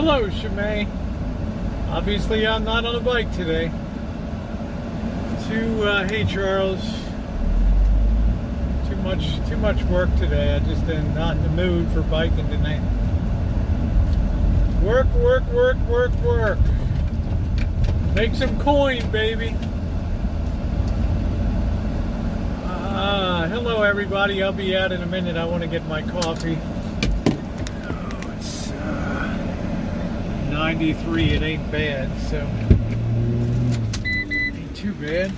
Hello, Shimei. Obviously, I'm not on a bike today. Hey, Charles. Too much work today. I just am not in the mood for biking tonight. Work. Make some coin, baby. Hello, everybody. I'll be out in a minute. I want to get my coffee. Oh, it's 93. It ain't bad, so ain't too bad.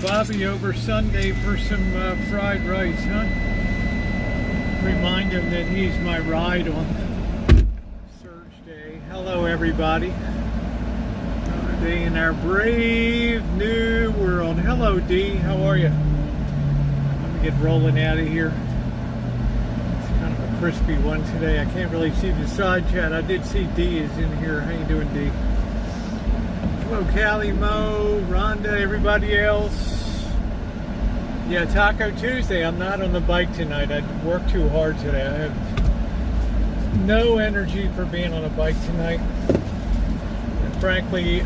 Bobby over Sunday for some fried rice, huh? Remind him that he's my ride on Surge Day. Hello, everybody. Another day in our brave new world. Hello, D. How are you? Let me get rolling out of here. It's kind of a crispy one today. I can't really see the side chat. I did see D is in here. How you doing, D? Hello, Callie, Mo, Rhonda, everybody else. Yeah, Taco Tuesday. I'm not on the bike tonight. I worked too hard today. I have no energy for being on a bike tonight. And frankly,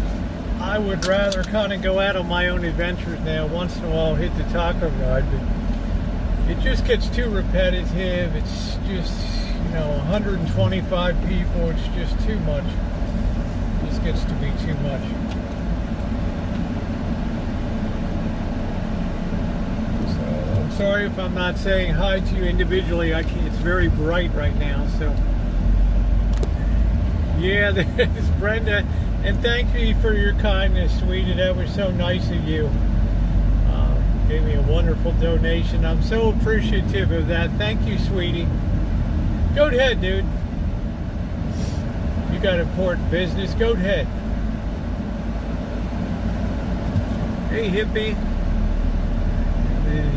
I would rather kind of go out on my own adventures now. Once in a while, hit the taco ride, but it just gets too repetitive. It's just, 125 people. It's just too much. It just gets to be too much. Sorry if I'm not saying hi to you individually. I can't, it's very bright right now, so yeah. There's Brenda, and thank you for your kindness, sweetie. That was so nice of you. Gave me a wonderful donation. I'm so appreciative of that. Thank you, sweetie. Go ahead, dude. You got important business. Go ahead. Hey, hippie.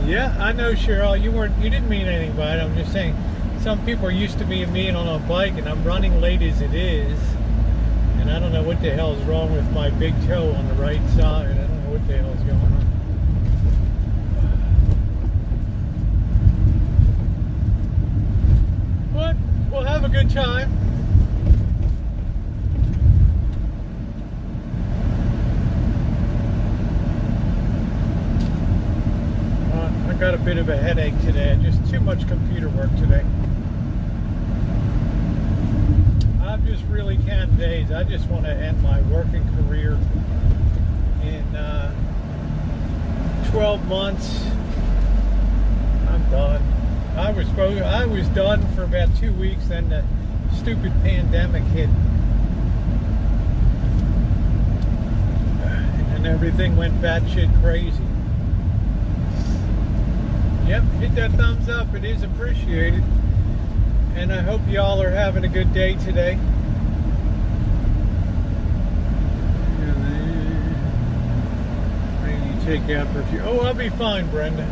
Yeah, I know, Cheryl. You didn't mean anything by it. I'm just saying, some people are used to being on a bike, and I'm running late as it is. And I don't know what the hell is wrong with my big toe on the right side. I don't know what the hell is going on. bit of a headache today. Just too much computer work today. I'm just really counting days. I just want to end my working career in 12 months. I'm done. I was done for about 2 weeks, then the stupid pandemic hit. And everything went batshit crazy. Yep, hit that thumbs up. It is appreciated. And I hope y'all are having a good day today. Maybe take out for a few. Oh, I'll be fine, Brenda.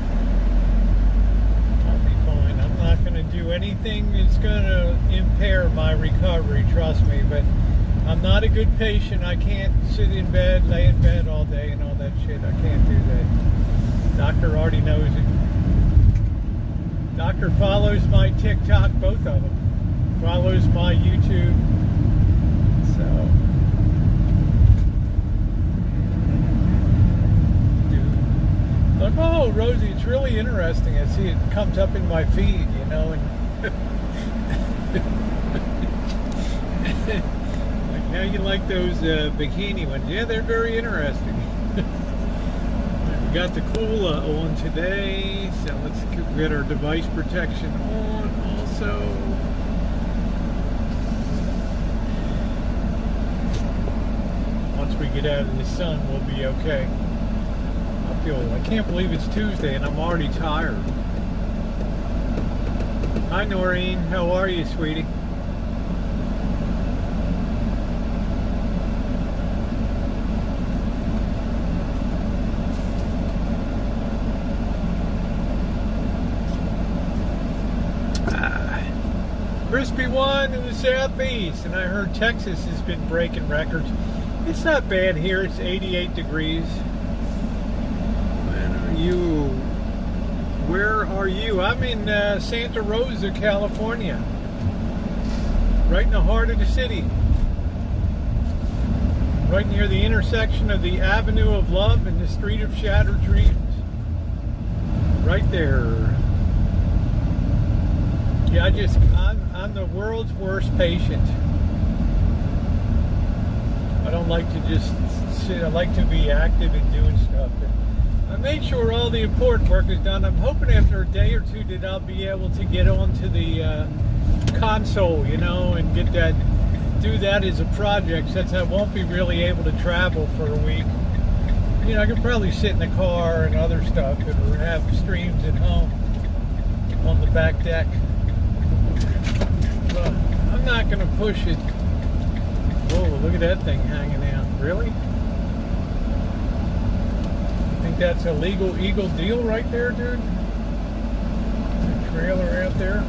I'll be fine. I'm not going to do anything that's going to impair my recovery, trust me. But I'm not a good patient. I can't sit in bed, lay in bed all day and all that shit. I can't do that. Doctor already knows it. Doctor follows my TikTok, both of them. Follows my YouTube. So. Like, oh, Rosie, it's really interesting. I see it comes up in my feed, you know, and like, how you like those bikini ones? Yeah, they're very interesting. We got the cool on today, so let's get our device protection on also. Once we get out of the sun, we'll be okay. I can't believe it's Tuesday and I'm already tired. Hi Noreen, how are you, sweetie? Crispy one in the southeast, and I heard Texas has been breaking records. It's not bad here, it's 88 degrees. Where are you? I'm in Santa Rosa, California. Right in the heart of the city. Right near the intersection of the Avenue of Love and the Street of Shattered Dreams. Right there. Yeah, I'm the world's worst patient. I don't like to just sit. I like to be active and doing stuff. I made sure all the important work is done. I'm hoping after a day or two that I'll be able to get onto the console, you know, and do that as a project, since I won't be really able to travel for a week. You know, I could probably sit in the car and other stuff or have streams at home on the back deck. But I'm not going to push it. Whoa, look at that thing hanging out. Really? That's a legal eagle deal right there, dude. The trailer out there.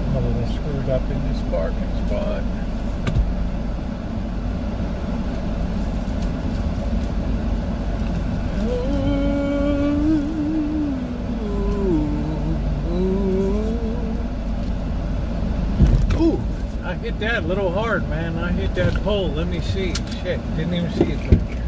I'm a little screwed up in this parking spot. Hit that a little hard, man. I hit that pole. Let me see. Shit, didn't even see it back there.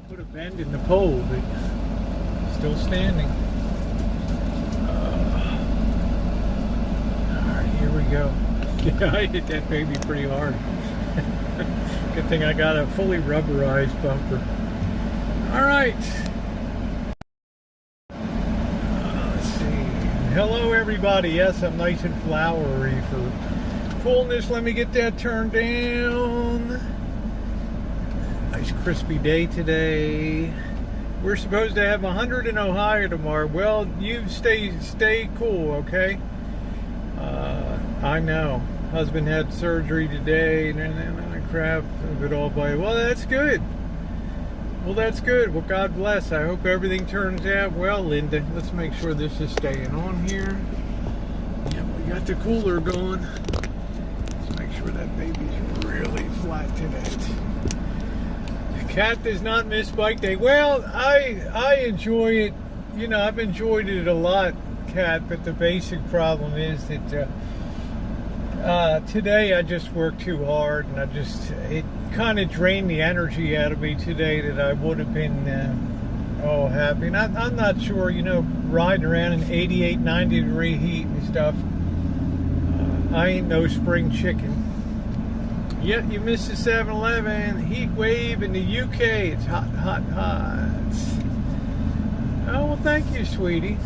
Put a bend in the pole, but still standing. Alright, here we go. Yeah, I hit that baby pretty hard. Good thing I got a fully rubberized bumper. All right. Let's see. Hello, everybody. Yes, I'm nice and flowery for fullness. Let me get that turned down. Nice crispy day today. We're supposed to have 100 in Ohio tomorrow. Well, you stay cool, okay? I know. Husband had surgery today, and crap of it all by. Well, that's good. Well, God bless. I hope everything turns out well, Linda. Let's make sure this is staying on here. Yeah, we got the cooler going. Baby's really flat today. Cat does not miss bike day. Well, I enjoy it. You know, I've enjoyed it a lot, Cat, but the basic problem is that today I just worked too hard, and it kind of drained the energy out of me today that I would have been happy. And I'm not sure, you know, riding around in 88, 90 degree heat and stuff. I ain't no spring chicken. Yet you missed the 7-Eleven heat wave in the UK. It's hot, hot, hot. Oh, well, thank you, sweetie.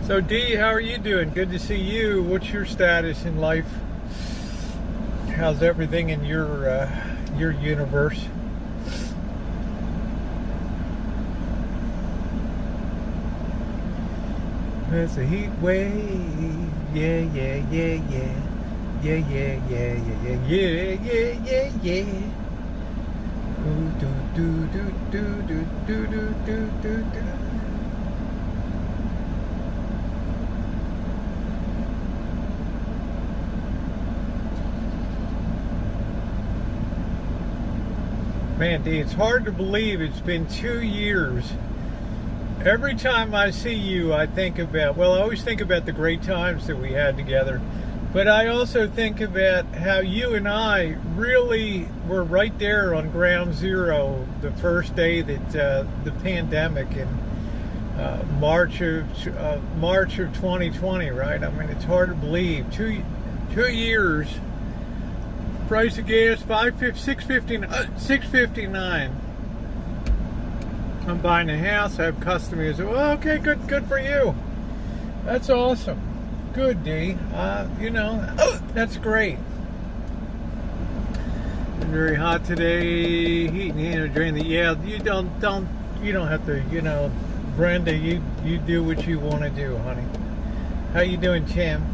So, Dee, how are you doing? Good to see you. What's your status in life? How's everything in your universe? It's a heat wave. Yeah, yeah, yeah, yeah. Yeah, yeah, yeah, yeah, yeah, yeah, yeah, yeah. Ooh, do, do, do, do, do, do, do, do, do, do. Man, Dee, it's hard to believe it's been 2 years. Every time I see you, I think about, well, I always think about the great times that we had together. But I also think about how you and I really were right there on ground zero the first day that the pandemic in March of 2020, right? I mean, it's hard to believe. Two years. Price of gas $6.59. I'm buying a house. I have customers. Well, okay, good for you. That's awesome. Good, D. You know, that's great. It's very hot today. Heating, you know, during the you don't have to, you know, Brenda. You do what you want to do, honey. How you doing, Tim?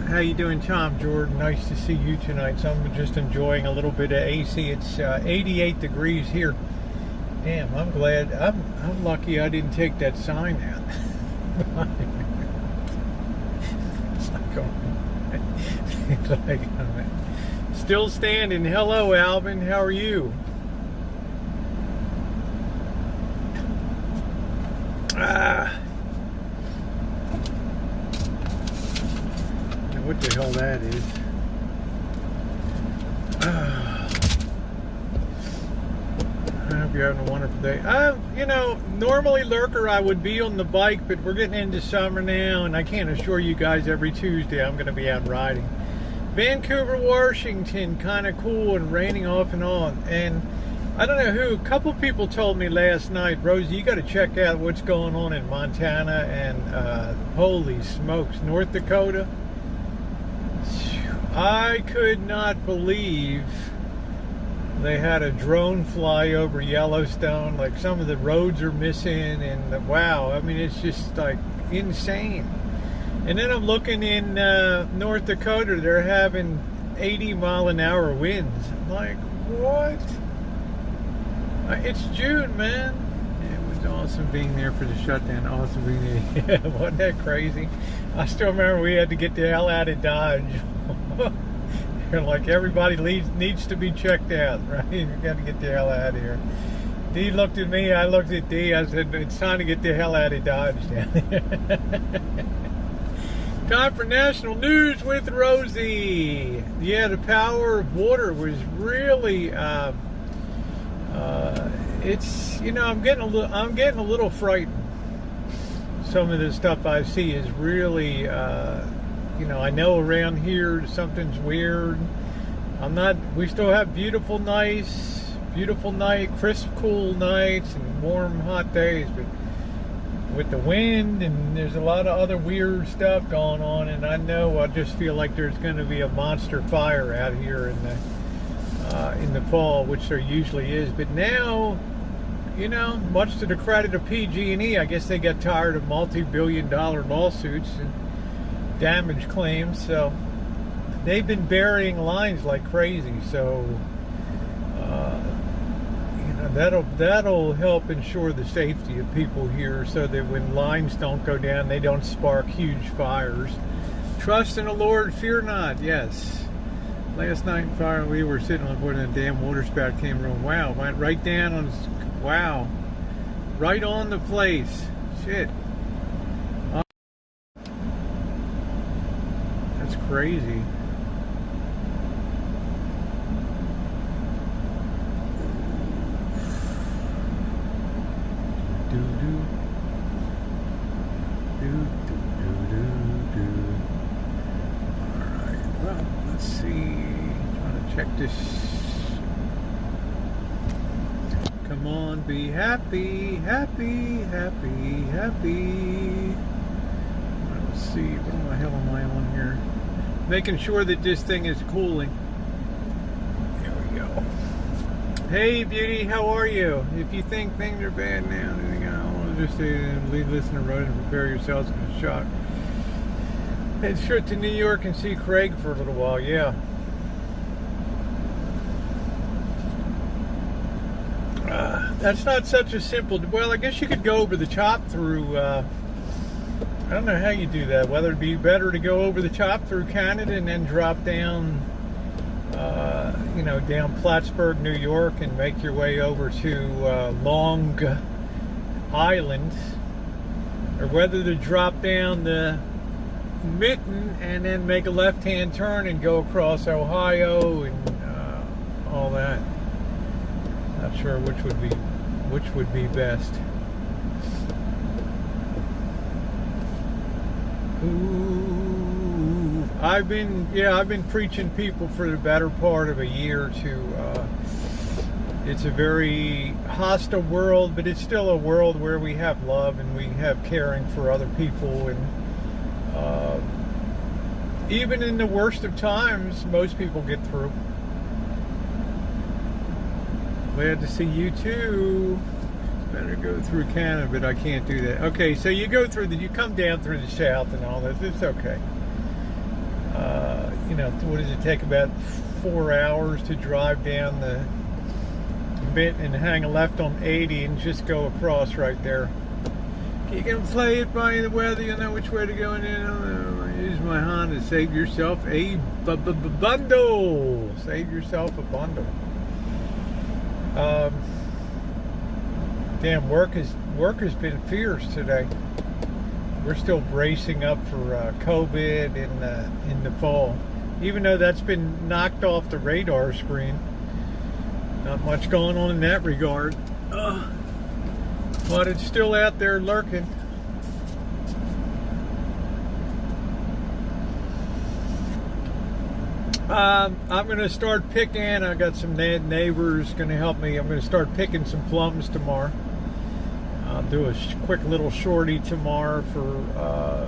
How you doing, Tom Jordan? Nice to see you tonight. So I'm just enjoying a little bit of AC. It's 88 degrees here. Damn, I'm glad. I'm lucky I didn't take that sign out. It's like, still standing. Hello, Alvin. How are you? What the hell that is? I hope you're having a wonderful day. You know, normally, Lurker, I would be on the bike, but we're getting into summer now, and I can't assure you guys every Tuesday I'm going to be out riding. Vancouver, Washington, kind of cool and raining off and on. And I don't know who, a couple people told me last night, Rosie, you got to check out what's going on in Montana and holy smokes, North Dakota. I could not believe they had a drone fly over Yellowstone. Like, some of the roads are missing, and wow, I mean, it's just like insane. And then I'm looking in North Dakota, they're having 80-mile-an-hour winds. I'm like, what? It's June, man. It was awesome being there for the shutdown. Awesome being there. Yeah, wasn't that crazy? I still remember we had to get the hell out of Dodge. Like, everybody needs to be checked out, right? We got to get the hell out of here. Dee looked at me, I looked at Dee, I said, it's time to get the hell out of Dodge down there. Time for national news with Rosie. Yeah, the power of water was really, it's, you know, I'm getting a little frightened. Some of the stuff I see is really, you know, I know around here something's weird. We still have beautiful night, crisp, cool nights and warm, hot days, but with the wind and there's a lot of other weird stuff going on, and I just feel like there's going to be a monster fire out here in the fall, which there usually is. But now, you know, much to the credit of PG&E, I guess they got tired of multi-billion-dollar lawsuits and damage claims, so they've been burying lines like crazy. So you know, That'll help ensure the safety of people here, so that when lines don't go down, they don't spark huge fires. Trust in the Lord, fear not. Yes. Last night in fire, we were sitting on board and a damn water spout came around. Wow, went right down on. Wow, right on the place. Shit. That's crazy. Alright, well, let's see. Trying to check this. Come on, be happy, happy, happy, happy. Let's see, what the hell am I on here? Making sure that this thing is cooling. There we go. Hey, beauty, how are you? If you think things are bad now, then I'll just say, listen to Rosie and prepare yourselves for the shock. Head straight to New York and see Craig for a little while, yeah. That's not such a simple, well, I guess you could go over the chop through, I don't know how you do that, whether it'd be better to go over the chop through Canada and then drop down, down Plattsburgh, New York, and make your way over to Long Island, or whether to drop down the Mitten and then make a left-hand turn and go across Ohio and all that. Not sure which would be best. Ooh, I've been preaching people for the better part of a year to it's a very hostile world, but it's still a world where we have love and we have caring for other people, and even in the worst of times, most people get through. Glad to see you too. Better go through Canada, but I can't do that. Okay, so you come down through the south and all that. It's okay. What does it take? About 4 hours to drive down the bit and hang a left on 80 and just go across right there. You can play it by the weather. You know which way to go. Use my Honda. Save yourself a bundle. Save yourself a bundle. Damn, work has been fierce today. We're still bracing up for COVID in the fall, even though that's been knocked off the radar screen. Not much going on in that regard, but it's still out there lurking. I'm going to start picking. I got some neighbors going to help me. I'm going to start picking some plums tomorrow. I'll do a quick little shorty tomorrow for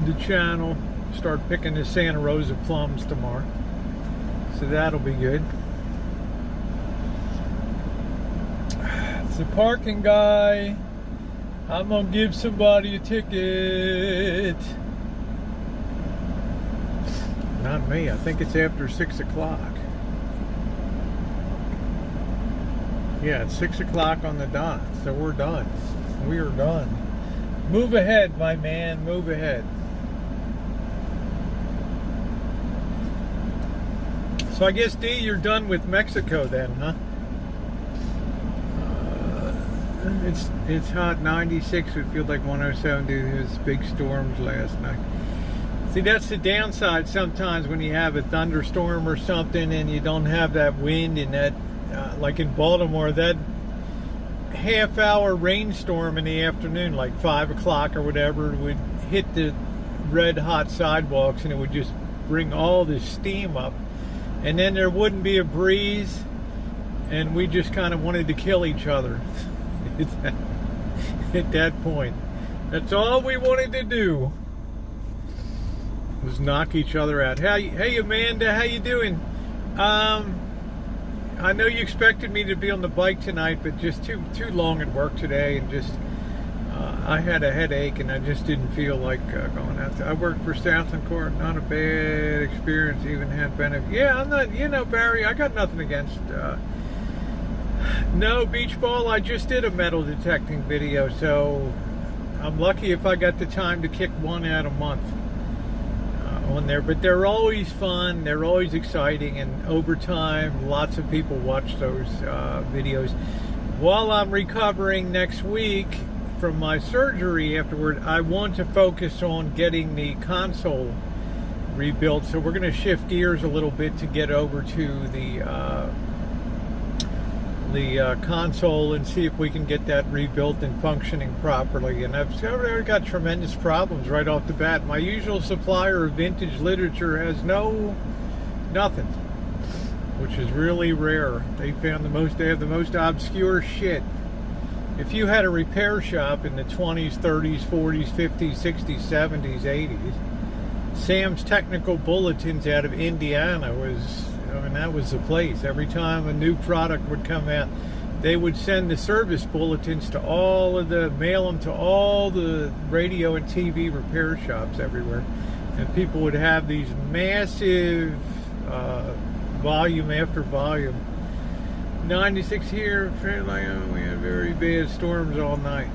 the channel. Start picking the Santa Rosa plums tomorrow. So that'll be good. It's a parking guy. I'm going to give somebody a ticket. Not me. I think it's after 6 o'clock. Yeah, it's 6 o'clock on the dot. So we're done. We are done. Move ahead, my man. Move ahead. So I guess, D, you're done with Mexico then, huh? It's hot. 96. It feels like 107 due to those big storms last night. See, that's the downside sometimes when you have a thunderstorm or something and you don't have that wind, and that, like in Baltimore, that half-hour rainstorm in the afternoon, like 5 o'clock or whatever, would hit the red-hot sidewalks and it would just bring all this steam up. And then there wouldn't be a breeze, and we just kind of wanted to kill each other at that point. That's all we wanted to do, was knock each other out. Hey Amanda, how you doing? I know you expected me to be on the bike tonight, but just too long at work today, and just I had a headache and I just didn't feel like going out there. I worked for Southland Court, not a bad experience, even had benefit. Yeah, I'm not, Barry, I got nothing against No, beach ball, I just did a metal detecting video, so I'm lucky if I got the time to kick one out a month on there. But they're always fun, they're always exciting, and over time, lots of people watch those videos. While I'm recovering next week from my surgery afterward, I want to focus on getting the console rebuilt. So we're going to shift gears a little bit to get over to the console and see if we can get that rebuilt and functioning properly. And I've already got tremendous problems right off the bat. My usual supplier of vintage literature has nothing, which is really rare. They have the most obscure shit. If you had a repair shop in the 20s, 30s, 40s, 50s, 60s, 70s, 80s, Sam's Technical Bulletins out of Indiana that was the place. Every time a new product would come out, they would send the service bulletins to mail them to all the radio and TV repair shops everywhere. And people would have these massive volume after volume. 96 here, we had very bad storms all night.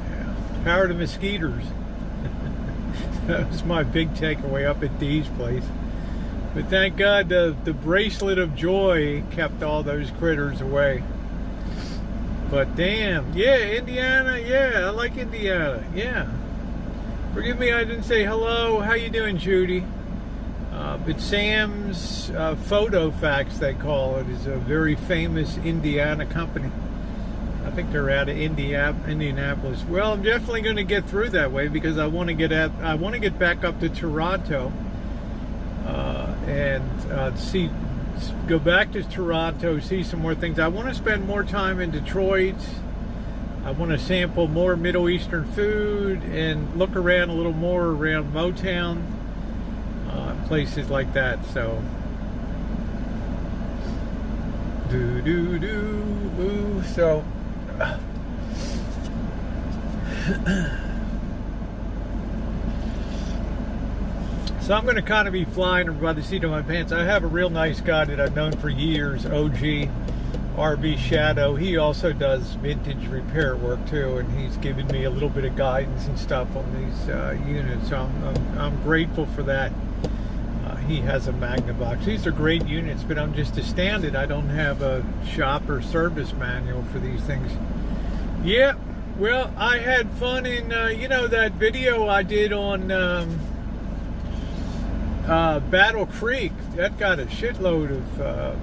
Yeah. Power to mosquitoes. That was my big takeaway up at Dee's place. But thank God the bracelet of joy kept all those critters away. But damn, yeah, Indiana, yeah, I like Indiana, yeah. Forgive me, I didn't say hello. How you doing, Judy? But Sam's Photo Facts, they call it, is a very famous Indiana company. I think they're out of Indianapolis. Well, I'm definitely going to get through that way because I want to get back up to Toronto and go back to Toronto, see some more things. I want to spend more time in Detroit. I want to sample more Middle Eastern food and look around a little more around Motown, places like that. So, so. So I'm going to kind of be flying by the seat of my pants. I have a real nice guy that I've known for years, OG RB Shadow. He also does vintage repair work too, and he's given me a little bit of guidance and stuff on these units. So I'm grateful for that. He has a Magnavox. These are great units, but I'm just astounded I don't have a shop or service manual for these things. Yeah, well, I had fun in, that video I did on Battle Creek. That got a shitload of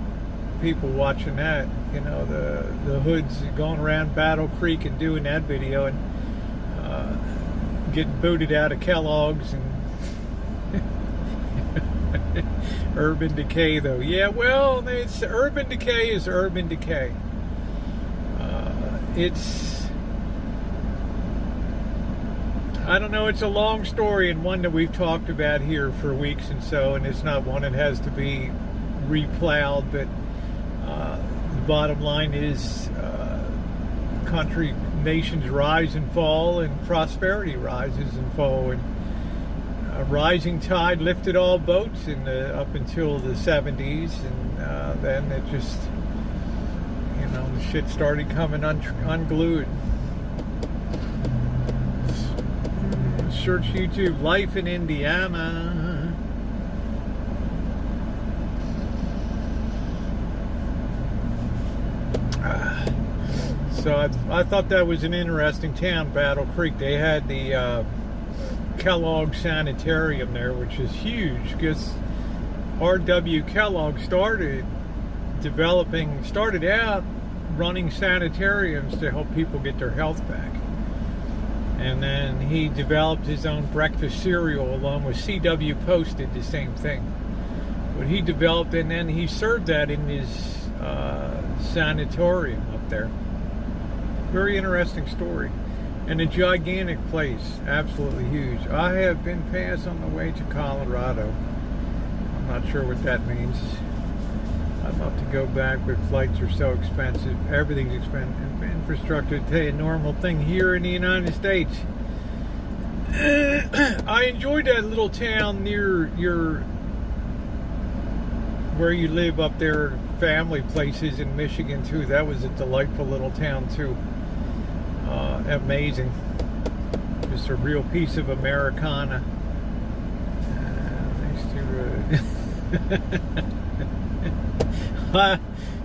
people watching that. The hoods going around Battle Creek and doing that video and getting booted out of Kellogg's and Urban Decay, though. Yeah, well, Urban Decay is Urban Decay. I don't know, it's a long story and one that we've talked about here for weeks and so, and it's not one that has to be replowed, but the bottom line is nations rise and fall, and prosperity rises and fall, and a rising tide lifted all boats up until the 70s, and then it just, the shit started coming unglued. Search YouTube, Life in Indiana. So I thought that was an interesting town, Battle Creek. They had the Kellogg Sanitarium there, which is huge because R.W. Kellogg started out running sanitariums to help people get their health back. And then he developed his own breakfast cereal along with C.W. Post did the same thing. But he developed, and then he served that in his sanatorium up there. Very interesting story. And a gigantic place, absolutely huge. I have been past on the way to Colorado. I'm not sure what that means. I'd love to go back, but flights are so expensive. Everything's expensive. Infrastructure today, a normal thing here in the United States. I enjoyed that little town near where you live up there, family places in Michigan too. That was a delightful little town too. Amazing. Just a real piece of Americana.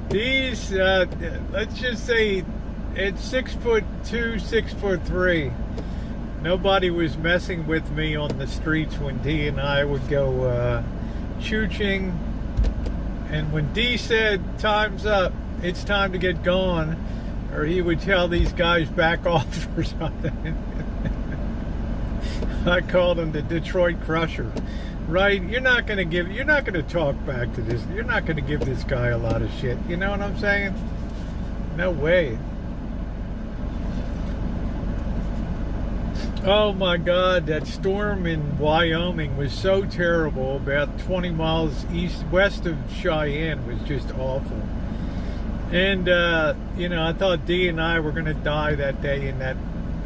These, let's just say, at 6'2", 6'3", nobody was messing with me on the streets when Dee and I would go chooching. And when Dee said, "Time's up, it's time to get going," or he would tell these guys back off or something. I called him the Detroit Crusher. Right? You're not going to talk back to this. You're not going to give this guy a lot of shit. You know what I'm saying? No way. Oh my God, that storm in Wyoming was so terrible. About 20 miles west of Cheyenne was just awful. And, I thought Dee and I were going to die that day. And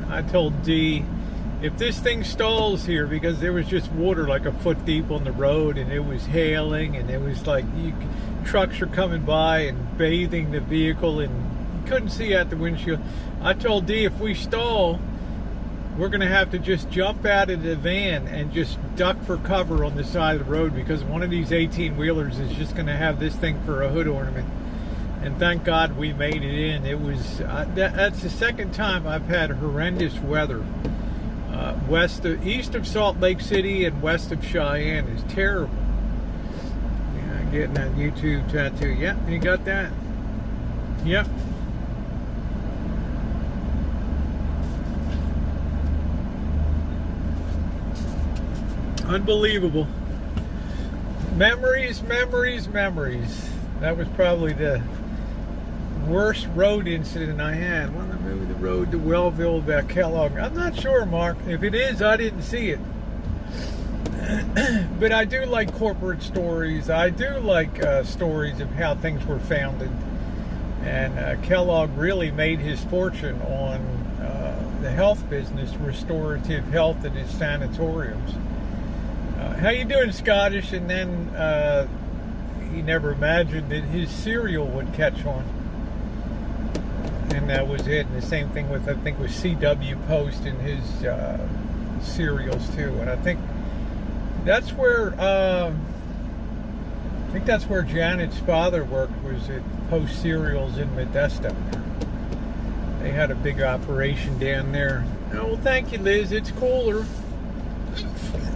I told Dee, if this thing stalls here, because there was just water like a foot deep on the road, and it was hailing, and it was like trucks are coming by and bathing the vehicle, and you couldn't see out the windshield. I told Dee, if we stall, we're going to have to just jump out of the van and just duck for cover on the side of the road, because one of these 18-wheelers is just going to have this thing for a hood ornament. And thank God we made it in. It was that's the second time I've had horrendous weather. East of Salt Lake City and west of Cheyenne is terrible. Yeah, getting that YouTube tattoo. Yeah, you got that? Yep. Unbelievable. Memories. That was probably the worst road incident I had. Well, maybe the road to Wellville about Kellogg. I'm not sure, Mark. If it is, I didn't see it. But I do like corporate stories. I do like stories of how things were founded. And Kellogg really made his fortune on the health business, restorative health at his sanatoriums. How you doing, Scottish? And then he never imagined that his cereal would catch on. And that was it. And the same thing with, I think, with CW Post and his cereals too. And I think that's where Janet's father worked, was at Post Cereals in Modesto. They had a big operation down there. Oh, well, thank you, Liz. It's cooler.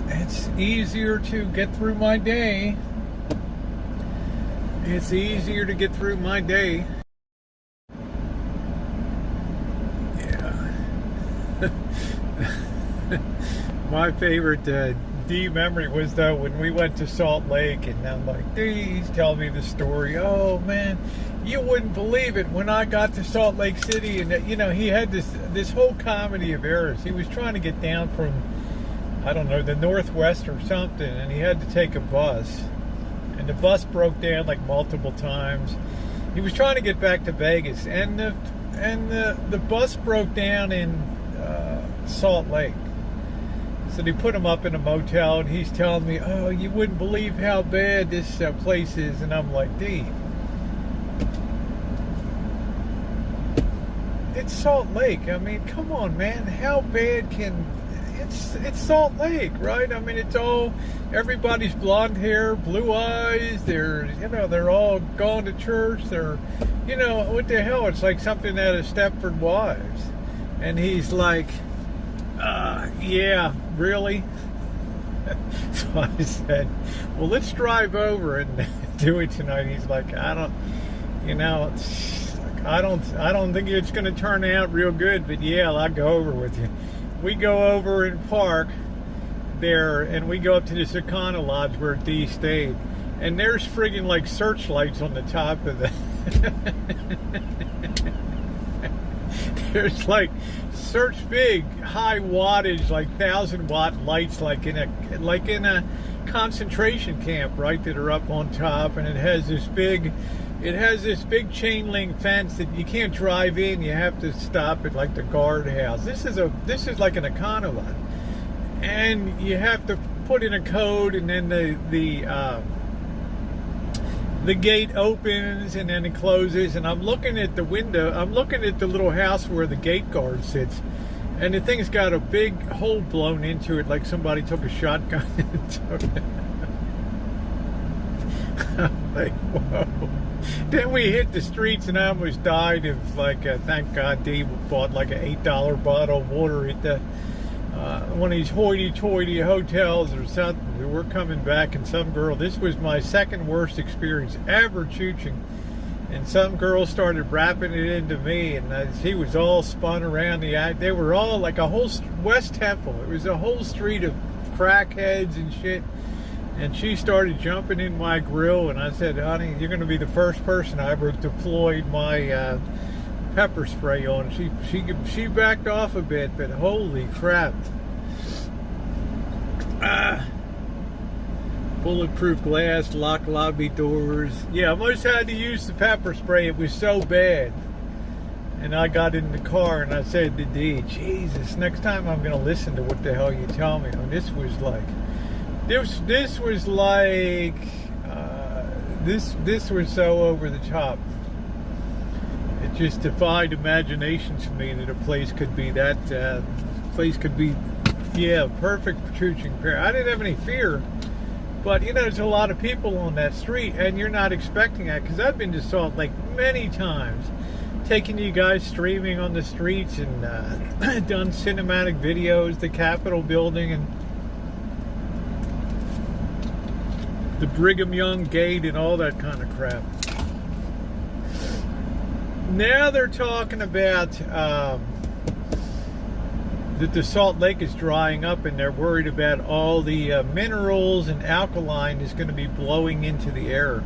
It's easier to get through my day. It's easier to get through my day. My favorite D memory was, though, when we went to Salt Lake, and I'm like, D's telling me the story. Oh man, you wouldn't believe it. When I got to Salt Lake City, and he had this whole comedy of errors. He was trying to get down from, I don't know, the Northwest or something, and he had to take a bus, and the bus broke down like multiple times. He was trying to get back to Vegas, and the bus broke down in Salt Lake. So they put him up in a motel, and he's telling me, "Oh, you wouldn't believe how bad this place is." And I'm like, "D, it's Salt Lake. I mean, come on, man. How bad can it's Salt Lake, right? I mean, it's all, everybody's blonde hair, blue eyes. They're all going to church. They're, what the hell? It's like something out of Stepford Wives." And he's like, "Yeah, really?" So I said, "Well, let's drive over and do it tonight." He's like, "I don't think it's going to turn out real good, but yeah, I'll go over with you." We go over and park there, and we go up to this Econo Lodge where D stayed, and there's friggin' like searchlights on the top of the there's like big high wattage, like 1,000-watt lights, like in a concentration camp, right, that are up on top. And it has this big chain link fence that you can't drive in. You have to stop at like the guardhouse. This is like an Econo Lodge, and you have to put in a code, and then the gate opens and then it closes, and I'm looking at the window. I'm looking at the little house where the gate guard sits, and the thing's got a big hole blown into it, like somebody took a shotgun and took it. I'm like, whoa. Then we hit the streets, and I almost died of thank God Dave bought like an $8 bottle of water at the one of these hoity-toity hotels or something. We were coming back, and some girl, this was my second worst experience ever chooching, and some girl started wrapping it into me, and she was all spun around the act. They were all like a whole West Temple. It was a whole street of crackheads and shit. And she started jumping in my grill, and I said, honey, you're going to be the first person I ever deployed my pepper spray on. She backed off a bit, but holy crap. Bulletproof glass, locked lobby doors. Yeah, I almost had to use the pepper spray. It was so bad. And I got in the car, and I said to Dee, Jesus, next time I'm going to listen to what the hell you tell me. And this was like... This was like this was so over the top. It just defied imagination to me that a place could be that perfect chooching pair. I didn't have any fear, but there's a lot of people on that street, and you're not expecting that, because I've been to Salt Lake many times, taking you guys streaming on the streets and done cinematic videos, the Capitol building and the Brigham Young Gate and all that kind of crap. Now they're talking about that the Salt Lake is drying up, and they're worried about all the minerals and alkaline is going to be blowing into the air.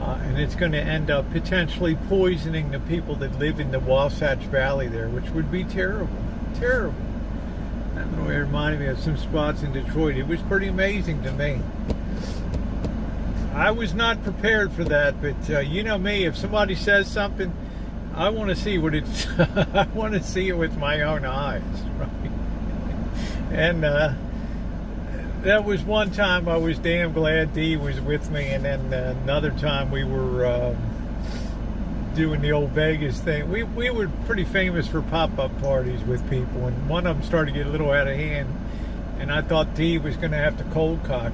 And it's going to end up potentially poisoning the people that live in the Wasatch Valley there, which would be terrible. Terrible. That reminded me of some spots in Detroit. It was pretty amazing to me. I was not prepared for that, but you know me, if somebody says something, I want to see what it's I want to see it with my own eyes, right? And that was one time I was damn glad Dee was with me, and then another time we were doing the old Vegas thing. We were pretty famous for pop-up parties with people, and one of them started to get a little out of hand, and I thought Dee was going to have to cold cock.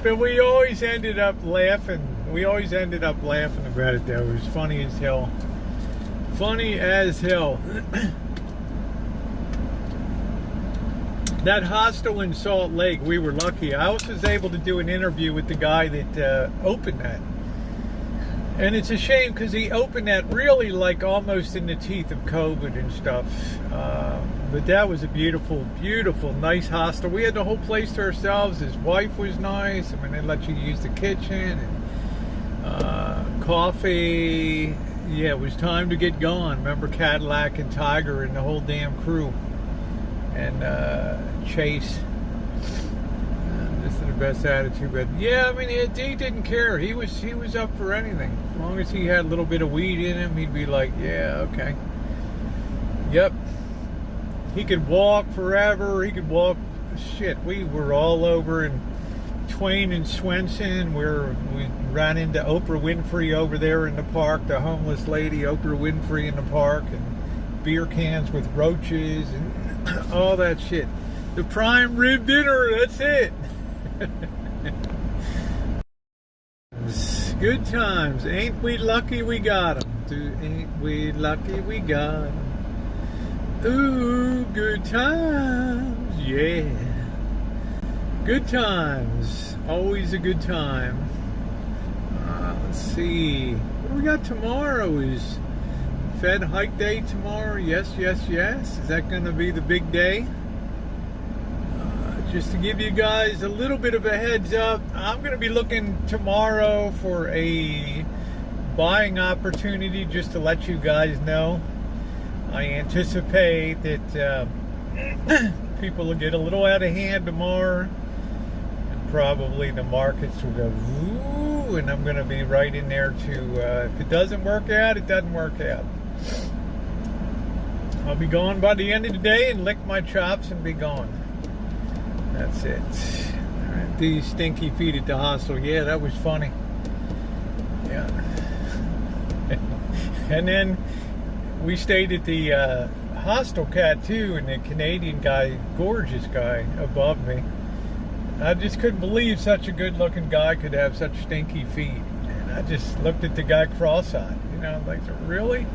But we always ended up laughing. We always ended up laughing about it, though. It was funny as hell. Funny as hell. That hostel in Salt Lake, we were lucky. I also was able to do an interview with the guy that opened that. And it's a shame, because he opened that really like almost in the teeth of COVID and stuff. But that was a beautiful, beautiful, nice hostel. We had the whole place to ourselves. His wife was nice. I mean, they let you use the kitchen and coffee. Yeah, it was time to get going. Remember Cadillac and Tiger and the whole damn crew. And Chase. Just in the best attitude. But yeah, I mean, Dee didn't care. He was up for anything. As long as he had a little bit of weed in him, he'd be like, yeah, okay. Yep. He could walk forever. He could walk. Shit, we were all over in Twain and Swenson, where we ran into Oprah Winfrey over there in the park, the homeless lady, Oprah Winfrey in the park, and beer cans with roaches and all that shit. The prime rib dinner, that's it. Good times. Ain't we lucky we got them? Ain't we lucky we got them? Ooh, good times, yeah. Good times, always a good time. Let's see, what do we got tomorrow? Is Fed hike day tomorrow? Yes, yes, yes. Is that going to be the big day? Just to give you guys a little bit of a heads up, I'm going to be looking tomorrow for a buying opportunity, just to let you guys know. I anticipate that people will get a little out of hand tomorrow, and probably the markets will go ooh, and I'm going to be right in there to, if it doesn't work out, it doesn't work out. I'll be gone by the end of the day and lick my chops and be gone. That's it. These stinky feet at the hostel. Yeah, that was funny. Yeah. And then we stayed at the hostel cat too, and the Canadian guy, gorgeous guy above me. I just couldn't believe such a good looking guy could have such stinky feet. And I just looked at the guy cross-eyed, you know, like, really?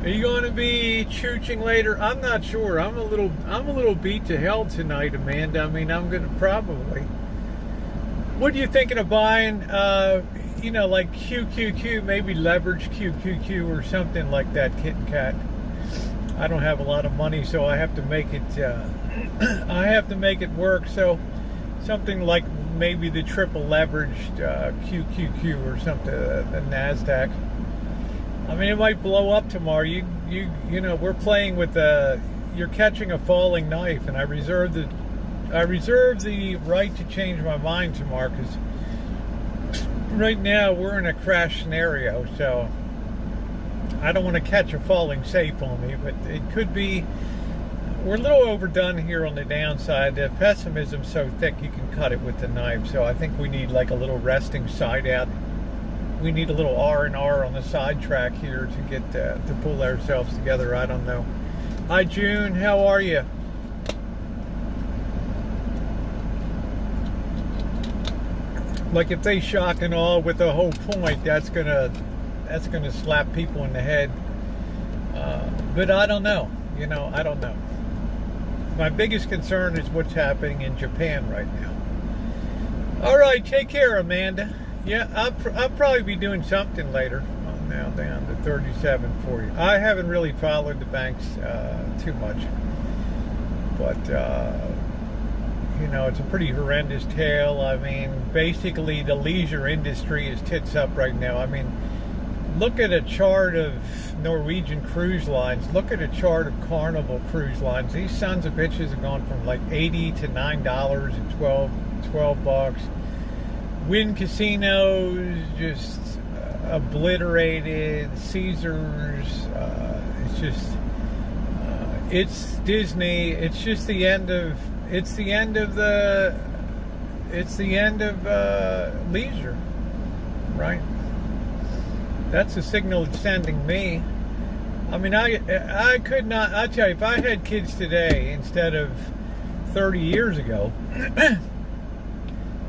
Are you going to be chooching later? I'm not sure. I'm a little beat to hell tonight, Amanda. I mean, I'm going to probably. What are you thinking of buying? You know, like QQQ, maybe leverage QQQ or something like that, kitten cat. I don't have a lot of money, so I have to make it. I have to make it work. So something like maybe the triple leveraged QQQ or something, the Nasdaq. I mean, it might blow up tomorrow. You know, we're playing with you're catching a falling knife, and I reserve the right to change my mind tomorrow, because right now we're in a crash scenario. So I don't want to catch a falling safe on me, but it could be. We're a little overdone here on the downside. The pessimism's so thick you can cut it with the knife. So I think we need like a little resting side out. We need a little R&R on the side track here to get to pull ourselves together. I don't know. Hi, June. How are you? Like, if they shock and awe with the whole point, that's gonna slap people in the head. But I don't know. You know, I don't know. My biggest concern is what's happening in Japan right now. All right, take care, Amanda. Yeah, I'll probably be doing something later. I'm now down to 37 for you. I haven't really followed the banks too much, but you know, it's a pretty horrendous tale. I mean, basically the leisure industry is tits up right now. I mean, look at a chart of Norwegian cruise lines. Look at a chart of Carnival cruise lines. These sons of bitches have gone from like $80 to $9 and $12. Wynn casinos just obliterated. Caesars. It's just. It's Disney. It's just the end of. It's the end of the. It's the end of leisure, right? That's the signal it's sending me. I mean, I could not. I tell you, if I had kids today instead of 30 years ago,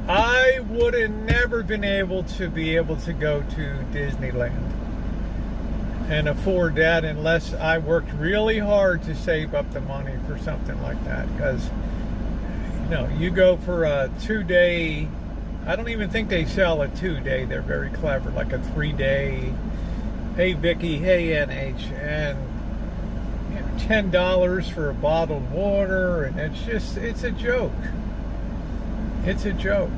I would have never been able to go to Disneyland and afford that unless I worked really hard to save up the money for something like that. Because, you know, you go for a 2-day. I don't even think they sell a 2-day. They're very clever, like a 3-day. Hey Vicky, hey NH, and you know, $10 for a bottled water, and it's a joke. It's a joke.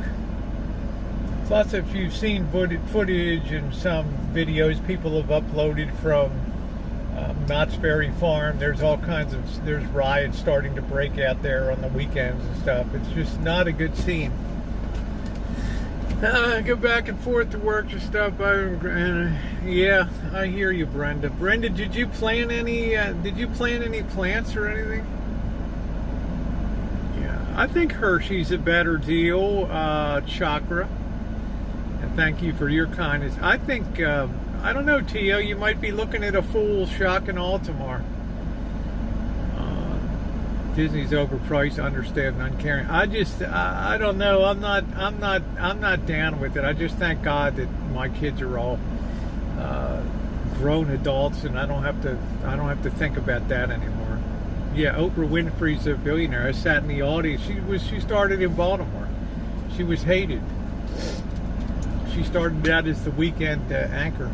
Plus, if you've seen footage and some videos people have uploaded from Knott's Berry Farm, there's riots starting to break out there on the weekends and stuff. It's just not a good scene. I go back and forth to work and stuff. Yeah, I hear you, Brenda. Brenda, did you plant any plants or anything? Yeah, I think Hershey's a better deal. Chakra. And thank you for your kindness. I think, I don't know, Tio, you might be looking at a full shock and all tomorrow. Disney's overpriced, understaffed, and uncaring. I don't know. I'm not down with it. I just thank God that my kids are all grown adults, and I don't have to think about that anymore. Yeah, Oprah Winfrey's a billionaire. I sat in the audience. She started in Baltimore. She was hated. She started out as the weekend anchor.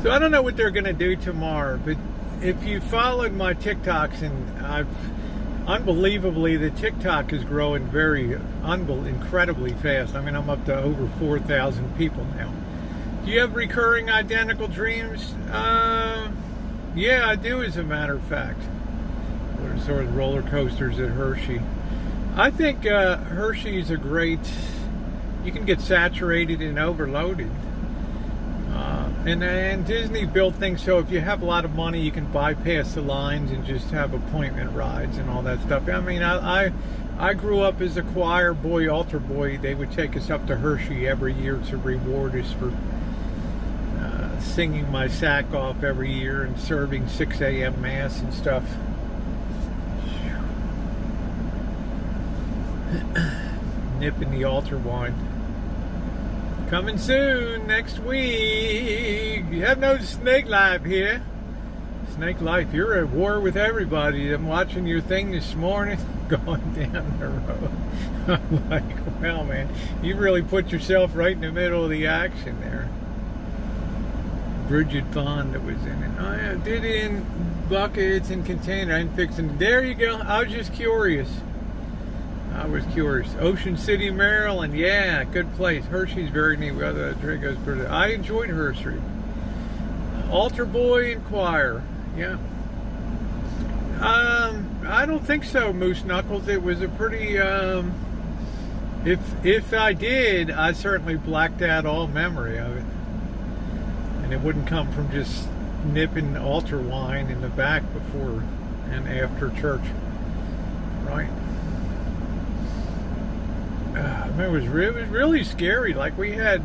So I don't know what they're going to do tomorrow, but if you followed my TikToks, and unbelievably, the TikTok is growing incredibly fast. I mean, I'm up to over 4,000 people now. Do you have recurring identical dreams? Yeah, I do, as a matter of fact. There's sort of roller coasters at Hershey. I think Hershey is a great. You can get saturated and overloaded. And Disney built things so if you have a lot of money, you can bypass the lines and just have appointment rides and all that stuff. I mean, I grew up as a choir boy, altar boy. They would take us up to Hershey every year to reward us for singing my sack off every year and serving 6 a.m. Mass and stuff. Nipping the altar wine. Coming soon, next week. You have no Snake Life here. Snake Life, you're at war with everybody. I'm watching your thing this morning, going down the road. I'm like, well, man, you really put yourself right in the middle of the action there. Bridget Fonda was in it. Oh, yeah, did in buckets and container. I'm fixing. There you go. I was just curious. Ocean City, Maryland. Yeah, good place. Hershey's very neat. I enjoyed Hershey. Altar boy and choir. Yeah. I don't think so, Moose Knuckles. It was a pretty. If I did, I certainly blacked out all memory of it. And it wouldn't come from just nipping altar wine in the back before and after church, right? It was really scary. Like we had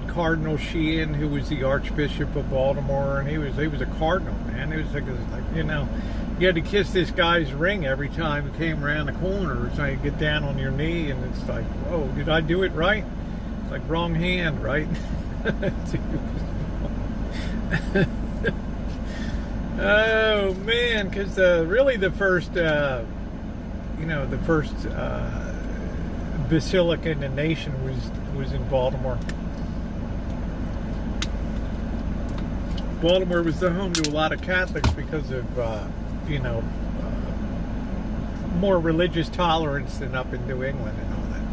Cardinal Sheehan, who was the Archbishop of Baltimore, and he was a cardinal, man. It was like you know, you had to kiss this guy's ring every time he came around the corner. So you get down on your knee, and it's like, whoa, did I do it right? It's like wrong hand, right? Oh man, because really the first, the first basilica in the nation was in Baltimore. Baltimore was the home to a lot of Catholics because of more religious tolerance than up in New England and all that.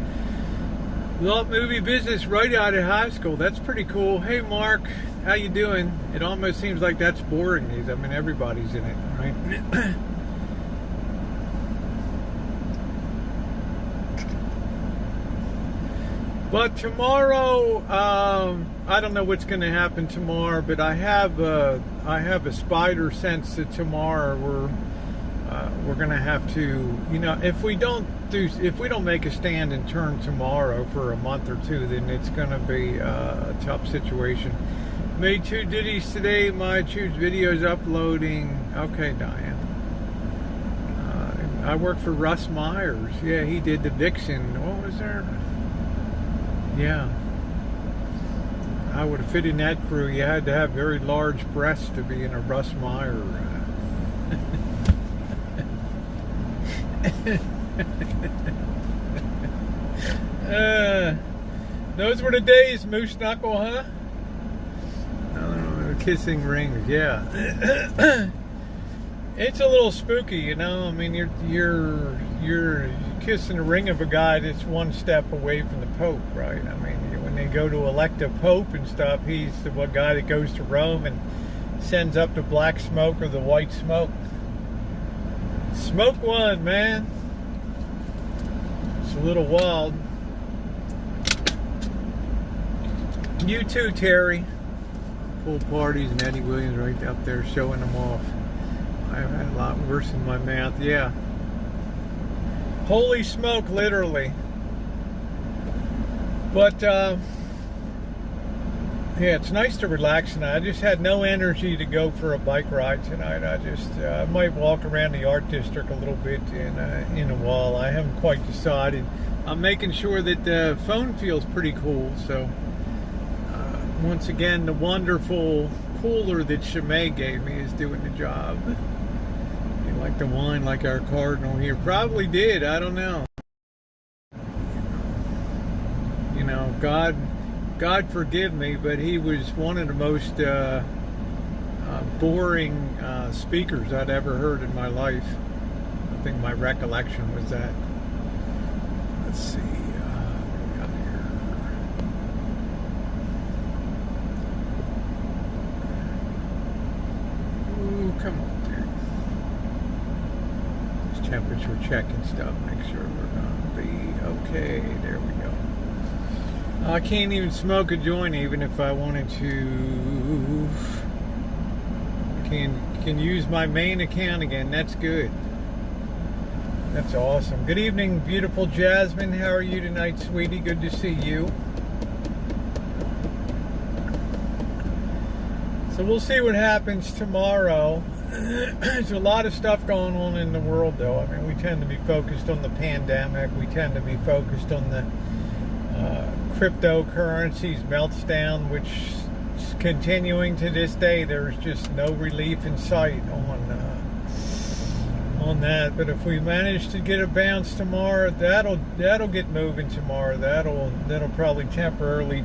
Love movie business right out of high school. That's pretty cool. Hey Mark, how you doing? It almost seems like that's boring. I mean, everybody's in it, right? But tomorrow, I don't know what's going to happen tomorrow, but I have a spider sense that tomorrow we're going to have to, if we don't make a stand and turn tomorrow for a month or two, then it's going to be a tough situation. Made 2 ditties today. My tube videos uploading. Okay, Diane. I work for Russ Myers. Yeah, he did the Vixen. What was there? Yeah. I would have fit in that crew. You had to have very large breasts to be in a Russ Meyer. Those were the days, Moose Knuckle, huh? Kissing rings, yeah. It's a little spooky, I mean, you're kissing the ring of a guy that's one step away from the Pope, right? I mean, when they go to elect a Pope and stuff, he's the one guy that goes to Rome and sends up the black smoke or the white smoke. Smoke one, man. It's a little wild. You too, Terry. Pool parties and Eddie Williams right up there showing them off. I've had a lot worse in my mouth, yeah. Holy smoke, literally. But, yeah, it's nice to relax tonight. I just had no energy to go for a bike ride tonight. I might walk around the art district a little bit in a while. I haven't quite decided. I'm making sure that the phone feels pretty cool, so once again, the wonderful cooler that Chimay gave me is doing the job. You like the wine like our Cardinal here? Probably did. I don't know. God forgive me, but he was one of the most boring speakers I'd ever heard in my life. I think my recollection was that. Let's see. Come on, dude. Just temperature checking stuff. Make sure we're going to be okay. There we go. I can't even smoke a joint even if I wanted to. Can use my main account again. That's good. That's awesome. Good evening, beautiful Jasmine. How are you tonight, sweetie? Good to see you. So we'll see what happens tomorrow. There's a lot of stuff going on in the world, though. I mean, we tend to be focused on the pandemic. We tend to be focused on the cryptocurrencies meltdown, which is continuing to this day. There's just no relief in sight on that. But if we manage to get a bounce tomorrow, that'll get moving tomorrow. That'll probably temporarily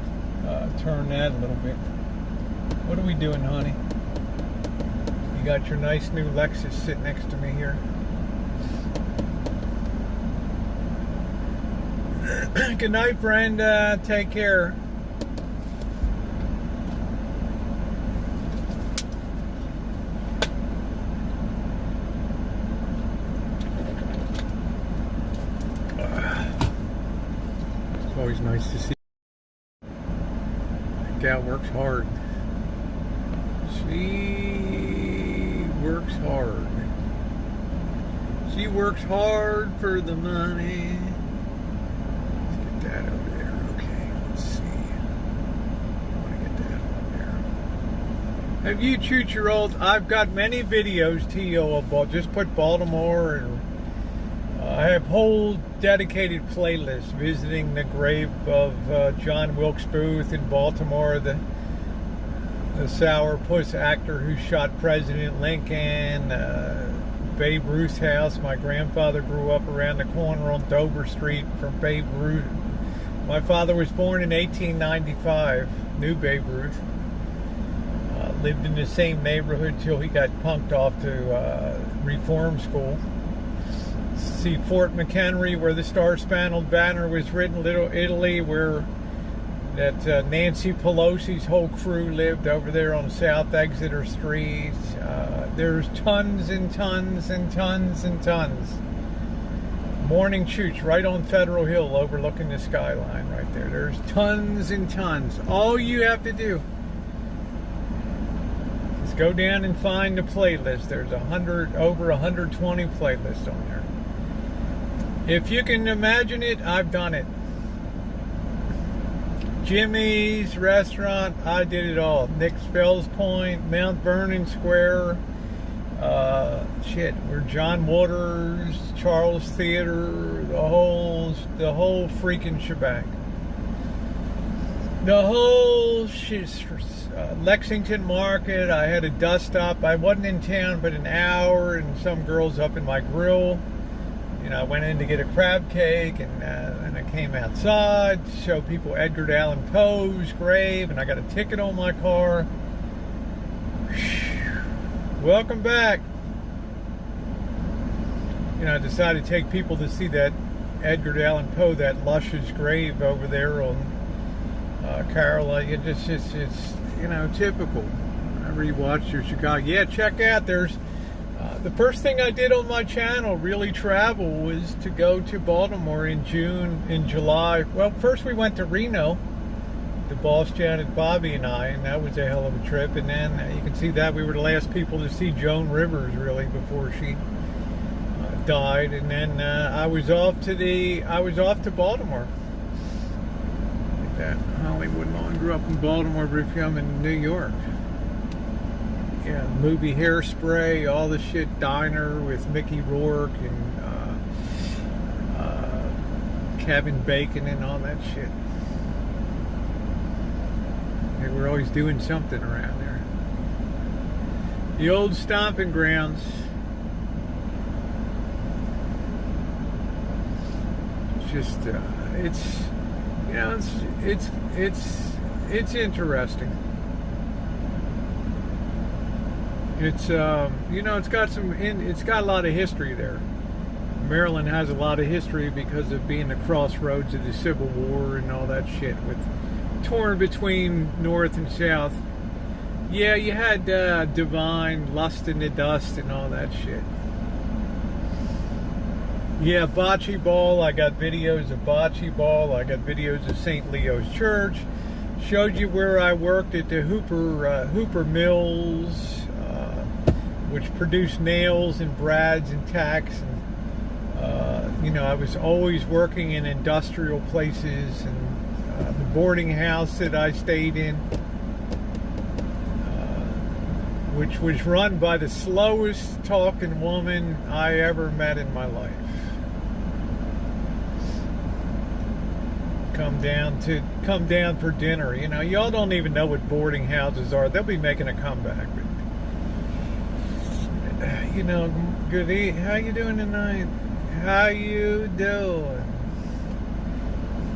turn that a little bit. What are we doing, honey? You got your nice new Lexus sitting next to me here. Good night, Brenda. Take care. It's always nice to see. That gal works hard. She works hard. She works hard for the money. Let's get that over there. Okay, let's see. I want to get that over there. Have you chooch your old? I've got many videos, T.O. about just put Baltimore, and I have whole dedicated playlists visiting the grave of John Wilkes Booth in Baltimore, the sourpuss actor who shot President Lincoln, Babe Ruth's house. My grandfather grew up around the corner on Dover Street from Babe Ruth. My father was born in 1895, knew Babe Ruth. Lived in the same neighborhood till he got punked off to reform school. See Fort McHenry, where the Star Spangled Banner was written, Little Italy, where that Nancy Pelosi's whole crew lived over there on South Exeter Street. There's tons and tons and tons and tons. Morning Chooch right on Federal Hill overlooking the skyline right there. There's tons and tons. All you have to do is go down and find the playlist. There's over 120 playlists on there. If you can imagine it, I've done it. Jimmy's restaurant, I did it all. Nick's Fells Point, Mount Vernon Square, where John Waters, Charles Theater, the whole freaking shebang. The whole Lexington Market. I had a dust stop. I wasn't in town but an hour, and some girls up in my grill. You know, I went in to get a crab cake, and I came outside to show people Edgar Allan Poe's grave, and I got a ticket on my car. Welcome back. You know, I decided to take people to see that Edgar Allan Poe, that luscious grave over there on Caroline. It's you know, typical. I rewatched your Chicago. Yeah, check out. There's the first thing I did on my channel, really travel, was to go to Baltimore in July. Well, first we went to Reno, the boss, Janet, Bobby, and I, and that was a hell of a trip. And then you can see that we were the last people to see Joan Rivers, really, before she died. And then I was off to Baltimore. Like that. Hollywood Lawn grew up in Baltimore, but I'm in New York. Yeah, movie Hairspray, all the shit, Diner with Mickey Rourke and Kevin Bacon and all that shit. They were always doing something around there. The old stomping grounds. Just, it's, you know, it's interesting. It's you know, it's got a lot of history there. Maryland has a lot of history because of being the crossroads of the Civil War and all that shit, with torn between North and South. Yeah, you had Divine, Lust in the Dust, and all that shit. Yeah, bocce ball. I got videos of bocce ball. I got videos of St. Leo's Church. Showed you where I worked at the Hooper Mills, which produced nails and brads and tacks. And I was always working in industrial places, and the boarding house that I stayed in, which was run by the slowest talking woman I ever met in my life. Come down for dinner. Y'all don't even know what boarding houses are. They'll be making a comeback. But, good. How you doing tonight? How you doing?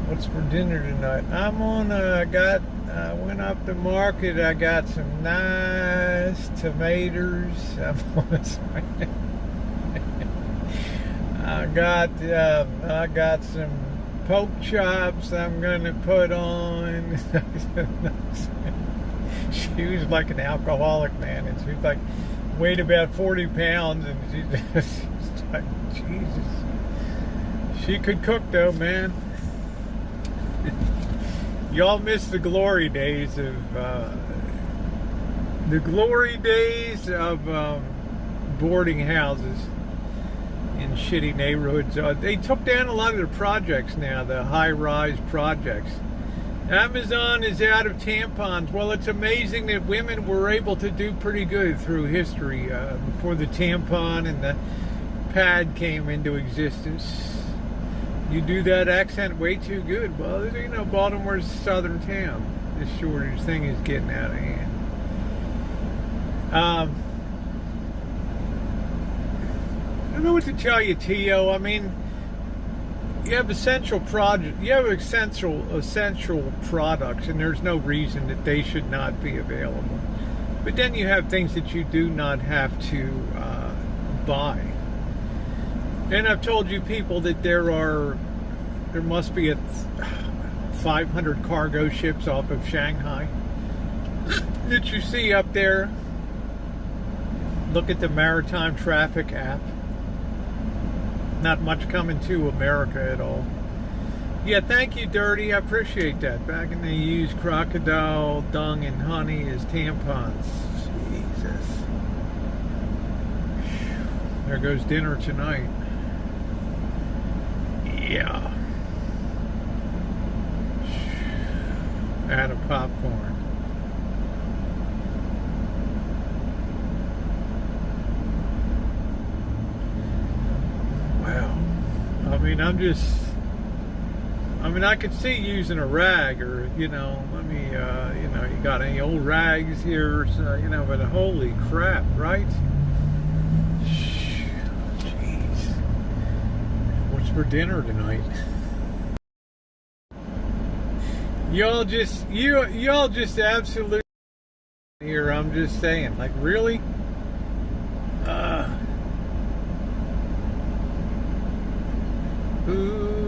What's for dinner tonight? I'm on. Went up the market. I got some nice tomatoes. I got some pork chops I'm gonna put on. She was like an alcoholic, man, and she was like weighed about 40 pounds, and she's like, Jesus. She could cook though, man. Y'all miss the glory days of boarding houses in shitty neighborhoods. They took down a lot of their projects now, the high-rise projects. Amazon is out of tampons. Well, it's amazing that women were able to do pretty good through history before the tampon and the pad came into existence. You do that accent way too good. Well, Baltimore's a southern town. This shortage thing is getting out of hand. I don't know what to tell you, Tio. I mean, you have essential products, and there's no reason that they should not be available. But then you have things that you do not have to buy. And I've told you people that there must be 500 cargo ships off of Shanghai that you see up there. Look at the maritime traffic app. Not much coming to America at all. Yeah, thank you, Dirty. I appreciate that. Back in they used crocodile dung and honey as tampons. Jesus. There goes dinner tonight. Yeah. Add a popcorn. Wow. I could see using a rag, or, you got any old rags here, so, but holy crap, right? Jeez. What's for dinner tonight? Y'all just absolutely here, I'm just saying, like, really? Ooh.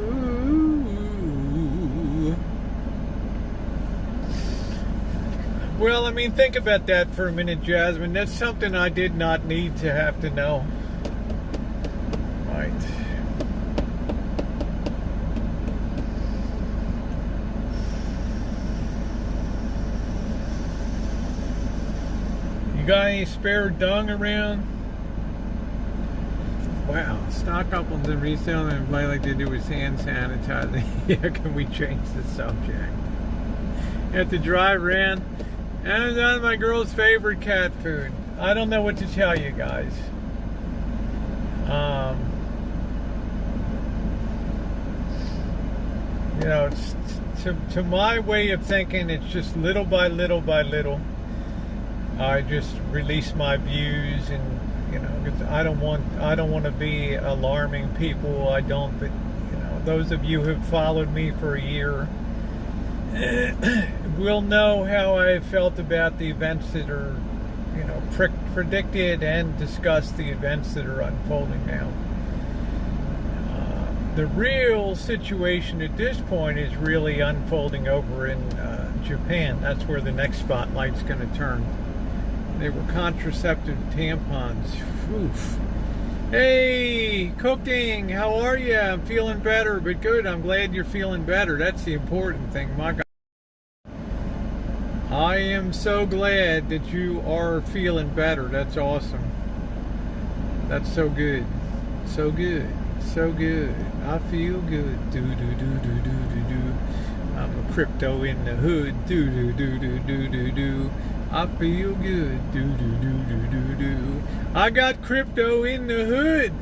Well, think about that for a minute, Jasmine. That's something I did not need to have to know. Right. You got any spare dung around? Wow, stock up on the resale and play like they do with hand sanitizing. Yeah, can we change the subject? At the drive ran. Amazon, my girl's favorite cat food. I don't know what to tell you guys. It's, to my way of thinking, it's just little by little by little. I just release my views, and I don't want to be alarming people. I don't, but those of you who have followed me for a year will know how I felt about the events that are, predicted, and discussed the events that are unfolding now. The real situation at this point is really unfolding over in Japan. That's where the next spotlight's going to turn. They were contraceptive tampons. Oof. Hey, Cooking, how are you? I'm feeling better, but good. I'm glad you're feeling better. That's the important thing. My God. I am so glad that you are feeling better. That's awesome. That's so good. So good. So good. I feel good. Do do do do do do do. I'm a crypto in the hood. Do do do do do do do. I feel good. Do do do do do do. I got crypto in the hood.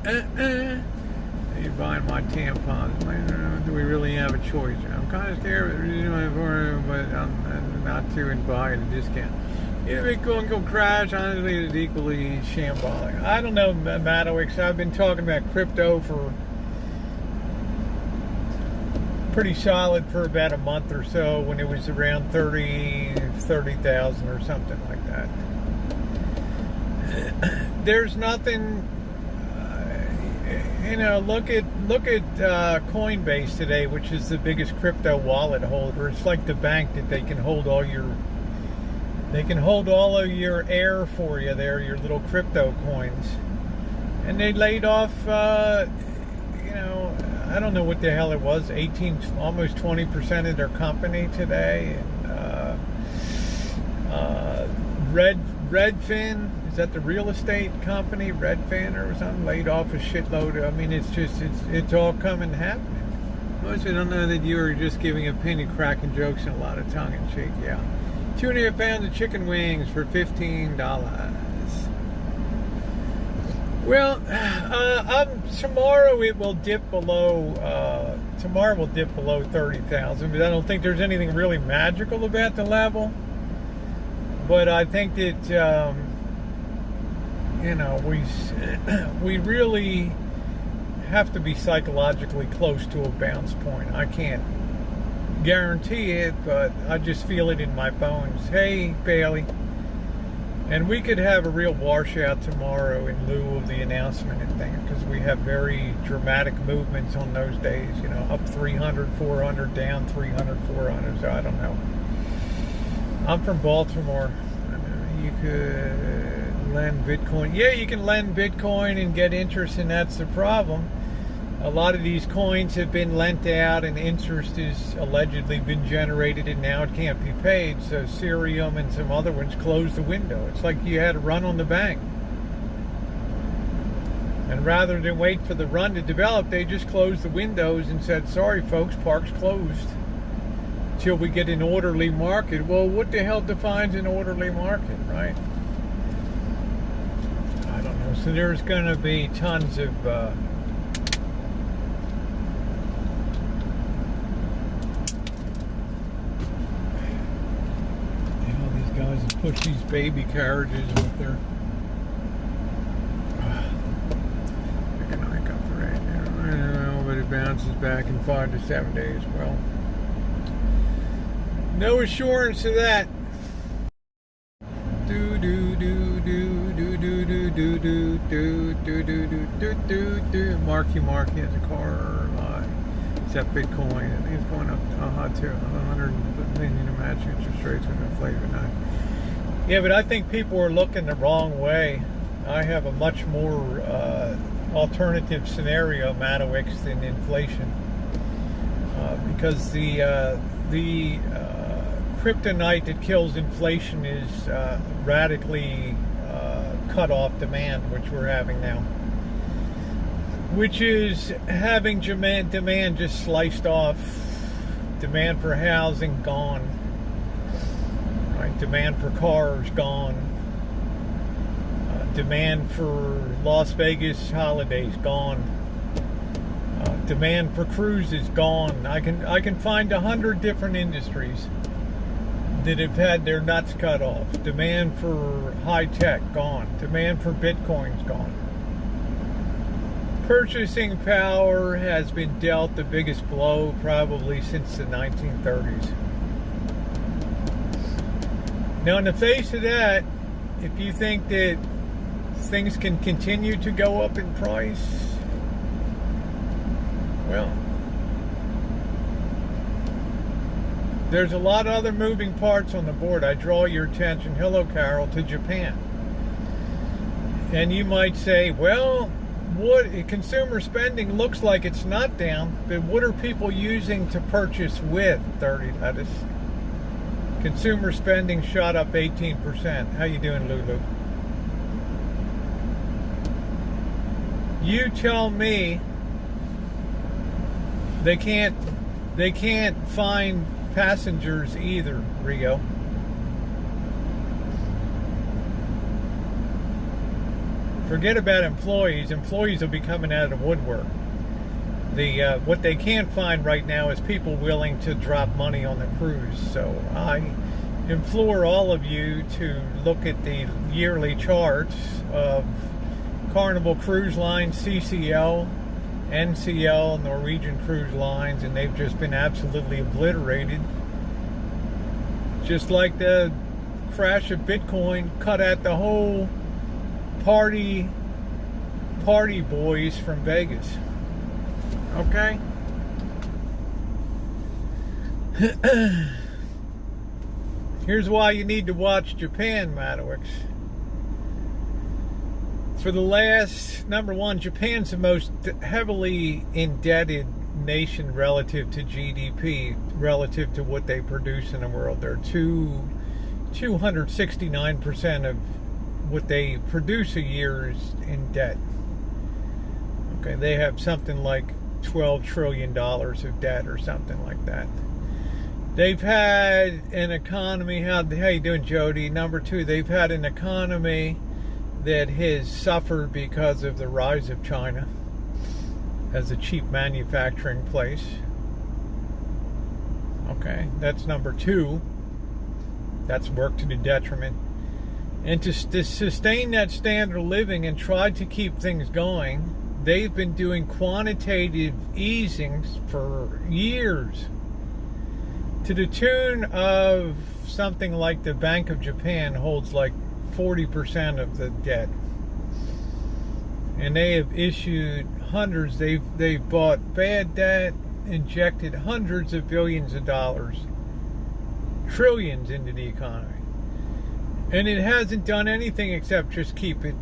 You're buying my tampons. Do we really have a choice? I'm kind of scared, but I'm not to buy at a discount. If it go crash, honestly, it's equally shambolic. I don't know, Madowix. I've been talking about crypto for pretty solid for about a month or so when it was around 30,000 or something like that. There's nothing, look at Coinbase today, which is the biggest crypto wallet holder. It's like the bank that they can hold all of your air for you there, your little crypto coins. And they laid off, I don't know what the hell it was, almost 20% of their company today. Redfin, is that the real estate company, Redfin or something, laid off a shitload. I mean, it's all coming happening. Most I don't know that you are just giving a penny cracking jokes and a lot of tongue in cheek. Yeah, 2.5 pounds of chicken wings for $15. Well, tomorrow it will dip below. Tomorrow will dip below 30,000, but I don't think there's anything really magical about the level. But I think that we really have to be psychologically close to a bounce point. I can't guarantee it, but I just feel it in my bones. Hey, Bailey. And we could have a real washout tomorrow in lieu of the announcement and things, because we have very dramatic movements on those days, up 300, 400, down 300, 400, so I don't know. I'm from Baltimore. You could lend Bitcoin. Yeah, you can lend Bitcoin and get interest, and that's the problem. A lot of these coins have been lent out and interest has allegedly been generated and now it can't be paid. So Ethereum and some other ones closed the window. It's like you had a run on the bank. And rather than wait for the run to develop, they just closed the windows and said, sorry folks, park's closed till we get an orderly market. Well, what the hell defines an orderly market, right? I don't know. So there's going to be tons of... guys that push these baby carriages with their economic operate. But it bounces back in 5 to 7 days. Well, no assurance of that. Do do do do do do do do do do do do do do do. Marky has a car. Except Bitcoin, I think it's going up to 100 million to match interest rates with inflation. Yeah, but I think people are looking the wrong way. I have a much more alternative scenario, Madowix, than inflation, because the kryptonite that kills inflation is radically cut off demand, which we're having now. Which is having demand just sliced off. Demand for housing gone. Right? Demand for cars gone. Demand for Las Vegas holidays gone. Demand for cruises gone. I can find 100 different industries that have had their nuts cut off. Demand for high tech gone. Demand for Bitcoin's gone. Purchasing power has been dealt the biggest blow probably since the 1930s. Now, in the face of that, if you think that things can continue to go up in price, well, there's a lot of other moving parts on the board. I draw your attention, hello Carol, to Japan. And you might say, well, what consumer spending looks like it's not down, but what are people using to purchase with 30 lettuce? Consumer spending shot up 18%. How you doing, Lulu? You tell me they can't find passengers either, Rio. Forget about employees. Employees will be coming out of the woodwork. What they can't find right now is people willing to drop money on the cruise. So I implore all of you to look at the yearly charts of Carnival Cruise Line, CCL, NCL, Norwegian Cruise Lines, and they've just been absolutely obliterated. Just like the crash of Bitcoin cut at the whole party boys from Vegas. Okay? Here's why you need to watch Japan, Madowix. For the last, number one, Japan's the most heavily indebted nation relative to GDP, relative to what they produce in the world. They're 269% of what they produce a year is in debt. Okay, they have something like $12 trillion of debt or something like that. They've had an economy, how you doing, Jody? Number two, they've had an economy that has suffered because of the rise of China as a cheap manufacturing place. Okay, that's number two. That's worked to the detriment. And to sustain that standard of living and try to keep things going, they've been doing quantitative easings for years to the tune of something like the Bank of Japan holds like 40% of the debt. And they have issued hundreds, they've bought bad debt, injected hundreds of billions of dollars, trillions into the economy. And it hasn't done anything except just keep it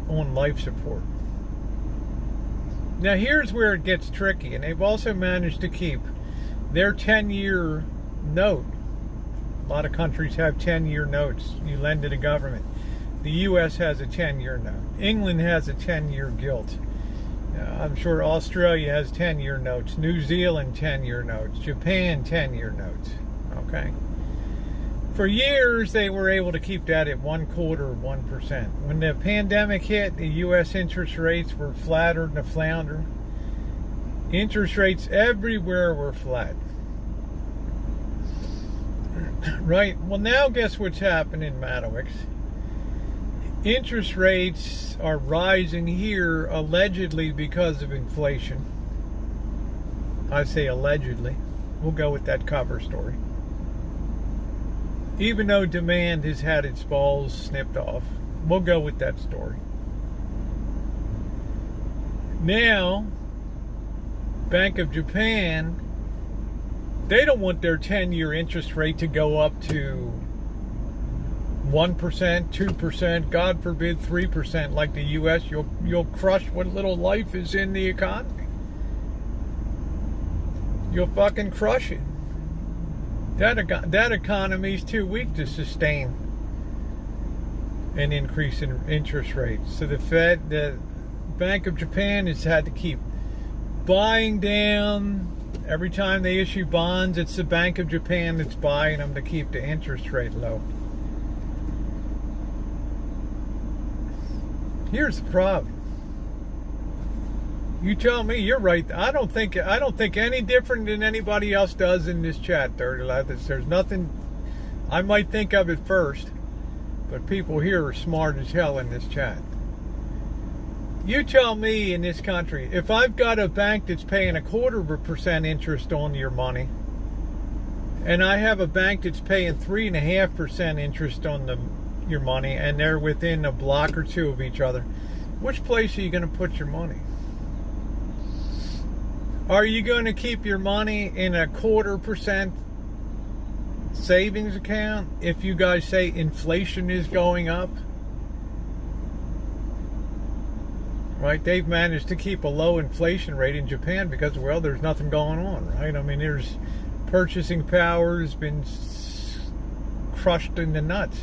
on life support. Now here's where it gets tricky, and they've also managed to keep their 10-year note. A lot of countries have 10-year notes you lend to the government. The U.S. has a 10-year note. England has a 10-year gilt. I'm sure Australia has 10-year notes. New Zealand 10-year notes. Japan 10-year notes. Okay. For years, they were able to keep that at 1/4%. When the pandemic hit, the U.S. interest rates were flatter than a flounder. Interest rates everywhere were flat. Right? Well, now guess what's happening, Madowix? Interest rates are rising here allegedly because of inflation. I say allegedly. We'll go with that cover story. Even though demand has had its balls snipped off. We'll go with that story. Now, Bank of Japan, they don't want their 10-year interest rate to go up to 1%, 2%, God forbid 3% like the U.S. You'll crush what little life is in the economy. You'll fucking crush it. That economy's too weak to sustain an increase in interest rates. So the Bank of Japan has had to keep buying down. Every time they issue bonds, it's the Bank of Japan that's buying them to keep the interest rate low. Here's the problem. You tell me, you're right. I don't think any different than anybody else does in this chat, 30 Leathers. There's nothing I might think of at first, but people here are smart as hell in this chat. You tell me in this country, if I've got a bank that's paying 0.25% interest on your money, and I have a bank that's paying 3.5% interest on your money, and they're within a block or two of each other, which place are you going to put your money? Are you going to keep your money in 0.25% savings account if you guys say inflation is going up? right? They've managed to keep a low inflation rate in Japan because, well, there's nothing going on, right? I mean, there's purchasing power has been crushed in the nuts.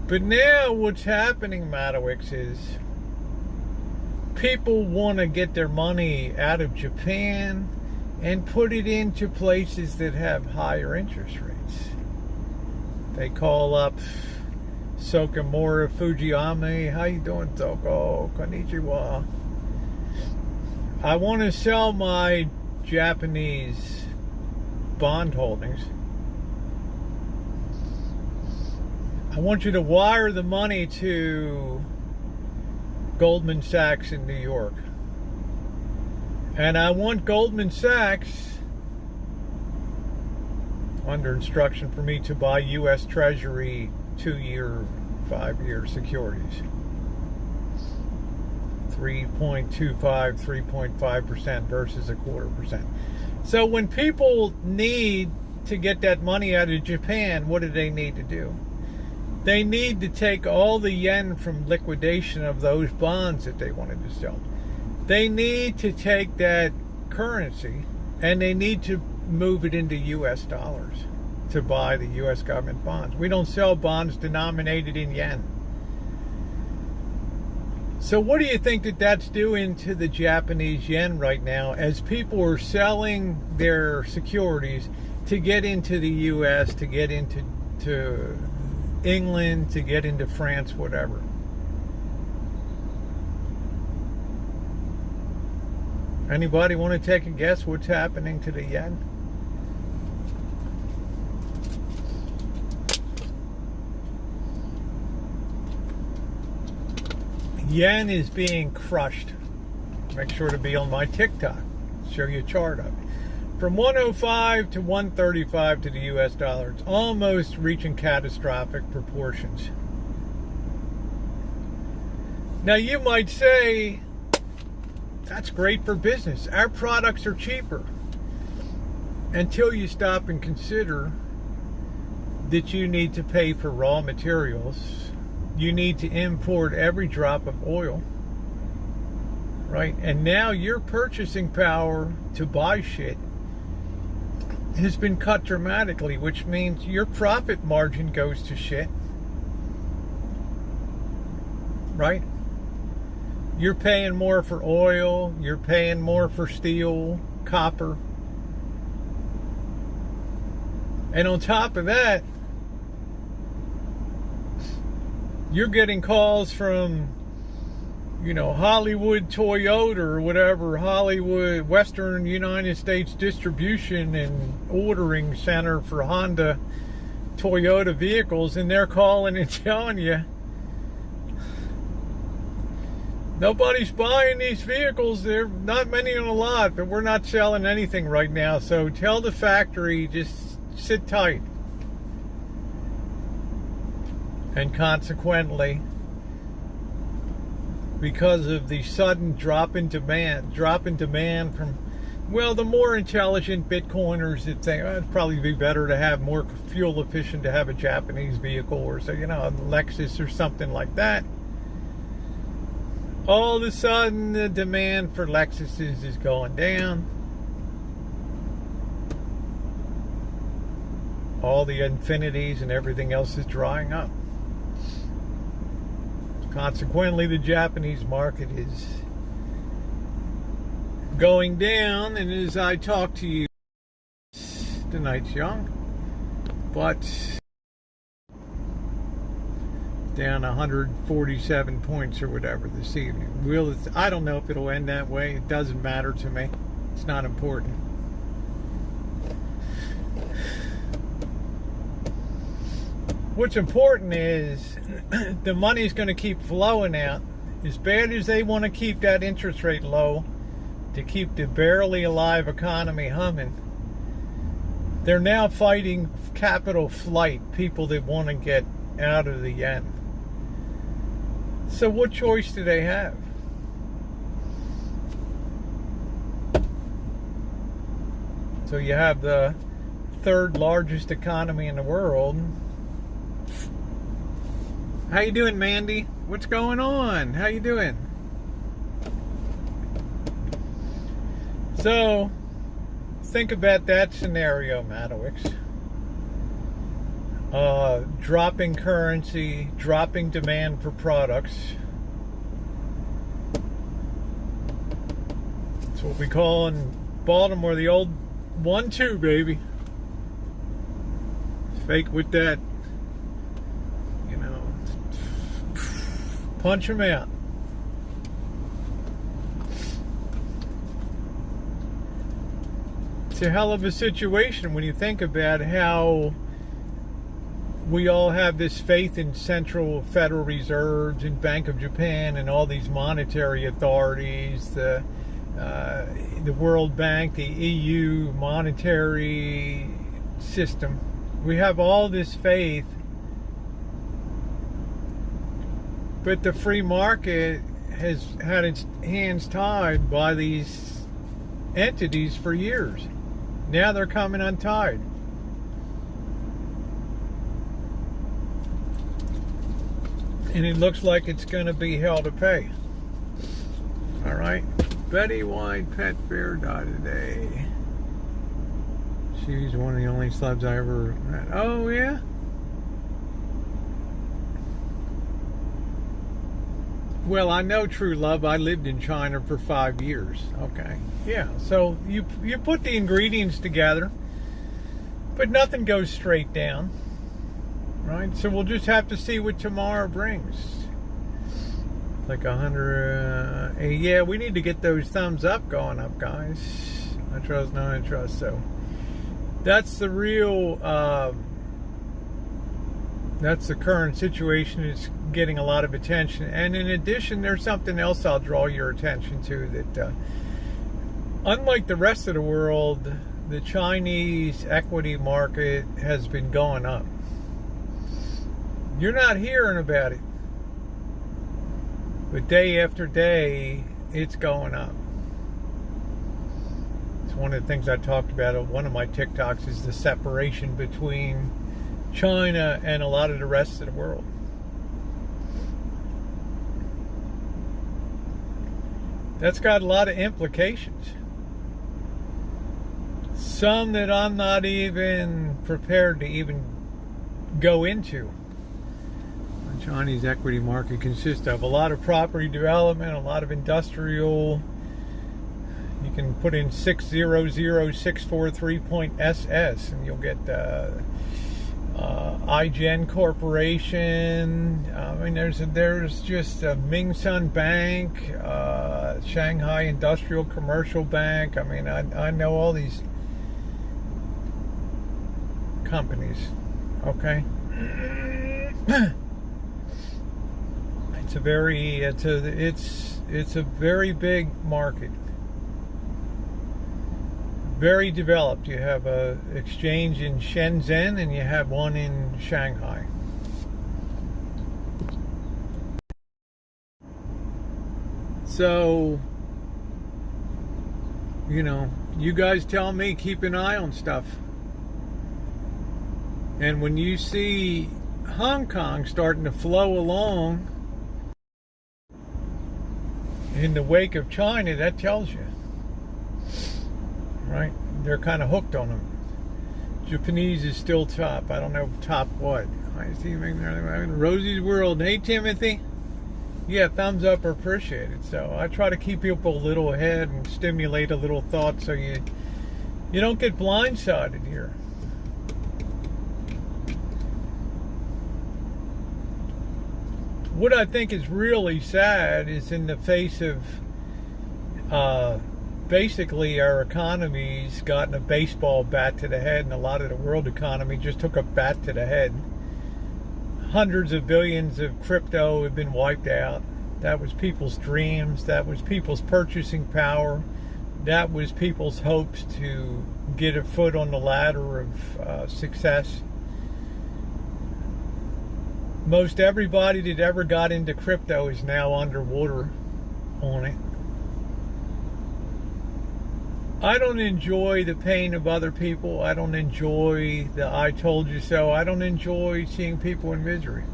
But now what's happening, Madowix, is people want to get their money out of Japan and put it into places that have higher interest rates. They call up Sokamura Fujiyama. How you doing, Toko? Konnichiwa. I want to sell my Japanese bond holdings. I want you to wire the money to Goldman Sachs in New York. And I want Goldman Sachs under instruction for me to buy U.S. Treasury 2-year, 5-year securities. 3.25, 3.5% versus 0.25%. So when people need to get that money out of Japan, what do they need to do? They need to take all the yen from liquidation of those bonds that they wanted to sell. They need to take that currency and they need to move it into U.S. dollars to buy the U.S. government bonds. We don't sell bonds denominated in yen. So what do you think that that's doing to the Japanese yen right now as people are selling their securities to get into the U.S., to get into England, to get into France, whatever? Anybody want to take a guess what's happening to the yen? Yen is being crushed. Make sure to be on my TikTok. Show you a chart of it. From 105 to 135 to the US dollar. It's almost reaching catastrophic proportions. Now you might say, that's great for business. Our products are cheaper. Until you stop and consider that you need to pay for raw materials. You need to import every drop of oil. Right? And now your purchasing power to buy shit has been cut dramatically, which means your profit margin goes to shit. Right? You're paying more for oil, you're paying more for steel, copper. And on top of that, you're getting calls from, Hollywood Toyota or whatever, Hollywood Western United States Distribution and Ordering Center for Honda Toyota vehicles, and they're calling and telling you, nobody's buying these vehicles. There are not many on the lot, but we're not selling anything right now. So tell the factory, just sit tight. And consequently, because of the sudden drop in demand from, the more intelligent Bitcoiners that think, it'd probably be better to have more fuel efficient to have a Japanese vehicle or a Lexus or something like that. All of a sudden, the demand for Lexuses is going down. All the Infinities and everything else is drying up. Consequently, the Japanese market is going down, and as I talk to you, the night's young, but down 147 points or whatever this evening. I don't know if it'll end that way. It doesn't matter to me. It's not important. What's important is the money's going to keep flowing out. As bad as they want to keep that interest rate low to keep the barely alive economy humming, they're now fighting capital flight, people that want to get out of the yen. So what choice do they have? So you have the third largest economy in the world. How you doing, Mandy? What's going on? How you doing? So, think about that scenario, Madowix. Dropping currency, dropping demand for products. That's what we call in Baltimore the old 1-2, baby. Fake with that. You know, punch them out. It's a hell of a situation when you think about how we all have this faith in Central Federal Reserves and Bank of Japan and all these monetary authorities, the World Bank, the EU monetary system. We have all this faith, but the free market has had its hands tied by these entities for years. Now they're coming untied. And it looks like it's going to be hell to pay. All right. Betty White Pet Fair died today. She's one of the only celebs I ever met. Oh, yeah? Well, I know True Love. I lived in China for 5 years. Okay. Yeah. So you put the ingredients together, but nothing goes straight down. Right, so we'll just have to see what tomorrow brings. Like 100. Yeah, we need to get those thumbs up going up, guys. I trust, no, I trust. So that's the real. That's the current situation. It's getting a lot of attention, and in addition, there's something else I'll draw your attention to. That unlike the rest of the world, the Chinese equity market has been going up. You're not hearing about it. But day after day, it's going up. It's one of the things I talked about. One of my TikToks is the separation between China and a lot of the rest of the world. That's got a lot of implications. Some that I'm not even prepared to even go into. Chinese equity market consists of a lot of property development, a lot of industrial. You can put in 600643.SS and you'll get iGen Corporation. I mean, there's just Ming Sun Bank, Shanghai Industrial Commercial Bank. I mean, I know all these companies. Okay. It's a very big market, very developed. You have a exchange in Shenzhen and you have one in Shanghai. So, you know, you guys tell me, keep an eye on stuff. And when you see Hong Kong starting to flow along in the wake of China, that tells you, right? They're kind of hooked on them. Japanese is still top. I don't know top what. I see Rosie's World. Hey, Timothy. Yeah, thumbs up are appreciated. So I try to keep people a little ahead and stimulate a little thought so you don't get blindsided here. What I think is really sad is in the face of basically our economy's gotten a baseball bat to the head, and a lot of the world economy just took a bat to the head. Hundreds of billions of crypto have been wiped out. That was people's dreams. That was people's purchasing power. That was people's hopes to get a foot on the ladder of success. Most everybody that ever got into crypto is now underwater on it. I don't enjoy the pain of other people. I don't enjoy the I told you so. I don't enjoy seeing people in misery.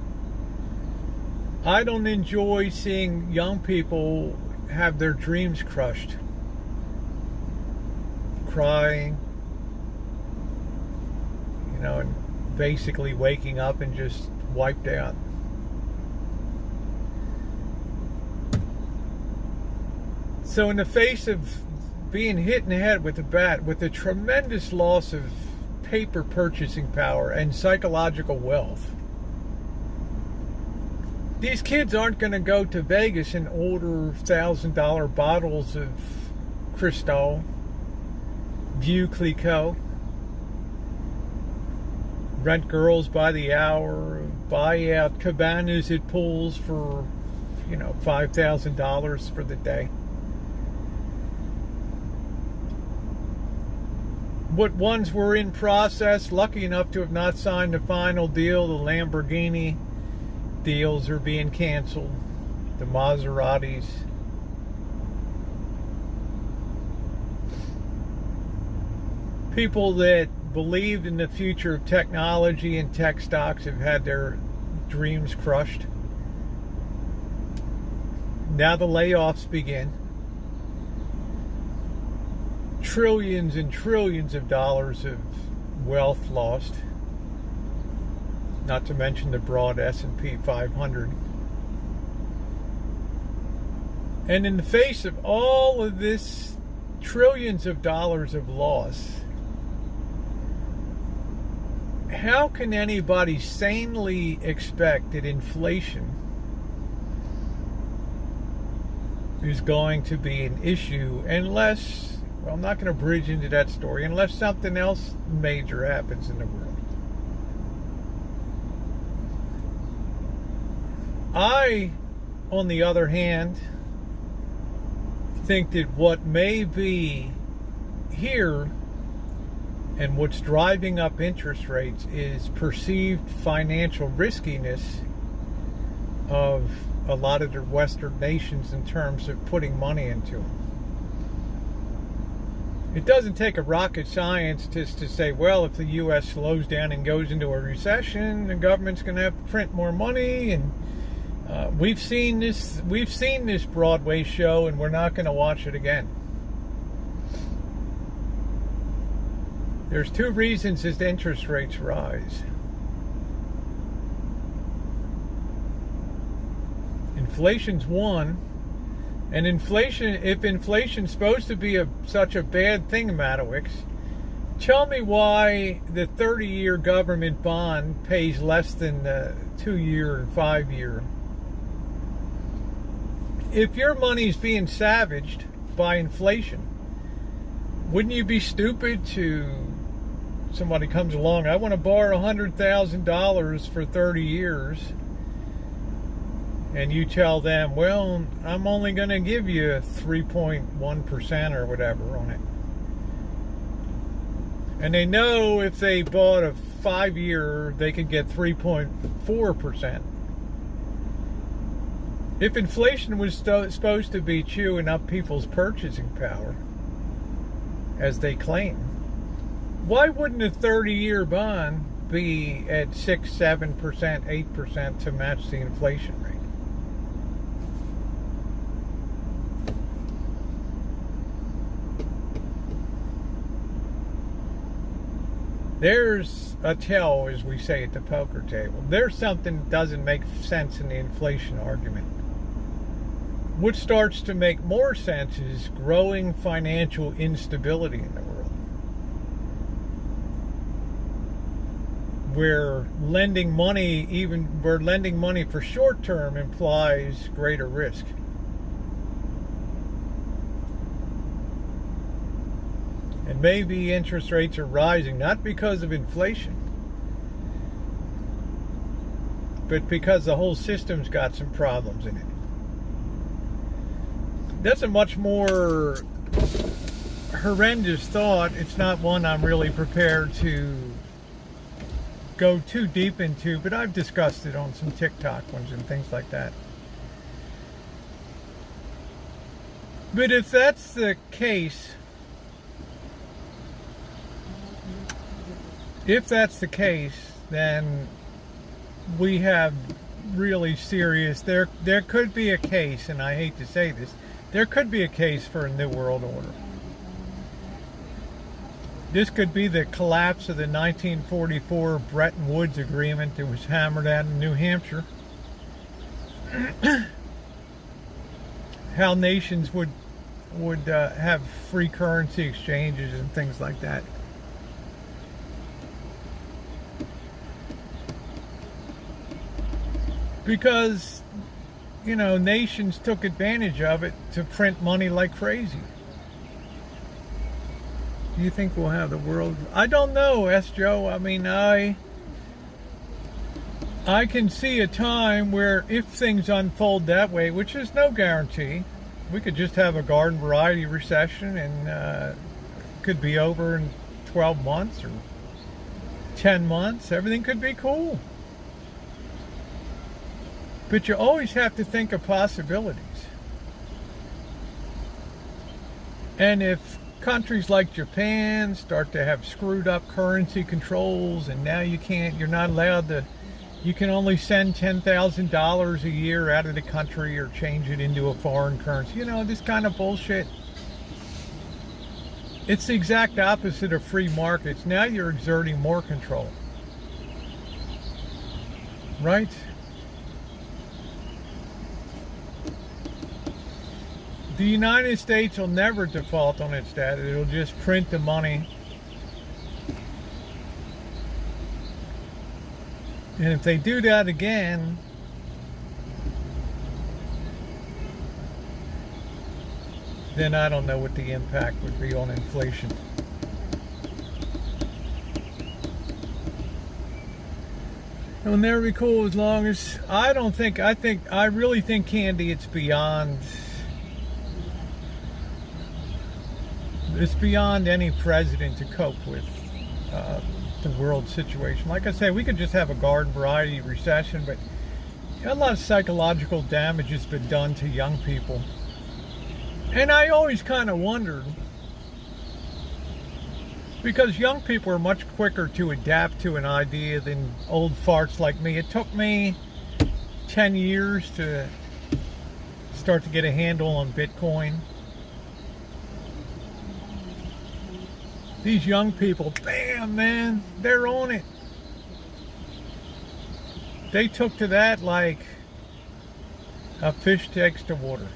I don't enjoy seeing young people have their dreams crushed, crying, and basically waking up and just wiped out. So in the face of being hit in the head with a bat, with a tremendous loss of paper purchasing power and psychological wealth, these kids aren't going to go to Vegas and order $1,000 bottles of Cristal, View Clicquot, rent girls by the hour, buy out cabanas at pools for, $5,000 for the day. What ones were in process, lucky enough to have not signed the final deal, the Lamborghini deals are being canceled, the Maseratis. People that believed in the future of technology and tech stocks have had their dreams crushed. Now the layoffs begin. Trillions and trillions of dollars of wealth lost. Not to mention the broad S&P 500. And in the face of all of this trillions of dollars of loss, how can anybody sanely expect that inflation is going to be an issue unless, well, I'm not going to bridge into that story, unless something else major happens in the world? I, on the other hand, think that what may be here and what's driving up interest rates is perceived financial riskiness of a lot of the Western nations in terms of putting money into them. It doesn't take a rocket scientist to say, well, if the U.S. slows down and goes into a recession, the government's going to have to print more money, and we've seen this Broadway show, and we're not going to watch it again. There's two reasons as interest rates rise. Inflation's one, and if inflation's supposed to be such a bad thing, Matowicks, tell me why the 30-year government bond pays less than the 2-year and 5-year. If your money's being savaged by inflation, wouldn't you be stupid to, somebody comes along, I want to borrow $100,000 for 30 years, and you tell them, well, I'm only going to give you 3.1% or whatever on it. And they know if they bought a 5-year, they could get 3.4%. If inflation was supposed to be chewing up people's purchasing power, as they claim, why wouldn't a 30-year bond be at 6, 7%, 8% to match the inflation rate? There's a tell, as we say at the poker table. There's something that doesn't make sense in the inflation argument. What starts to make more sense is growing financial instability in the world, where lending money for short term implies greater risk. And maybe interest rates are rising not because of inflation, but because the whole system's got some problems in it. That's a much more horrendous thought. It's not one I'm really prepared to go too deep into, but I've discussed it on some TikTok ones and things like that. But if that's the case, then we have really serious, there could be a case, and I hate to say this, there could be a case for a new world order. This could be the collapse of the 1944 Bretton Woods Agreement that was hammered out in New Hampshire. How nations would have free currency exchanges and things like that. Because, you know, nations took advantage of it to print money like crazy. Do you think we'll have the world? I don't know, S. Joe. I mean, I can see a time where if things unfold that way, which is no guarantee, we could just have a garden variety recession and could be over in 12 months or 10 months. Everything could be cool. But you always have to think of possibilities. And if countries like Japan start to have screwed up currency controls, and now you're not allowed to, you can only send $10,000 a year out of the country or change it into a foreign currency. You know, this kind of bullshit. It's the exact opposite of free markets. Now you're exerting more control. Right? The United States will never default on its debt. It'll just print the money. And if they do that again, then I don't know what the impact would be on inflation. It'll never be cool as long as I really think, Candy, it's beyond any president to cope with the world situation. Like I say, we could just have a garden variety recession, but a lot of psychological damage has been done to young people. And I always kind of wondered, because young people are much quicker to adapt to an idea than old farts like me. It took me 10 years to start to get a handle on Bitcoin. These young people, bam, man, they're on it. They took to that like a fish takes to water.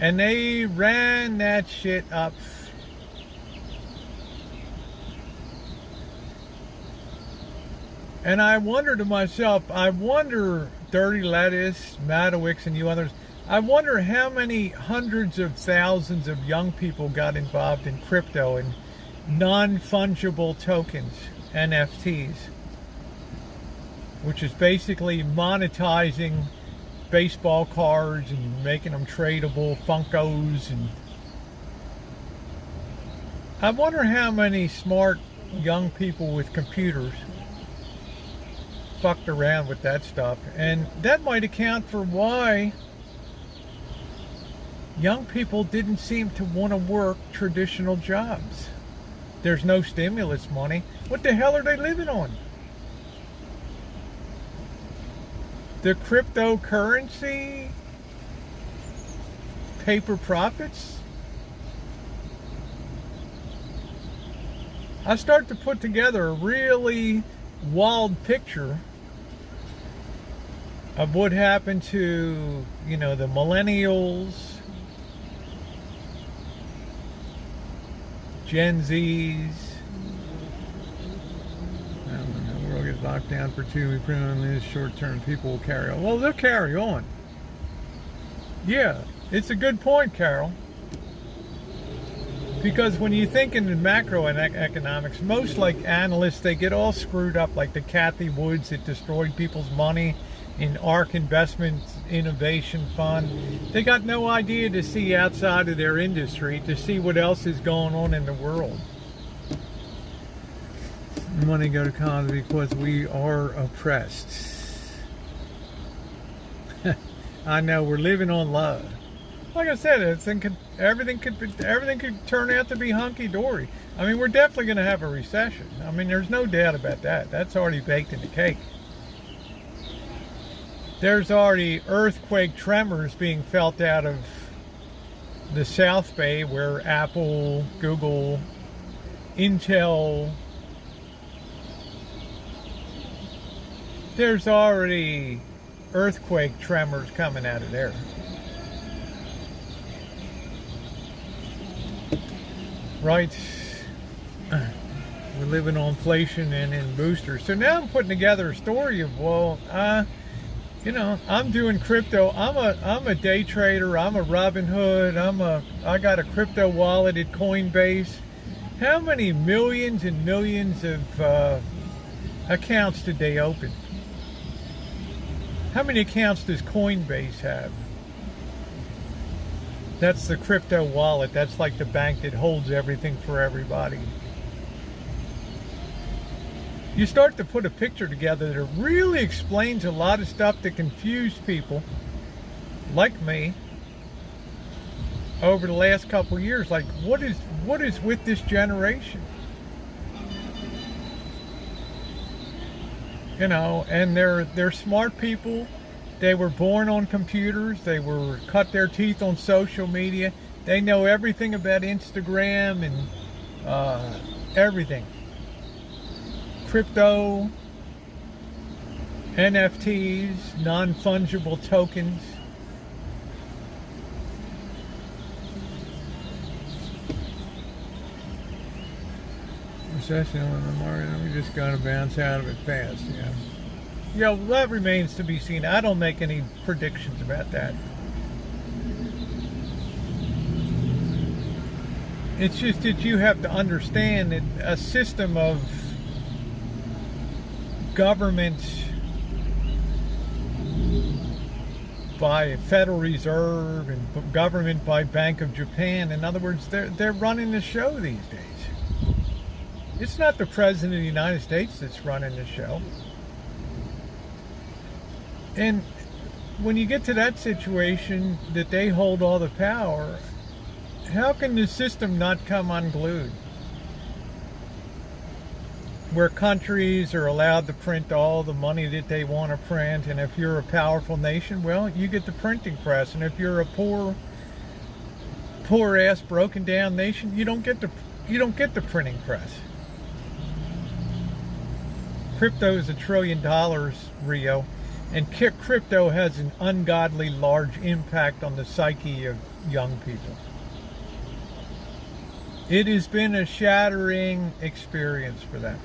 And they ran that shit up. And I wonder to myself, Dirty Lettuce, Madowix, and you others, I wonder how many hundreds of thousands of young people got involved in crypto and non-fungible tokens, NFTs, which is basically monetizing baseball cards and making them tradable, Funkos. And I wonder how many smart young people with computers fucked around with that stuff. And that might account for why young people didn't seem to want to work traditional jobs. There's no stimulus money. What the hell are they living on? The cryptocurrency? Paper profits? I start to put together a really wild picture of what happened to, the millennials, Gen Zs. I don't know. The world gets locked down for 2 weeks. On this short term, people will carry on. Well, they'll carry on. Yeah, it's a good point, Carol. Because when you think in the macroeconomics, most analysts, they get all screwed up, like the Kathy Woods that destroyed people's money in ARK Investment Innovation Fund. They got no idea to see outside of their industry, to see what else is going on in the world. Money go to college because we are oppressed. I know, we're living on love. Like I said, everything could turn out to be hunky-dory. I mean, we're definitely going to have a recession. I mean, there's no doubt about that. That's already baked in the cake. There's already earthquake tremors being felt out of the South Bay, where Apple, Google, Intel, there's already earthquake tremors coming out of there. Right? We're living on inflation and in boosters. So now I'm putting together a story of, well, I'm doing crypto. I'm a day trader. I'm a Robinhood. I got a crypto wallet at Coinbase. How many millions and millions of accounts did they open? How many accounts does Coinbase have? That's the crypto wallet. That's like the bank that holds everything for everybody. You start to put a picture together that really explains a lot of stuff that confused people like me over the last couple of years. Like, what is with this generation? And they're smart people. They were born on computers. They were cut their teeth on social media. They know everything about Instagram and everything. Crypto, NFTs, non-fungible tokens. Recession on the market. We just got to bounce out of it fast. Yeah, well, that remains to be seen. I don't make any predictions about that. It's just that you have to understand that a system of government by Federal Reserve and government by Bank of Japan, in other words, they're running the show these days. It's not the President of the United States that's running the show. And when you get to that situation that they hold all the power, how can the system not come unglued? Where countries are allowed to print all the money that they want to print, and if you're a powerful nation, well, you get the printing press, and if you're a poor ass broken down nation, you don't get the printing press. Crypto is $1 trillion, Rio, and crypto has an ungodly large impact on the psyche of young people. It has been a shattering experience for them.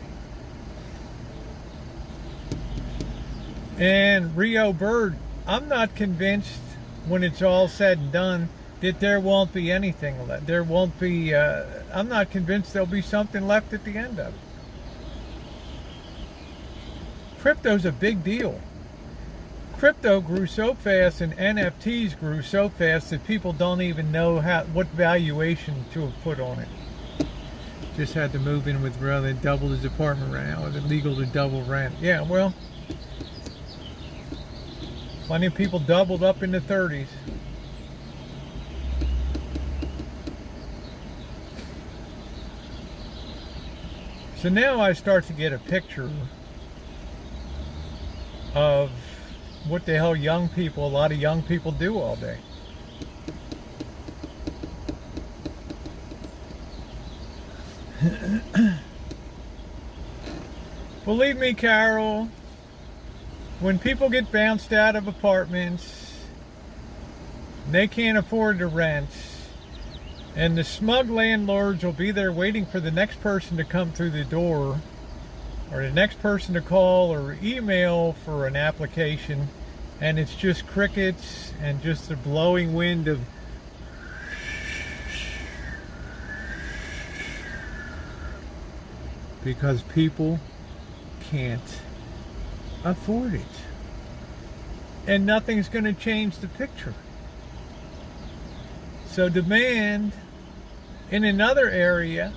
And Rio Bird, I'm not convinced when it's all said and done that there won't be anything left. There won't be, I'm not convinced there'll be something left at the end of it. Crypto's a big deal. Crypto grew so fast and NFTs grew so fast that people don't even know what valuation to have put on it. Just had to move in with brother, doubled his apartment rent. Now it's illegal to double rent. Yeah, well, plenty of people doubled up in the 30s. So now I start to get a picture of what the hell a lot of young people do all day. Believe me, Carol, when people get bounced out of apartments, they can't afford to rent, and the smug landlords will be there waiting for the next person to come through the door, or the next person to call or email for an application, and it's just crickets and just the blowing wind of because people can't afford it. And nothing's going to change the picture. So demand in another area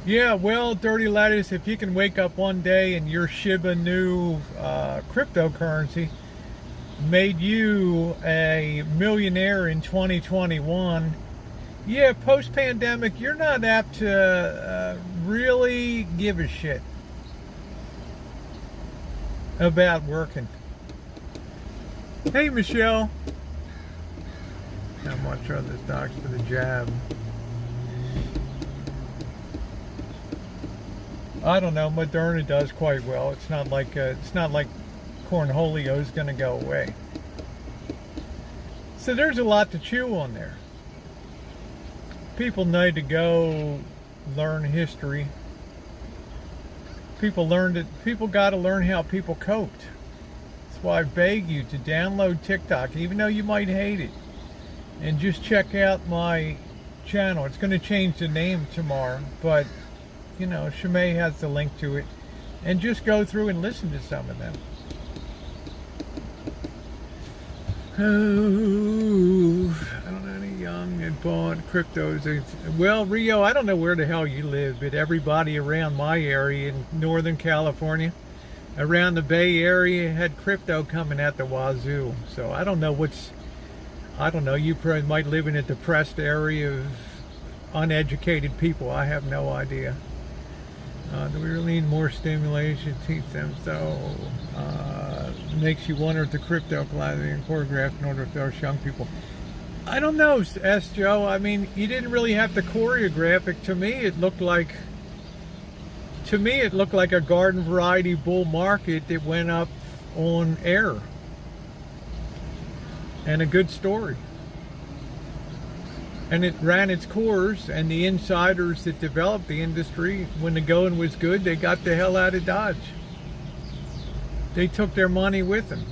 yeah, well, Dirty Lettuce, if you can wake up one day and your Shiba Inu cryptocurrency made you a millionaire in 2021, Yeah, post-pandemic, you're not apt to really give a shit about working. Hey, Michelle. How much are the stocks for the jab? I don't know. Moderna does quite well. It's not like Cornholio is going to go away. So there's a lot to chew on there. People need to go learn history. People got to learn how people coped. That's why I beg you to download TikTok, even though you might hate it, and just check out my channel. It's going to change the name tomorrow, but you know, Shimei has the link to it, and just go through and listen to some of them. Oh, I don't know any young that bought cryptos. Well, Rio, I don't know where the hell you live, but everybody around my area in Northern California, around the Bay Area, had crypto coming at the wazoo. So I don't know you probably might live in a depressed area of uneducated people. I have no idea. Do we really need more stimulation? Teach them so. Makes you wonder if the crypto class being choreographed in order to those young people. I don't know, S. Joe. I mean, you didn't really have to choreograph it. To me, it looked like a garden variety bull market that went up on air. And a good story. And it ran its course, and the insiders that developed the industry, when the going was good, they got the hell out of Dodge. They took their money with them.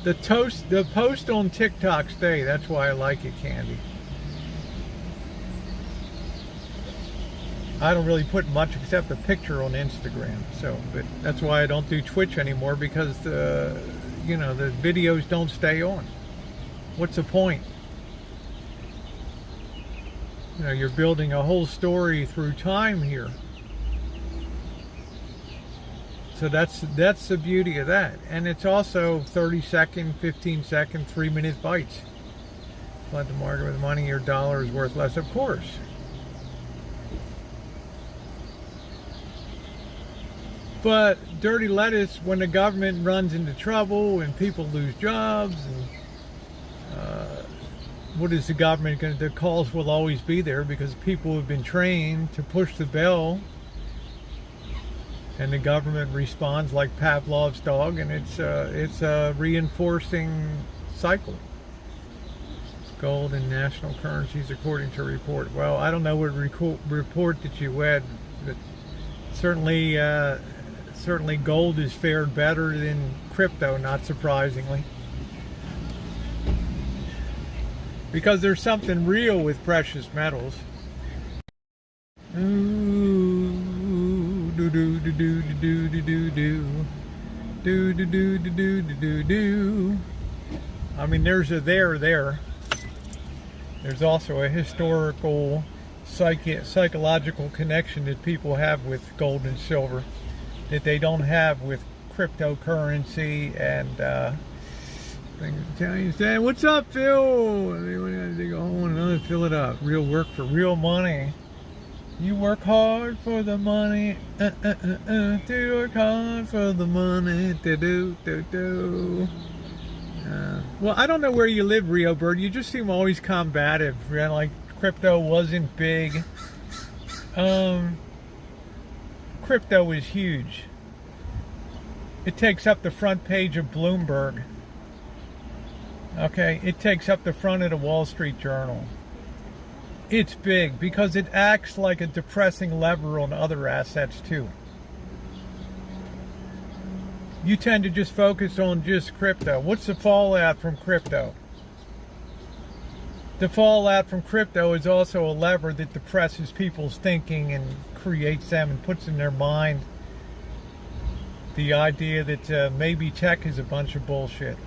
The post on TikTok stay. That's why I like it, Candy. I don't really put much except a picture on Instagram. But that's why I don't do Twitch anymore, because the videos don't stay on. What's the point? You know, you're building a whole story through time here. So that's the beauty of that. And it's also 30-second, 15-second, 3-minute bites. Let the market with money, your dollar is worth less, of course. But dirty lettuce, when the government runs into trouble and people lose jobs, and what is the government going to do? The calls will always be there, because people have been trained to push the bell, and the government responds like Pavlov's dog, and it's a reinforcing cycle. Gold and national currencies, according to a report. Well, I don't know what report that you read, but certainly gold has fared better than crypto, not surprisingly. Because there's something real with precious metals. Ooh, do do do do do do do do do do do do do do. I mean, there's a there. There's also a historical, psychological connection that people have with gold and silver that they don't have with cryptocurrency and. Italian saying, "What's up, Phil? Anyone got to go home and fill it up? Real work for real money. You work hard for the money. Do work hard for the money. Well, I don't know where you live, Rio Bird. You just seem always combative. Like crypto wasn't big. Crypto is huge. It takes up the front page of Bloomberg. Okay, it takes up the front of the Wall Street Journal. It's big because it acts like a depressing lever on other assets too. You tend to just focus on just crypto. What's the fallout from crypto? The fallout from crypto is also a lever that depresses people's thinking and creates them and puts in their mind the idea that maybe tech is a bunch of bullshit.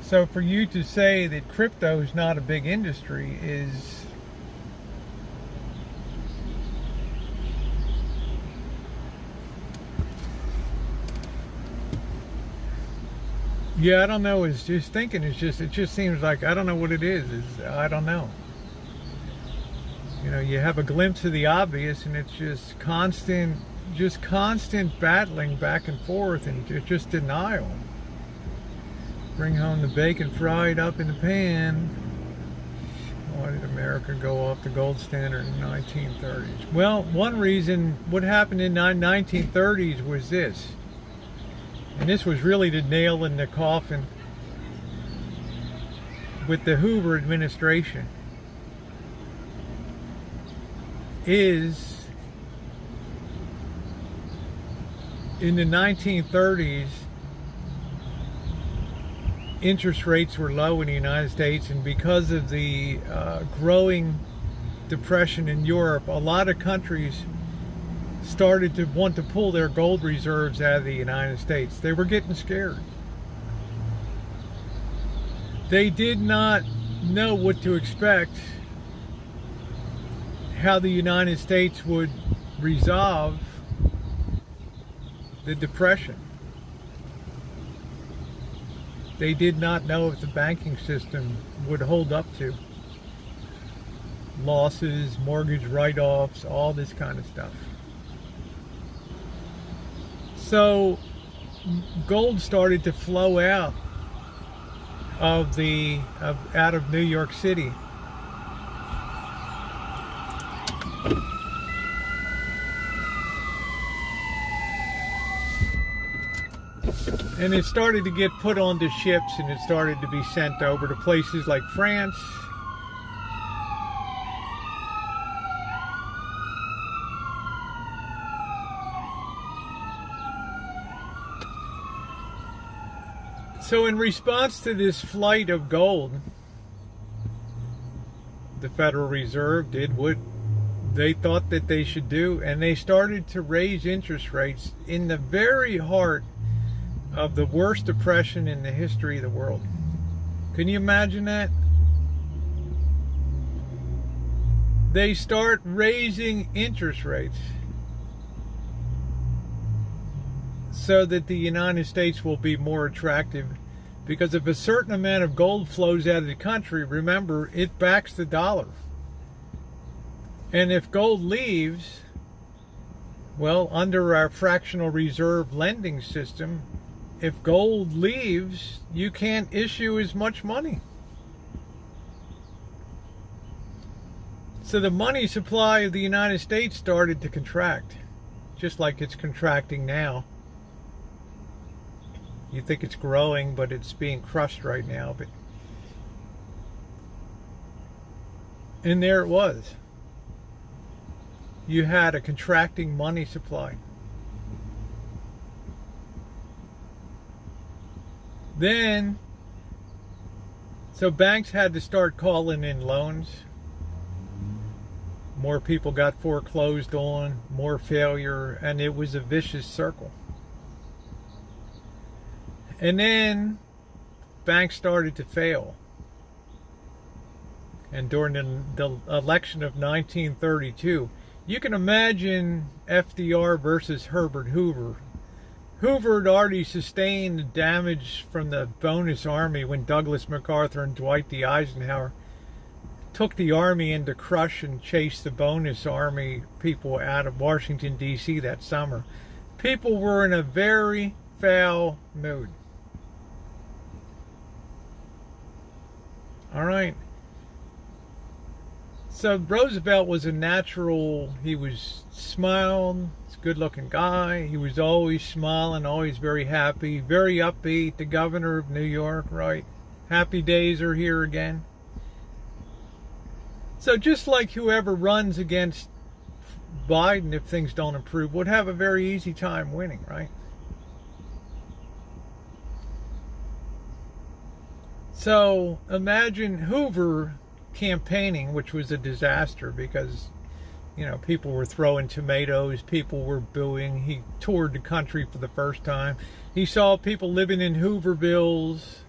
So for you to say that crypto is not a big industry is Yeah, I don't know. It's just thinking. It just seems like I don't know what it is. I don't know. You know, you have a glimpse of the obvious, and it's just constant battling back and forth, and just denial. Bring home the bacon fried up in the pan. Why did America go off the gold standard in the 1930s? Well, one reason, what happened in the 1930s was this. And this was really the nail in the coffin with the Hoover administration. Is in the 1930s, interest rates were low in the United States, and because of the growing depression in Europe, a lot of countries started to want to pull their gold reserves out of the United States. They were getting scared. They did not know what to expect, how the United States would resolve the depression. They did not know if the banking system would hold up to losses, mortgage write-offs, all this kind of stuff. So gold started to flow out of New York City. And it started to get put onto ships, and it started to be sent over to places like France, so in response to this flight of gold, the Federal Reserve did what they thought that they should do, and they started to raise interest rates in the very heart of the worst depression in the history of the world. Can you imagine that? They start raising interest rates so that the United States will be more attractive, because if a certain amount of gold flows out of the country, remember, it backs the dollar. And if gold leaves, well, under our fractional reserve lending system, if gold leaves, you can't issue as much money. So the money supply of the United States started to contract, just like it's contracting now. You think it's growing, but it's being crushed right now. And there it was. You had a contracting money supply. Then, so banks had to start calling in loans. More people got foreclosed on, more failure, and it was a vicious circle. And then banks started to fail. And during the election of 1932, you can imagine FDR versus Herbert Hoover. Hoover had already sustained the damage from the bonus army when Douglas MacArthur and Dwight D. Eisenhower took the army in to crush and chase the bonus army people out of Washington, D.C. that summer. People were in a very foul mood. All right. So Roosevelt was a natural, he was smiling, he's a good looking guy, he was always smiling, always very happy, very upbeat, the governor of New York, right? Happy days are here again. So just like whoever runs against Biden, if things don't improve, would have a very easy time winning, right? So imagine Hoover campaigning, which was a disaster because, you know, people were throwing tomatoes, people were booing. He toured the country for the first time. He saw people living in Hoovervilles.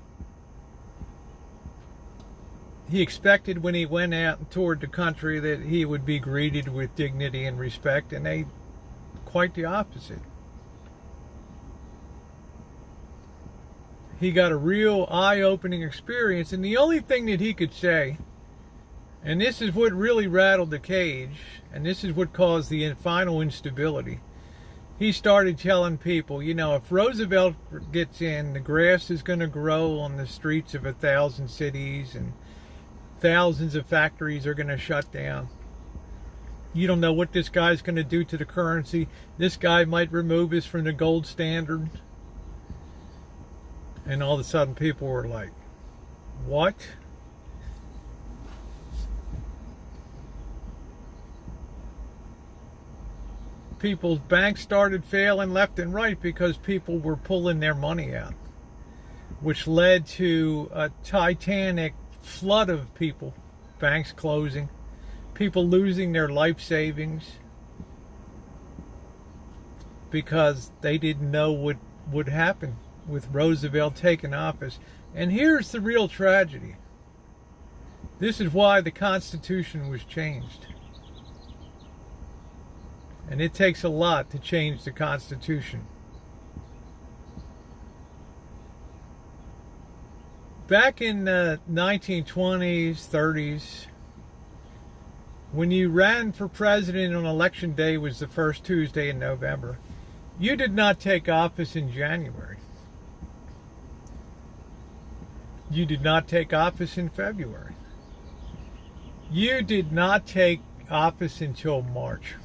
He expected when he went out and toured the country that he would be greeted with dignity and respect, and they quite the opposite. he got a real eye-opening experience. And the only thing that he could say, and this is what really rattled the cage, and this is what caused the final instability, he started telling people, you know, if Roosevelt gets in, the grass is going to grow on the streets of 1,000 cities, and thousands of factories are going to shut down. You don't know what this guy's going to do to the currency. This guy might remove us from the gold standard. And all of a sudden people were like, what? People's banks started failing left and right because people were pulling their money out, which led to a titanic flood of people, banks closing, people losing their life savings because they didn't know what would happen with Roosevelt taking office. And here's the real tragedy. This is why the Constitution was changed. And it takes a lot to change the Constitution. Back in the 1920s, 30s, when you ran for president on election day, was the first Tuesday in November, you did not take office in January. You did not take office in February. You did not take office until March.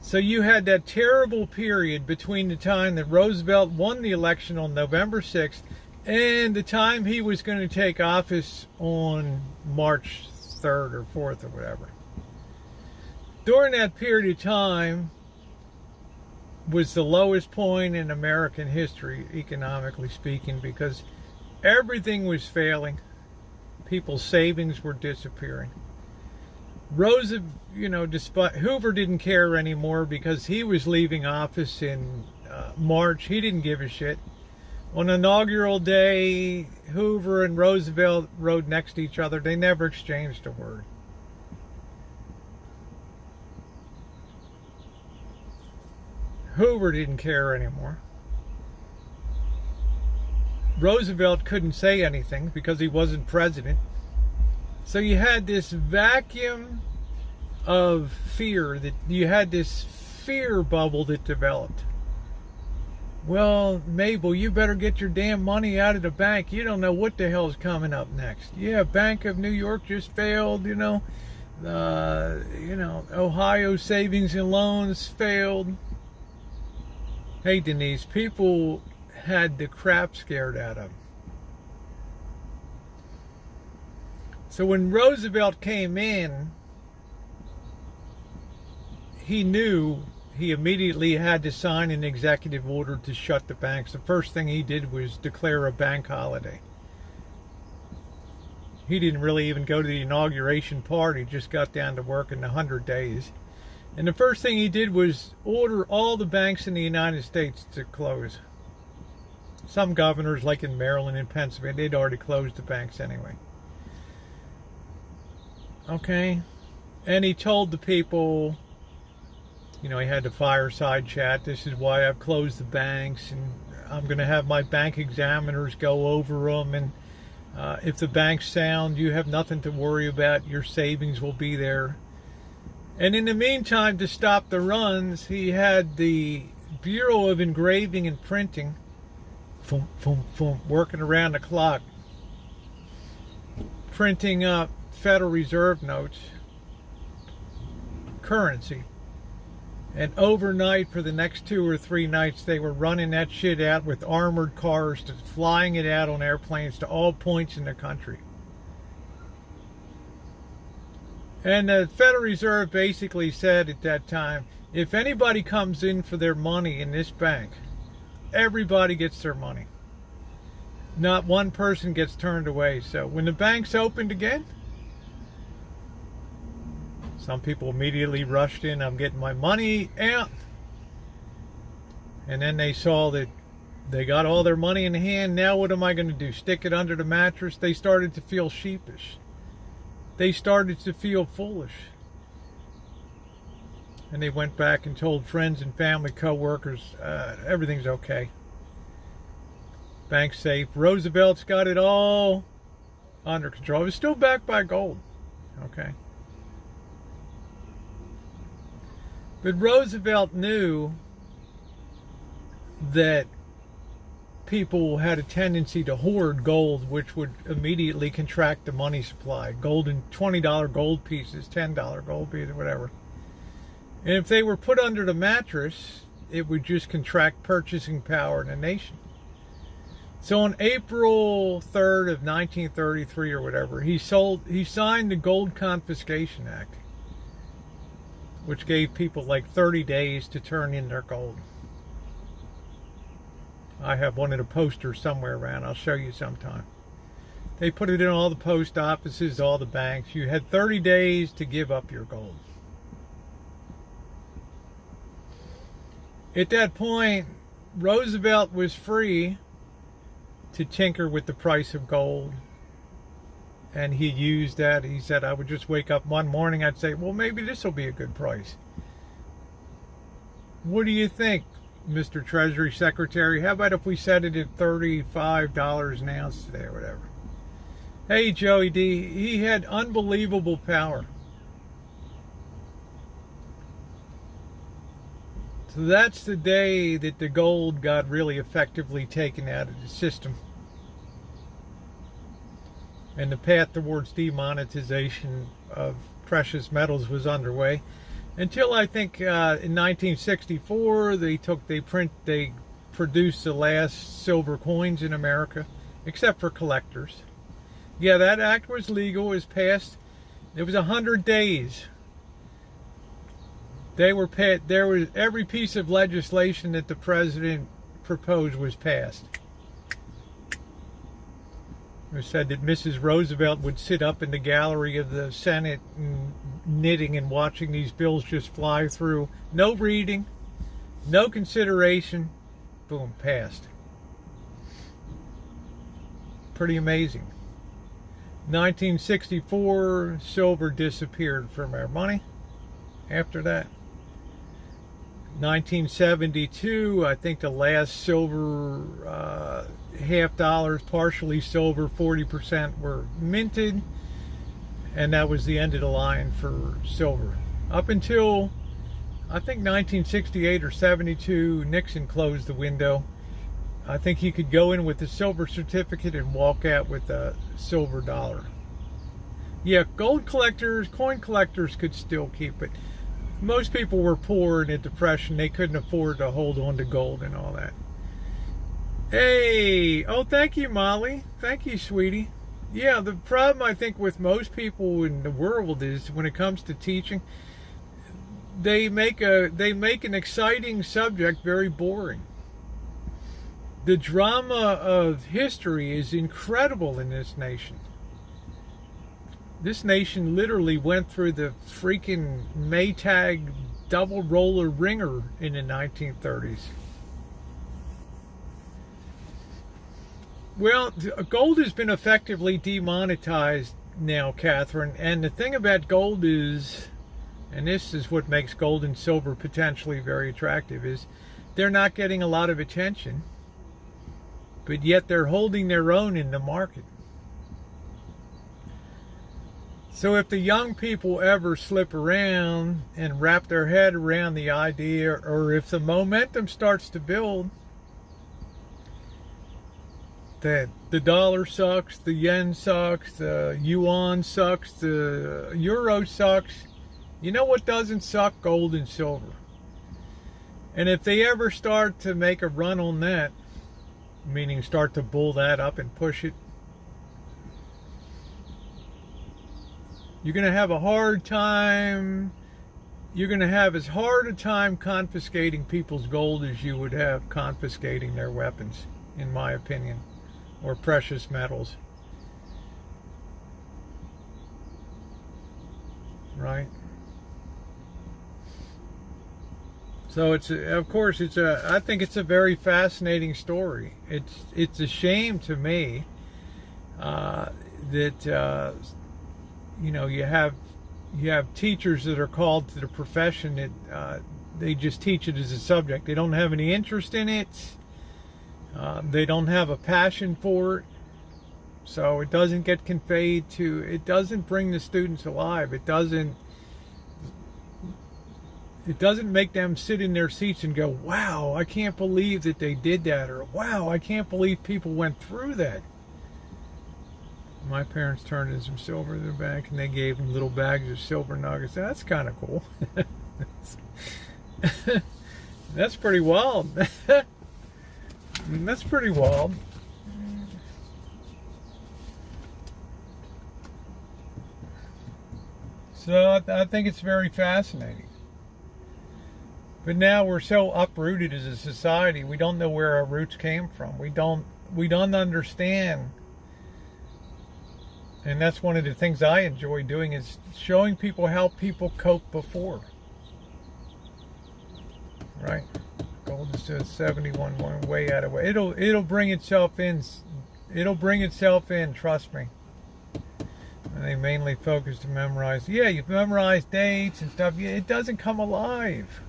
So you had that terrible period between the time that Roosevelt won the election on November 6th and the time he was going to take office on March 3rd or 4th or whatever. During that period of time was the lowest point in American history, economically speaking, because everything was failing. People's savings were disappearing. Roosevelt, despite Hoover didn't care anymore because he was leaving office in March. He didn't give a shit. On inaugural day, Hoover and Roosevelt rode next to each other. They never exchanged a word. Hoover didn't care anymore. Roosevelt couldn't say anything because he wasn't president. So you had this vacuum of fear, that you had this fear bubble that developed. Well, Mabel, you better get your damn money out of the bank. You don't know what the hell's coming up next. Yeah, Bank of New York just failed, Ohio Savings and Loans failed. Hey, Denise, people had the crap scared out of them. So when Roosevelt came in, he knew he immediately had to sign an executive order to shut the banks. The first thing he did was declare a bank holiday. He didn't really even go to the inauguration party, just got down to work in 100 days. And the first thing he did was order all the banks in the United States to close. Some governors, like in Maryland and Pennsylvania, they'd already closed the banks anyway. Okay. And he told the people, he had the fireside chat, this is why I've closed the banks, and I'm going to have my bank examiners go over them, and if the bank's sound, you have nothing to worry about, your savings will be there. And in the meantime, to stop the runs, he had the Bureau of Engraving and Printing working around the clock, printing up Federal Reserve notes, currency. And overnight, for the next 2 or 3 nights, they were running that shit out with armored cars, flying it out on airplanes to all points in the country. And the Federal Reserve basically said at that time, if anybody comes in for their money in this bank, everybody gets their money. Not one person gets turned away. So when the banks opened again, some people immediately rushed in, I'm getting my money out. And then they saw that they got all their money in hand. Now what am I going to do? Stick it under the mattress? They started to feel sheepish. They started to feel foolish. And they went back and told friends and family, co-workers, everything's okay. Bank's safe. Roosevelt's got it all under control. It was still backed by gold. Okay. But Roosevelt knew that people had a tendency to hoard gold, which would immediately contract the money supply. Gold in $20 gold pieces, $10 gold pieces, whatever. And if they were put under the mattress, it would just contract purchasing power in a nation. So on April 3rd of 1933 or whatever, he signed the Gold Confiscation Act, which gave people like 30 days to turn in their gold. I have one of the posters somewhere around. I'll show you sometime. They put it in all the post offices, all the banks. You had 30 days to give up your gold. At that point, Roosevelt was free to tinker with the price of gold. And he used that. He said, I would just wake up one morning, I'd say, well, maybe this will be a good price. What do you think, Mr. Treasury Secretary? How about if we set it at $35 an ounce today or whatever? Hey, Joey D, he had unbelievable power. So that's the day that the gold got really effectively taken out of the system. And the path towards demonetization of precious metals was underway. Until I think in 1964, they produced the last silver coins in America, except for collectors. Yeah, that act was legal. It was passed. It was 100 days. Every piece of legislation that the president proposed was passed. It was said that Mrs. Roosevelt would sit up in the gallery of the Senate and knitting and watching these bills just fly through. No reading, no consideration. Boom, passed. Pretty amazing. 1964, silver disappeared from our money. After that, 1972, I think the last silver $half, partially silver, 40% were minted, and that was the end of the line for silver. Up until, I think 1968 or 72, Nixon closed the window. I think he could go in with a silver certificate and walk out with a silver dollar. Yeah, gold collectors, coin collectors could still keep it. Most people were poor in the Depression. They couldn't afford to hold on to gold and all that. Hey, oh, thank you, Molly. Thank you, sweetie. Yeah, the problem I think with most people in the world is when it comes to teaching, they make an exciting subject very boring. The drama of history is incredible in this nation. This nation literally went through the freaking Maytag double roller ringer in the 1930s. Well, gold has been effectively demonetized now, Catherine. And the thing about gold is, and this is what makes gold and silver potentially very attractive, is they're not getting a lot of attention, but yet they're holding their own in the market. So if the young people ever slip around and wrap their head around the idea, or if the momentum starts to build, that the dollar sucks, the yen sucks, the yuan sucks, the euro sucks, you know what doesn't suck? Gold and silver. And if they ever start to make a run on that, meaning start to bull that up and push it, you're going to have a hard time. You're going to have as hard a time confiscating people's gold as you would have confiscating their weapons, in my opinion, or precious metals. Right? So I think it's a very fascinating story. It's a shame to me that you have teachers that are called to the profession that they just teach it as a subject. They don't have any interest in it. They don't have a passion for it, so it doesn't get conveyed to, it doesn't bring the students alive. It doesn't make them sit in their seats and go, wow, I can't believe that they did that, or wow, I can't believe people went through that. My parents turned in some silver in their bank, and they gave them little bags of silver nuggets. That's kind of cool. That's pretty wild. That's pretty wild. So I think it's very fascinating. But now we're so uprooted as a society, we don't know where our roots came from. We don't understand. And that's one of the things I enjoy doing, is showing people how people coped before. Right? Gold is still 71, one way out of way. It'll bring itself in. It'll bring itself in, trust me. And they mainly focus to memorize. Yeah, you've memorized dates and stuff. It doesn't come alive.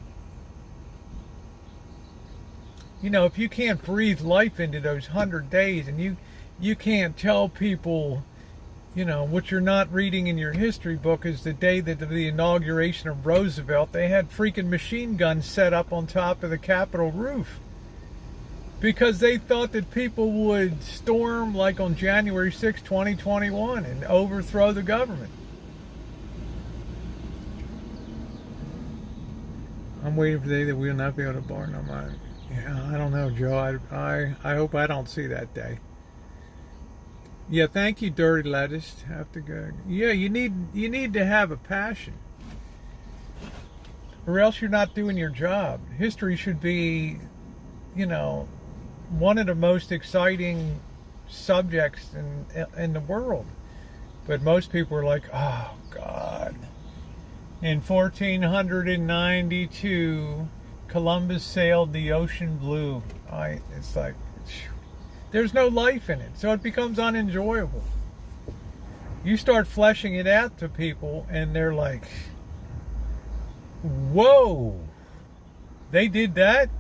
You know, if you can't breathe life into those 100 days, and you can't tell people, you know, what you're not reading in your history book is the day that the inauguration of Roosevelt, they had freaking machine guns set up on top of the Capitol roof. Because they thought that people would storm like on January 6, 2021 and overthrow the government. I'm waiting for the day that we'll not be able to bar no mind. Yeah, I don't know, Joe. I hope I don't see that day. Yeah, thank you, Dirty Lettuce. Have to go. Yeah, you need to have a passion, or else you're not doing your job. History should be, you know, one of the most exciting subjects in the world. But most people are like, oh God. In 1492, Columbus sailed the ocean blue. It's like, there's no life in it, so it becomes unenjoyable. You start fleshing it out to people, and they're like, whoa, they did that?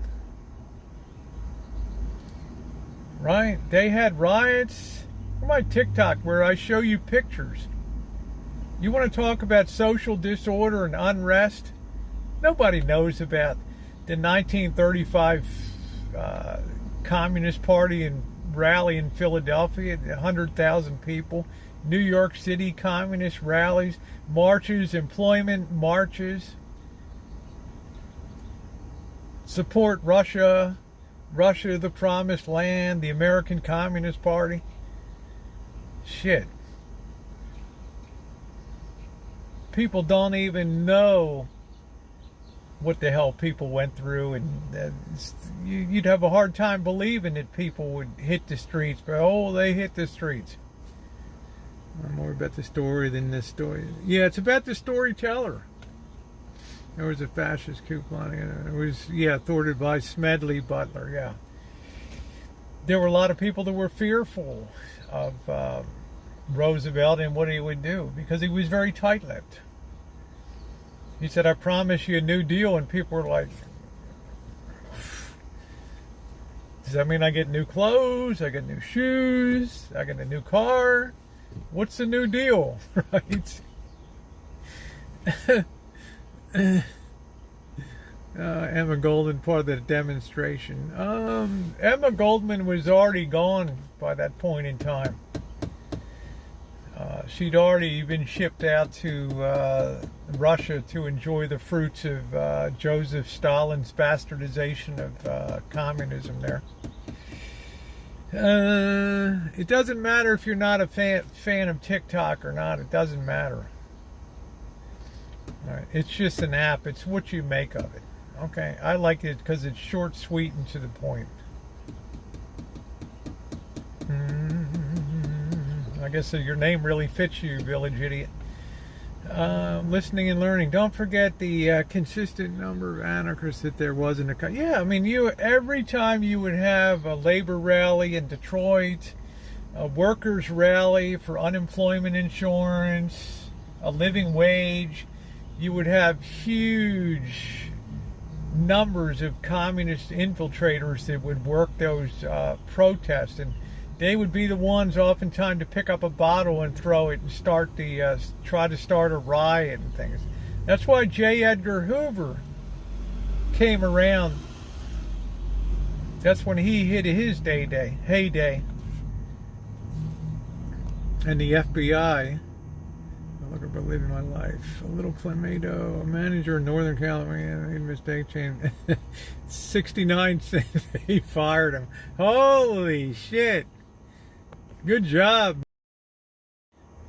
Right? They had riots. On my TikTok, where I show you pictures. You want to talk about social disorder and unrest? Nobody knows about the 1935 Communist Party and rally in Philadelphia, 100,000 people. New York City communist rallies, marches, employment marches. Support Russia, Russia the promised land, the American Communist Party. Shit. People don't even know what the hell people went through, and you'd have a hard time believing that people would hit the streets, but oh, they hit the streets. I'm more about the story than this story. Yeah, it's about the storyteller. There was a fascist coupon. It was, yeah, thwarted by Smedley Butler, yeah. There were a lot of people that were fearful of Roosevelt and what he would do, because he was very tight-lipped. He said, I promise you a new deal, and people were like, does that mean I get new clothes? I get new shoes? I get a new car? What's the new deal? Right? Emma Goldman, part of the demonstration. Emma Goldman was already gone by that point in time. She'd already been shipped out to Russia to enjoy the fruits of Joseph Stalin's bastardization of communism there. It doesn't matter if you're not a fan of TikTok or not. It doesn't matter. All right. It's just an app. It's what you make of it. Okay, I like it because it's short, sweet, and to the point. I guess your name really fits you, Village Idiot. Listening and learning. Don't forget the consistent number of anarchists that there was in the country. Yeah, I mean, every time you would have a labor rally in Detroit, a workers' rally for unemployment insurance, a living wage, you would have huge numbers of communist infiltrators that would work those protests, and they would be the ones oftentimes to pick up a bottle and throw it and try to start a riot and things. That's why J. Edgar Hoover came around. That's when he hit his heyday. And the FBI, look at living my life. A little Clemedo, a manager in Northern California, made a mistake, changed 69 cents. He fired him. Holy shit. Good job.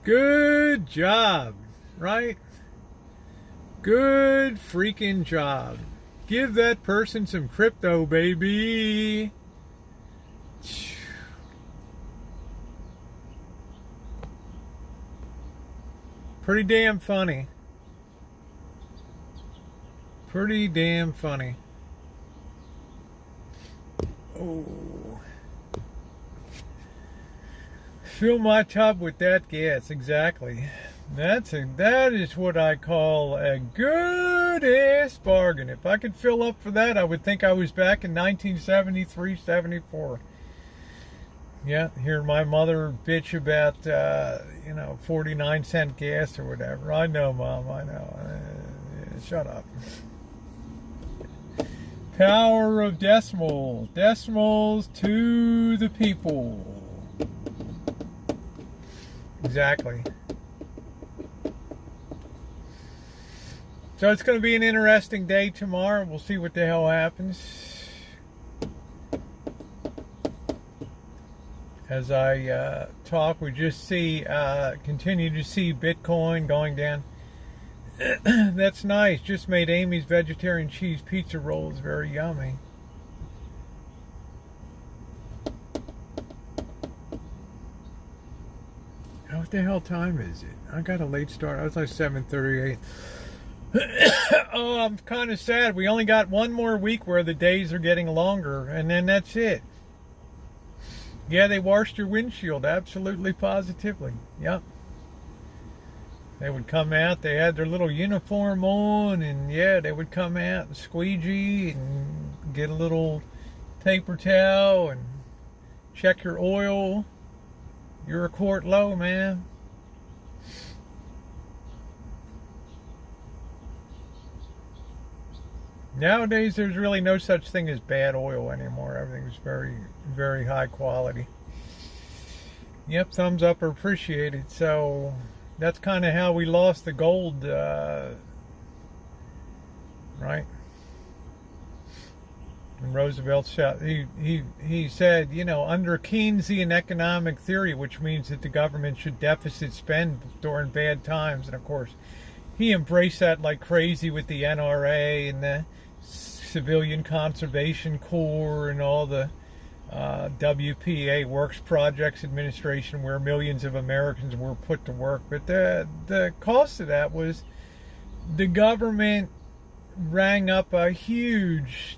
Good job, right? Good freaking job. Give that person some crypto, baby. Pretty damn funny. Pretty damn funny. Oh. Fill my tub with that gas, exactly. That is what I call a good ass bargain. If I could fill up for that, I would think I was back in 1973, 74. Yeah, hear my mother bitch about 49-cent gas or whatever. I know, Mom, I know. Shut up. Power of decimals. Decimals to the people. Exactly. So it's going to be an interesting day tomorrow. We'll see what the hell happens. As I talk, we just continue to see Bitcoin going down. That's nice. Just made Amy's vegetarian cheese pizza rolls very yummy. What the hell time is it? I got a late start. I was like 7:38. Oh, I'm kind of sad. We only got one more week where the days are getting longer, and then that's it. Yeah, they washed your windshield. Absolutely, positively. Yep. They would come out. They had their little uniform on, and yeah, they would come out and squeegee and get a little paper towel and check your oil. You're a quart low, man. Nowadays, there's really no such thing as bad oil anymore. Everything's very, very high quality. Yep, thumbs up are appreciated. So that's kind of how we lost the gold, right? And Roosevelt he said, under Keynesian economic theory, which means that the government should deficit spend during bad times, and of course, he embraced that like crazy with the NRA and the Civilian Conservation Corps and all the WPA, Works Projects Administration, where millions of Americans were put to work. But the cost of that was the government rang up a huge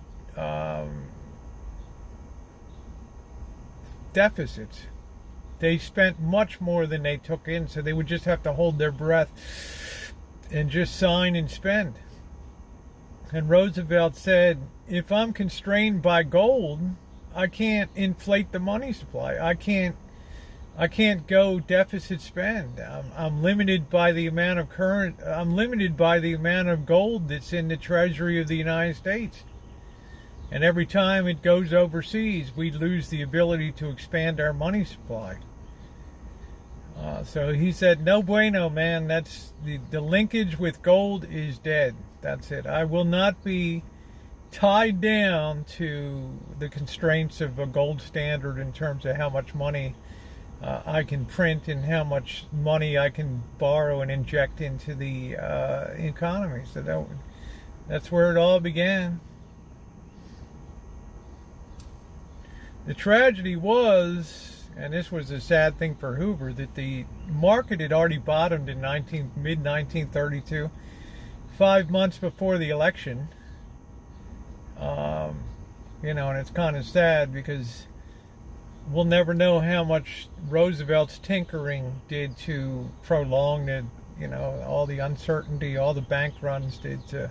deficits. They spent much more than they took in, so they would just have to hold their breath and just sign and spend. And Roosevelt said, if I'm constrained by gold, I can't inflate the money supply. I can't go deficit spend. I'm limited by the amount of gold that's in the Treasury of the United States. And every time it goes overseas, we lose the ability to expand our money supply. So he said, no bueno, man. That's the linkage with gold is dead. That's it. I will not be tied down to the constraints of a gold standard in terms of how much money I can print and how much money I can borrow and inject into the economy. So that's where it all began. The tragedy was, and this was a sad thing for Hoover, that the market had already bottomed in mid-1932, 5 months before the election. And it's kind of sad because we'll never know how much Roosevelt's tinkering did to prolong all the uncertainty, all the bank runs did to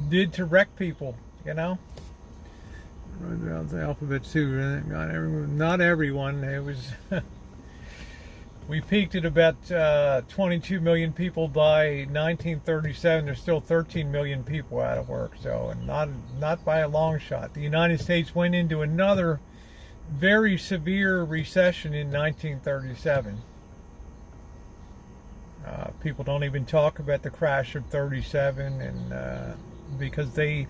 did to wreck people, you know. The alphabet too. Not everyone. It was. We peaked at about 22 million people by 1937. There's still 13 million people out of work, so and not by a long shot. The United States went into another very severe recession in 1937. People don't even talk about the crash of 37, and because they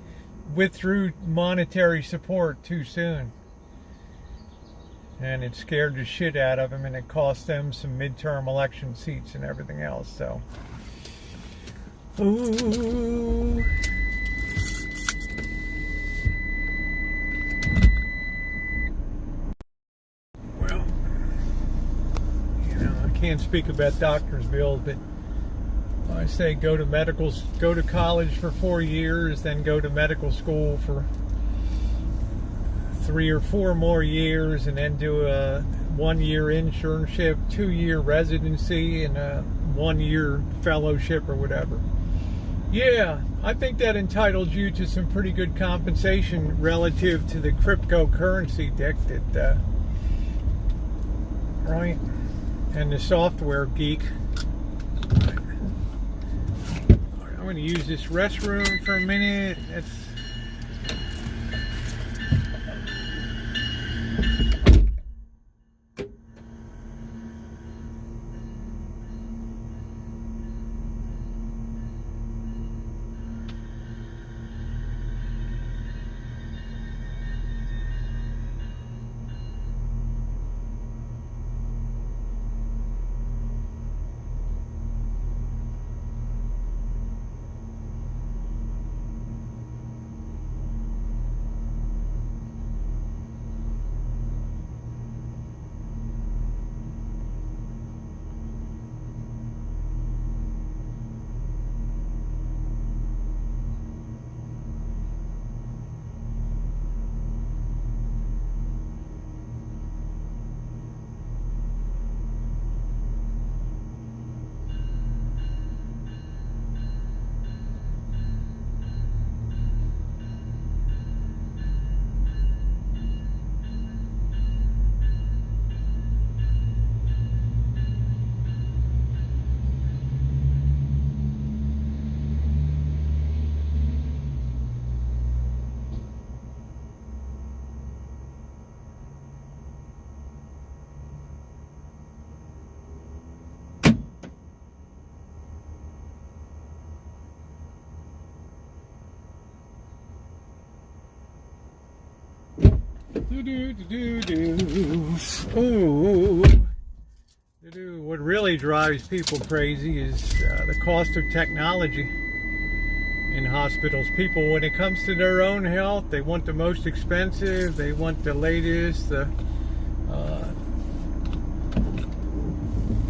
withdrew monetary support too soon. And it scared the shit out of them, and it cost them some midterm election seats and everything else. So, ooh. Well, you know, I can't speak about doctor's bills, but I say go to college for 4 years, then go to medical school for 3 or 4 more years, and then do a 1-year internship, 2-year residency, and a 1-year fellowship or whatever. Yeah, I think that entitles you to some pretty good compensation relative to the cryptocurrency, Dick, that right? And the software geek. I'm going to use this restroom for a minute. What really drives people crazy is the cost of technology in hospitals. People, when it comes to their own health, they want the most expensive, they want the latest, they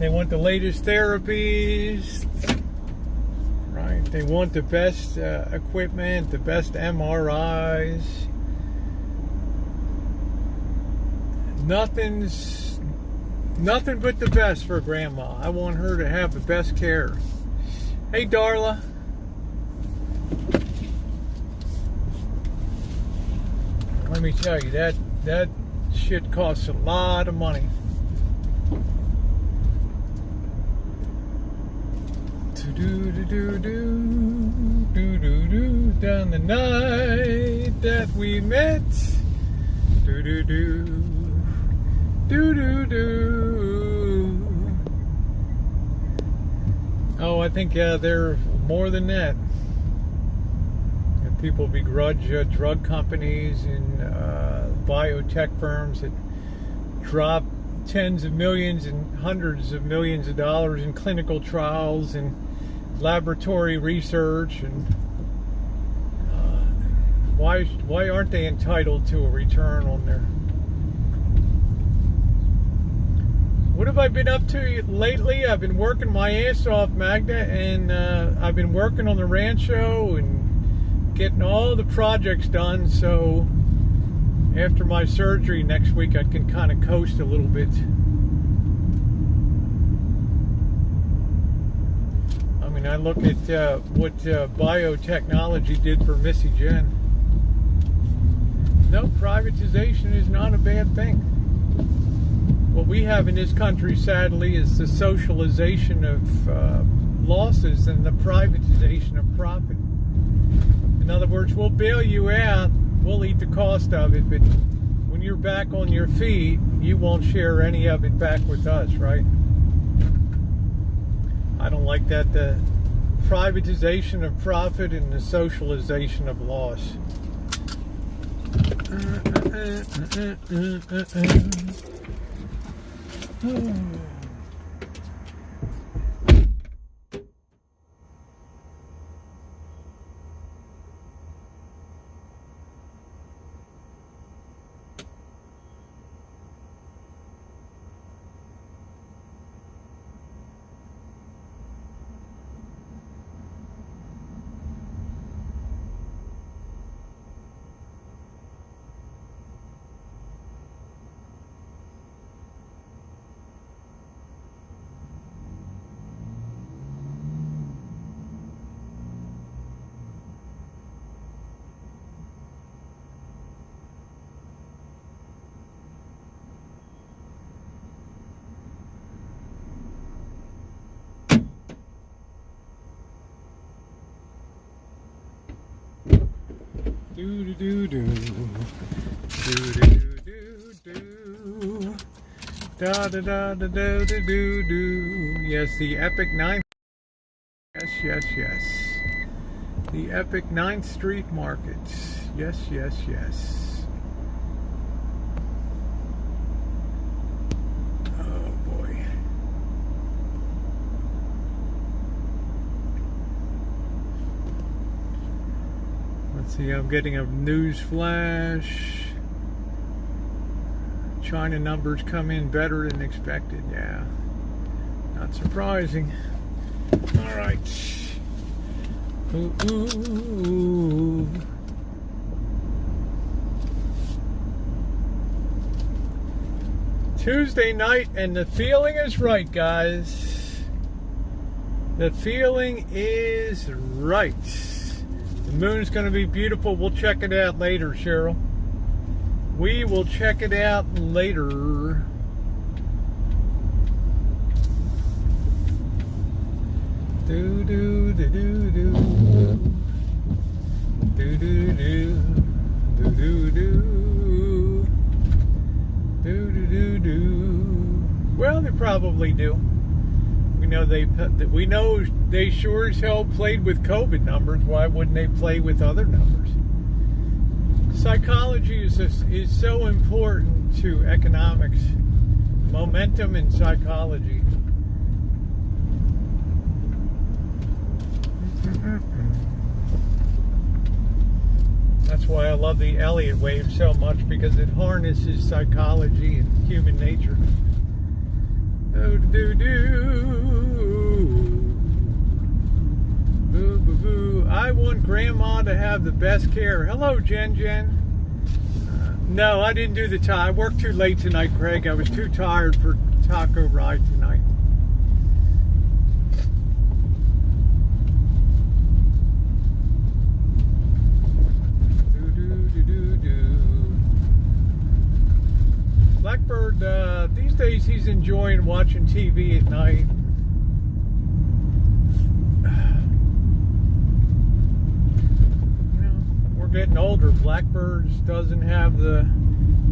want the latest therapies, right? They want the best equipment, the best MRIs. Nothing but the best for Grandma. I want her to have the best care. Hey, Darla. Let me tell you, that shit costs a lot of money. Down the night that we met. Oh, I think they're more than that. And people begrudge drug companies and biotech firms that drop tens of millions and hundreds of millions of dollars in clinical trials and laboratory research. And why aren't they entitled to a return on their... What have I been up to lately? I've been working my ass off, Magda, and I've been working on the rancho and getting all the projects done, so after my surgery next week I can kind of coast a little bit. I'm going mean, I look at what biotechnology did for Missy Jen. No, privatization is not a bad thing. What we have in this country, sadly, is the socialization of losses and the privatization of profit. In other words, we'll bail you out, we'll eat the cost of it, but when you're back on your feet, you won't share any of it back with us, right? I don't like that, the privatization of profit and the socialization of loss. Do do do do do do do do da da da da da da do do. Yes, the epic 9th. Yes. The epic 9th Street markets. Yes. Oh boy. Let's see, I'm getting a news flash. China numbers come in better than expected. Yeah, not surprising. All right. Ooh. Tuesday night, and the feeling is right, guys. The feeling is right. The moon's going to be beautiful. We'll check it out later, Cheryl. We will check it out later. Do do do do do do do do do do do do do. Well, they probably do. We know they sure as hell played with COVID numbers. Why wouldn't they play with other numbers? Psychology is so important to economics. Momentum in psychology. That's why I love the Elliott wave so much, because it harnesses psychology and human nature. Oh, do boo boo boo. I want Grandma to have the best care. Hello, Jen. No, I didn't do the tie. I worked too late tonight, Craig. I was too tired for taco ride tonight. Blackbird, these days he's enjoying watching TV at night. We're getting older. Blackbird doesn't have the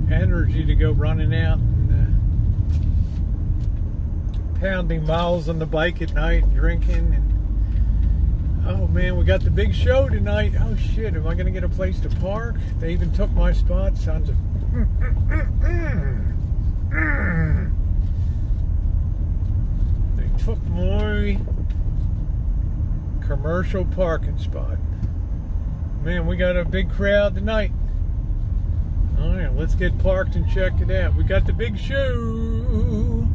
energy to go running out and pounding miles on the bike at night and drinking. And oh man, we got the big show tonight. Oh shit, am I going to get a place to park? They even took my spot. Sounds of they took my commercial parking spot. Man, we got a big crowd tonight. All right, let's get parked and check it out. We got the big show.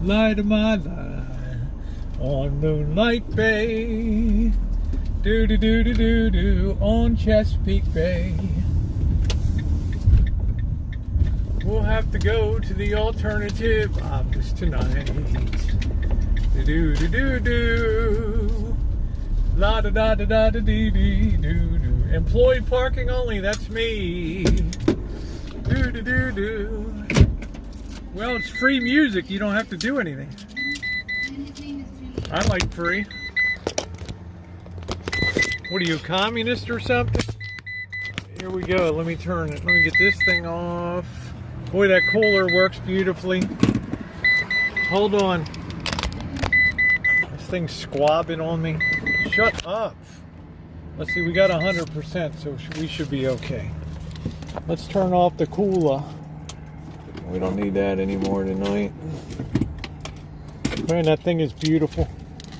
Light of my life on Moonlight Bay. Do on Chesapeake Bay. we'll have to go to the alternative office tonight. Do do do do. La da da da da da dee dee do do. Employee parking only. That's me. Do do do do. Well, it's free music. You don't have to do anything. I like free. What are you, a communist or something? Here we go. Let me turn it. Let me get this thing off. Boy, that cooler works beautifully. Hold on. This thing's squabbing on me. Shut up. Let's see, we got 100%, so we should be okay. Let's turn off the cooler. We don't need that anymore tonight. Man, that thing is beautiful.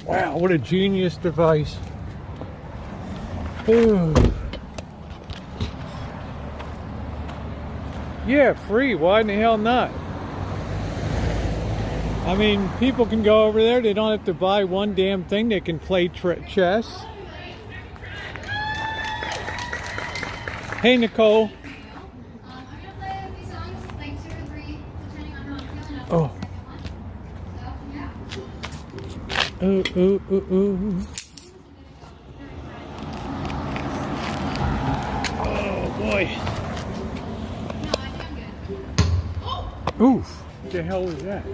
Wow, what a genius device. Ooh. Yeah, free. Why in the hell not? I mean, people can go over there. They don't have to buy one damn thing. They can play chess. Hey, Nicole. Oh. Ooh, ooh, ooh, ooh. Oh, boy. Oof. What the hell was that?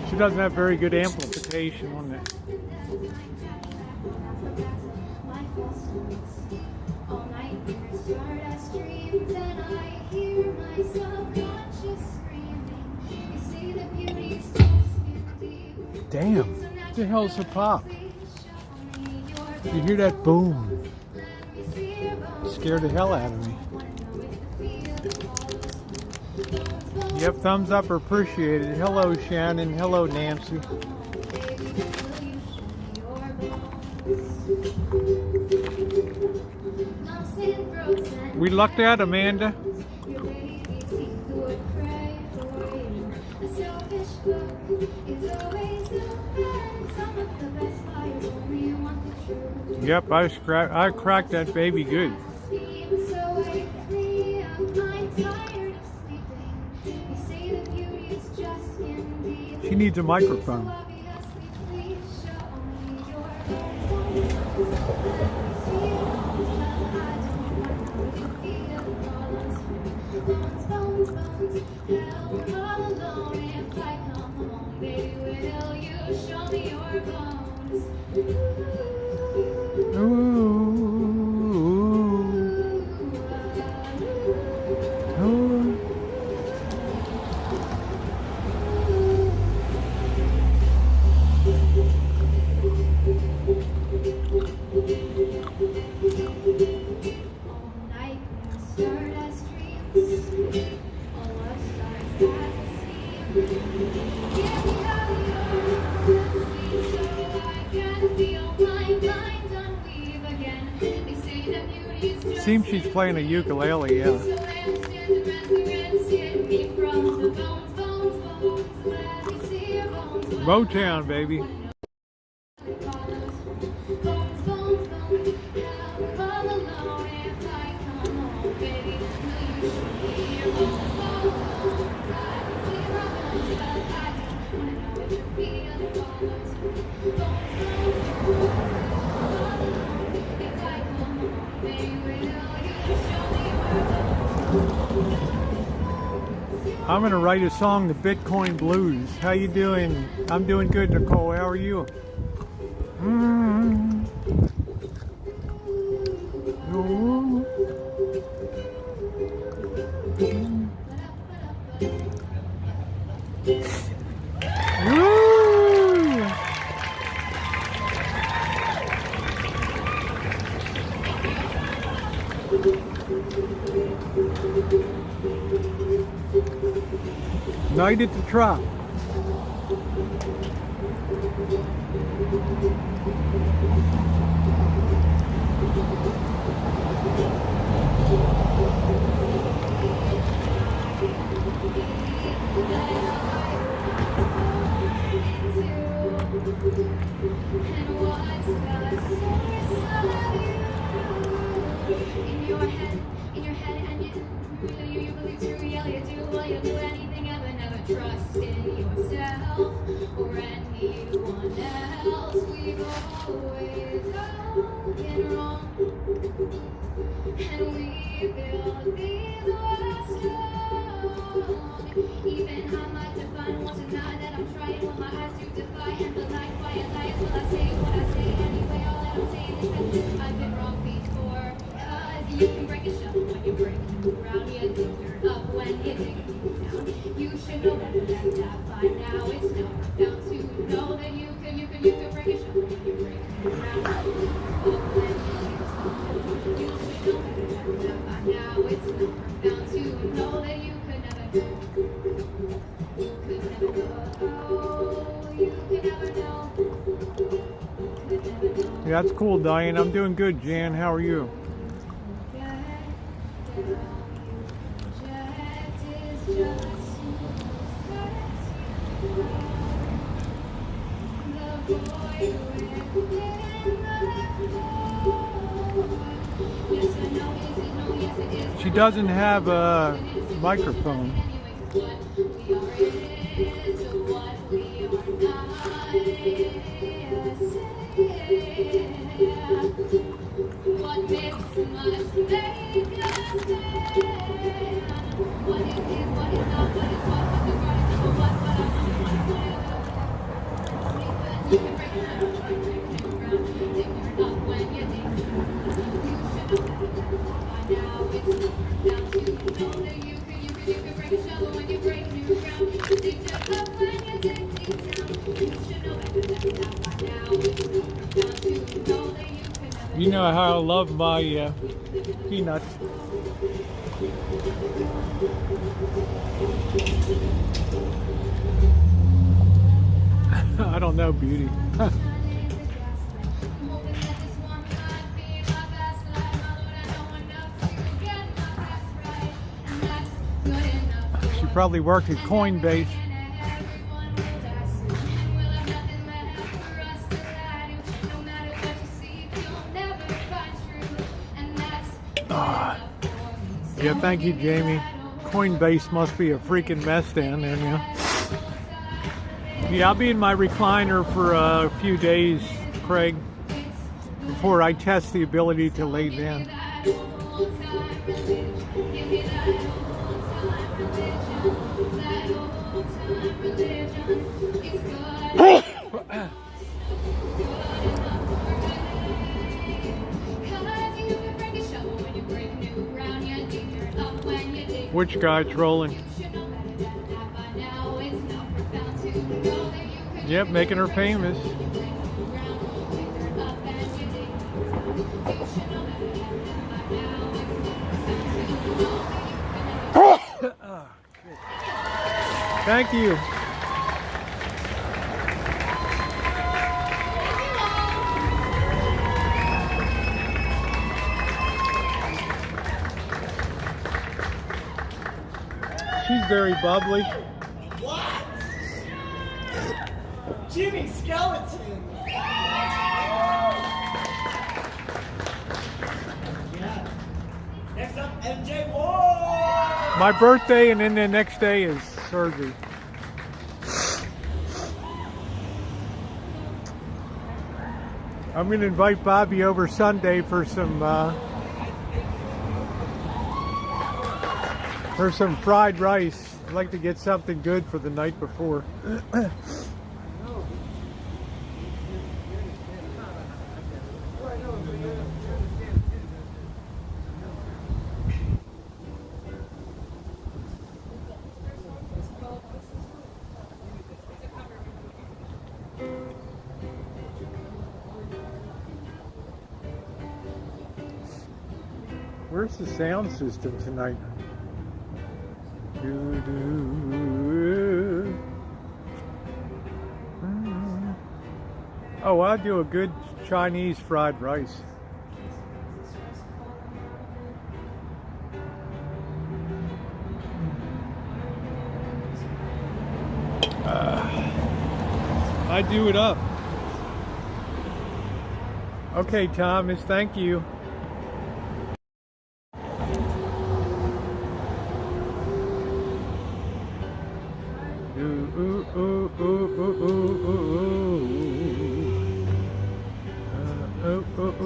She doesn't have very good amplification on that. Damn, what the hell's a pop? You hear that boom? It scared the hell out of me. Yep, thumbs up are appreciated. Hello, Shannon. Hello, Nancy. We lucked out, Amanda. Yep, I cracked that baby good. She needs a microphone. Seems she's playing a ukulele, yeah. Motown, baby. I'm going to write a song, The Bitcoin Blues. How you doing? I'm doing good, Nicole. How are you? Night at the Trop. You believe true, yeah, you do. Well, you'll do anything ever, never trust in yourself or anyone else. We've always all been wrong, and we build these walls strong. Even I might define, won't deny that I'm trying when my eyes do defy. And the light, quiet lies, will I say what I say anyway? All that I'm saying is that I've been wrong before. Cause you can break a shovel when you break new ground. You dig dirt up when you dig deep down. You should know better than that by now. It's never down to know that you can break a shovel when you break new ground. Up when you dig down. You should know better than that by now. It's never down to know that you could never know. You could never know. You could never know. Could never know. Yeah, that's cool, Diane. I'm doing good, Jan. How are you? She doesn't have a microphone. What makes must make us stand? What is this? What is not? What is what? What's the right? What I want? You can break it down, break it around, dig dirt up when you dig down. You should know by now. It's down to know that you can break a shovel when you break new ground. Dig dirt up when you dig deep down. You should know better than that by now. It's down to know that you. You know how I love my peanuts. I don't know, beauty. She probably worked at Coinbase. Yeah, thank you, Jamie. Coinbase must be a freaking mess down there now. Yeah, I'll be in my recliner for a few days, Craig, before I test the ability to lay down. Which guy's rolling? Yep, making her famous. Thank you. She's very bubbly. What? Jimmy Skeleton. Yeah. Next up, MJ Ward. My birthday, and then the next day is surgery. I'm going to invite Bobby over Sunday for some fried rice. I'd like to get something good for the night before. Where's the sound system tonight? Oh, I'll do a good Chinese fried rice. I do it up. Okay, Thomas, thank you. Oh, oh, oh.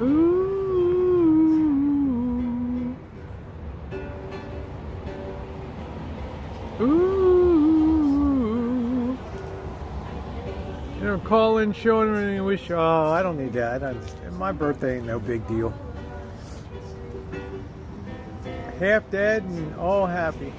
Ooh. Ooh. Ooh. You know, call in, show them any wish. Oh, I don't need that. My birthday ain't no big deal. Half dead and all happy.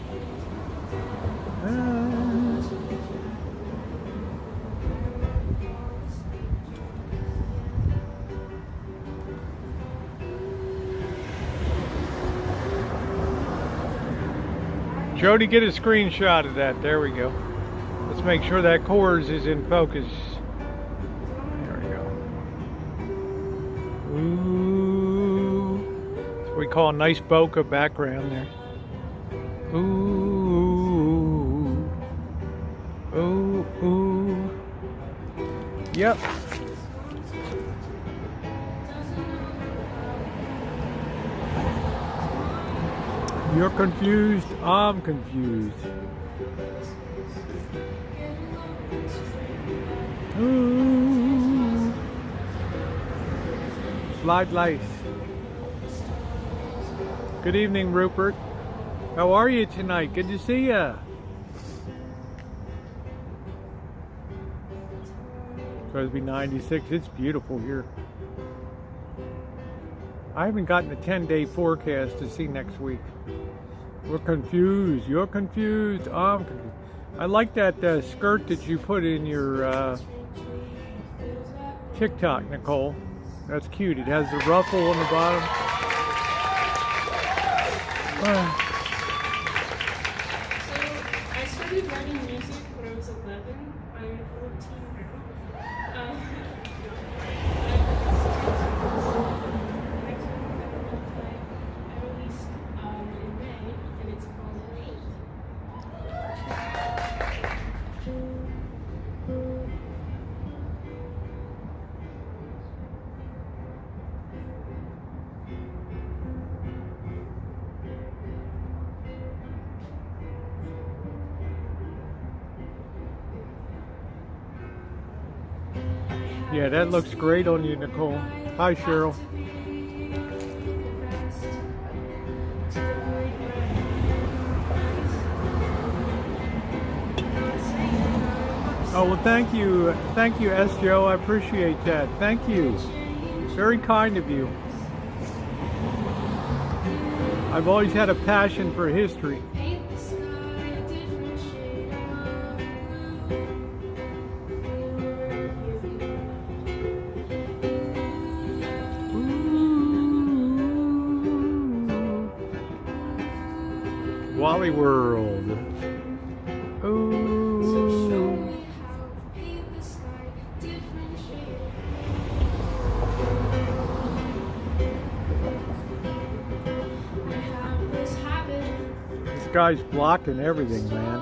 Jody, get a screenshot of that. There we go. Let's make sure that Coors is in focus. There we go. Ooh. That's what we call a nice bokeh background there. Ooh. Ooh. Ooh. Yep. You're confused, I'm confused. Ooh. Nightlife. Good evening, Rupert. How are you tonight? Good to see ya. It's supposed to be 96. It's beautiful here. I haven't gotten a 10-day forecast to see next week. We're confused. You're confused. I'm confused. I like that skirt that you put in your TikTok, Nicole. That's cute. It has the ruffle on the bottom. So I started writing music when I was 11. I'm 14 now. I released in May, and it's called Rosie. Yeah, that looks great on you, Nicole. Hi, Cheryl. Oh, well, thank you, S. Joe. I appreciate that. Thank you. Very kind of you. I've always had a passion for history. Wally World. Ooh. This guy's blocking everything, man.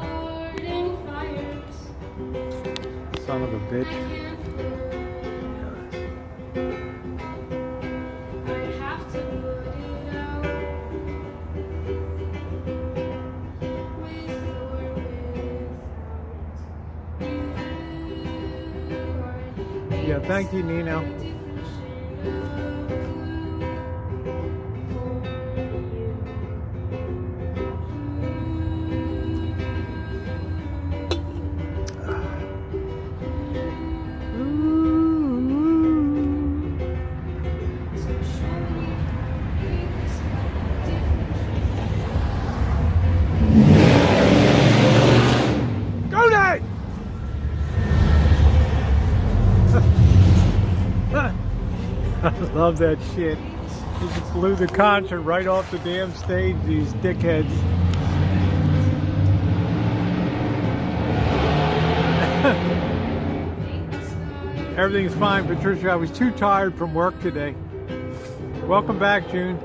Son of a bitch. Yeah, thank you, Nino. I love that shit. He just blew the concert right off the damn stage, these dickheads. Everything's fine, Patricia. I was too tired from work today. Welcome back, June.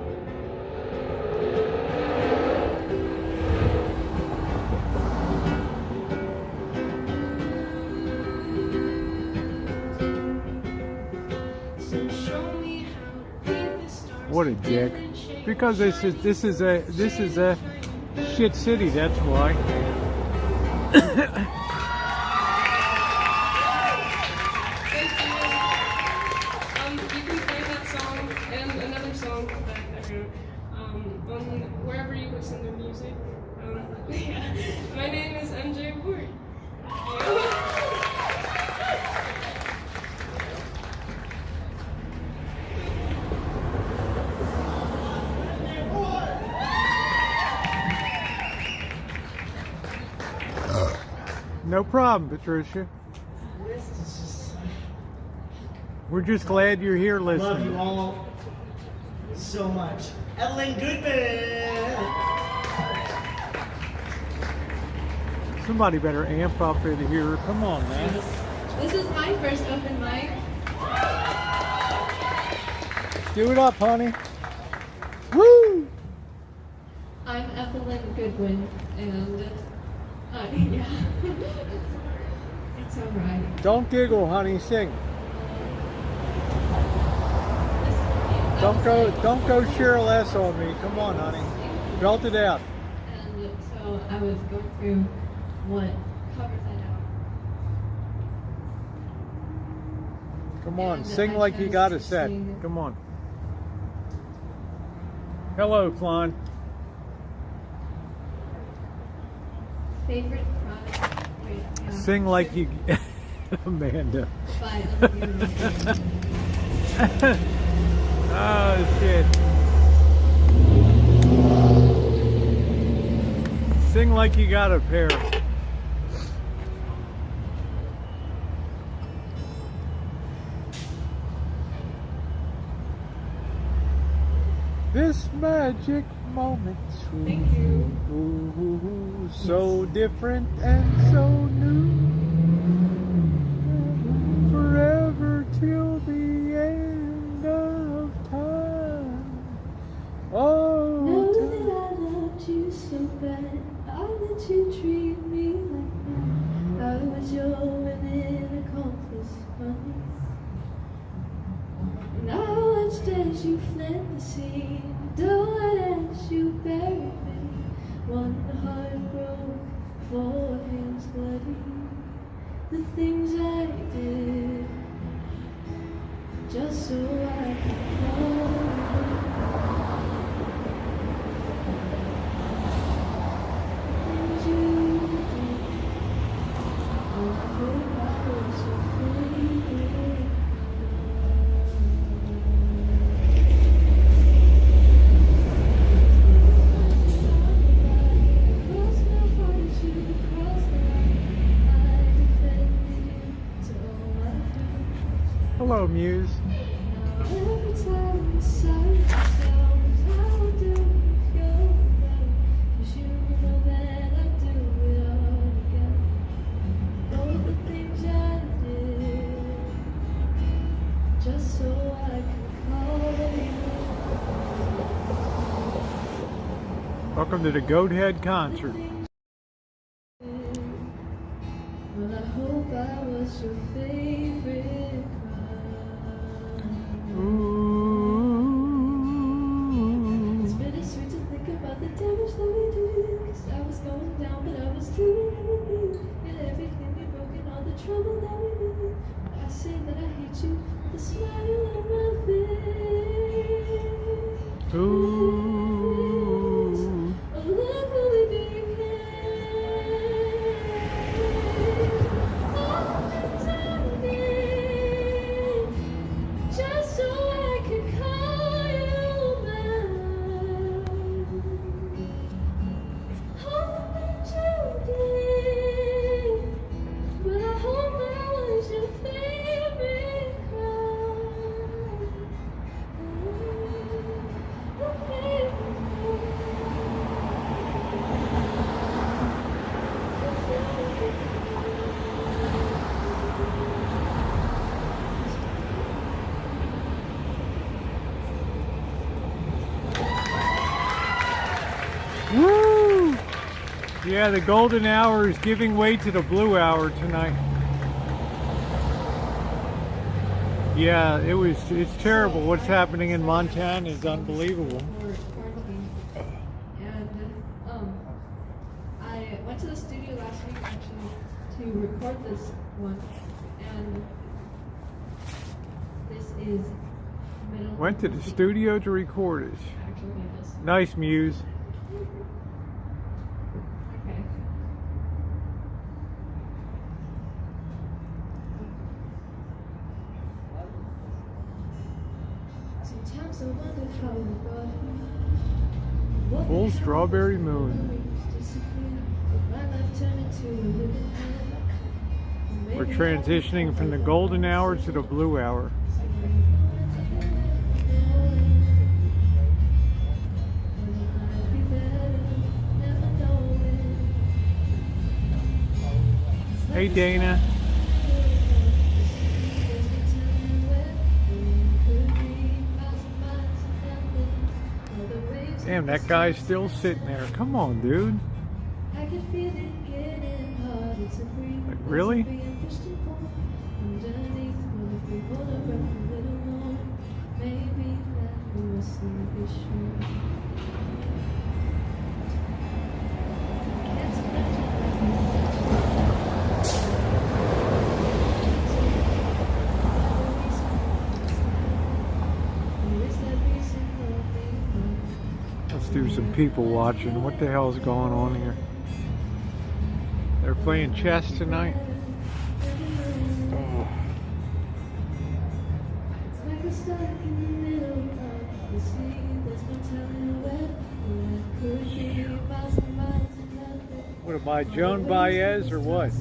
What a dick! Because this is a shit city. That's why. Thank you. You can play that song and another song that I wrote on wherever you listen to music. Yeah. My name is MJ Ward. No problem, Patricia. We're just glad you're here Love you listening. all so much. Evelyn Goodman. Somebody better amp up in here. Come on, man. This is my first open mic. Do it up, honey. Woo! I'm Evelyn Goodwin, and yeah, it's alright. Don't giggle, honey. Sing. Don't go Cheryl S on me. Come on, honey. Belt it out. And so I was going through what covers I know. Come on, And sing I like you chose got a to set. sing- Come on. Hello, Klon. Favorite product? Wait, yeah. Sing like you, Amanda. By Olivia Newton. Oh shit. Sing like you got a pair. This magic moment. Thank you. Ooh, so different and so new. Forever till the end of time. Oh, Know that I loved you so bad. I let you treat me like that. I was your winning accomplice, honey. And I watched as you fled the scene, adored as you buried me. One heart broke, four hands bloody. The things I did, just so I could call you. Things you did, oh, I hope I was your favorite. hello, Muse. Every time you say yourself, how do you feel better? 'Cause you know that I do it all again. All the things I did, just so I could call you. Welcome to the Goathead concert. Well, I hope I was your favorite crime. Ooh. It's bittersweet to think about the damage that we did. 'Cause I was going down, but I was doing everything. And everything we broke and all the trouble that we made. I say that I hate you with a smile on my face. Ooh. Oh, look what we became. Just so I could call you mine. Hope that you did, but I hope I was your favorite crime. Woo! Yeah, the golden hour is giving way to the blue hour tonight. Yeah, it's terrible. What's happening in Montana is unbelievable. And I went to the studio last last week actually to record this one, and this is middle. Went to the studio to record it. Actually, this. Nice muse. Okay. Sometimes I wonder how we got here. What Full the hell strawberry was it moon. when we disappeared? My life turned into a living hell. We're transitioning from the golden hour to the blue hour. Hey Dana. Damn, that guy's still sitting there. Come on, dude. Like, really? Let's do some people watching. What the hell is going on here? They're playing chess tonight. Oh. What am I, Joan Baez or what?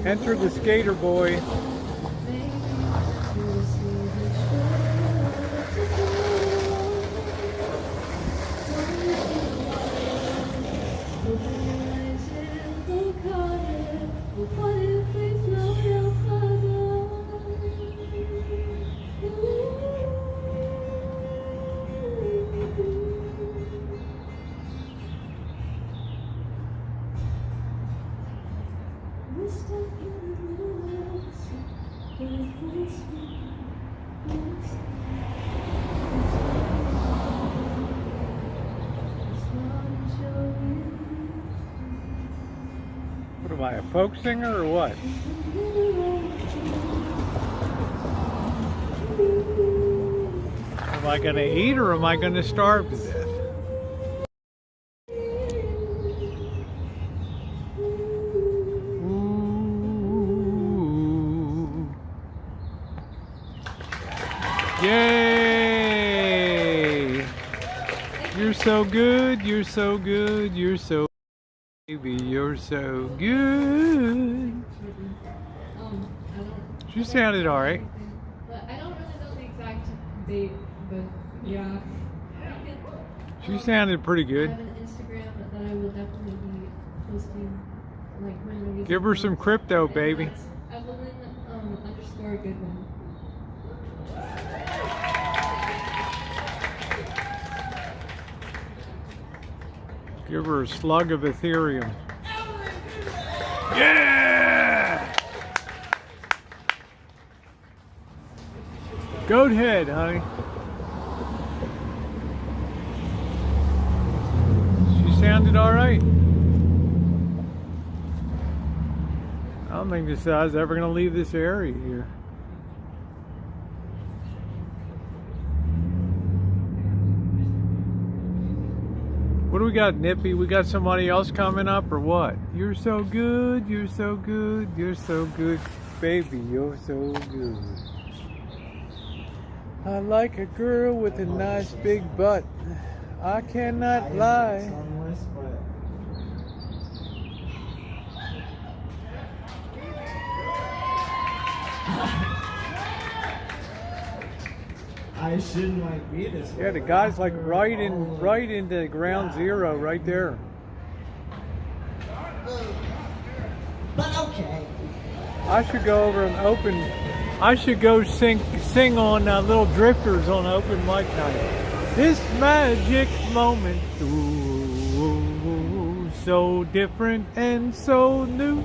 Enter the skater boy. What am I, a folk singer or what? Am I going to eat or am I going to starve to death? Ooh. Yay! You're so good, you're so good, you're so baby, you're so good. She sounded alright. But I don't really know the exact date, but yeah. She sounded pretty I good. have an Instagram that I will definitely be posting, like when we Give her some crypto, and baby. that's Evelyn _ Goodman. Give her a slug of Ethereum. Yeah! Go ahead, honey. She sounded all right. I don't think this guy's ever going to leave this area here. What do we got, Nippy? We got somebody else coming up or what? You're so good, you're so good, you're so good. Baby, you're so good. I like a girl with a nice big butt. I cannot lie. I shouldn't like be this way. Yeah, the guy's like right into ground zero right there. But okay. I should go over and open. I should go sing on Little Drifters on open mic night. This magic moment, ooh, so different and so new,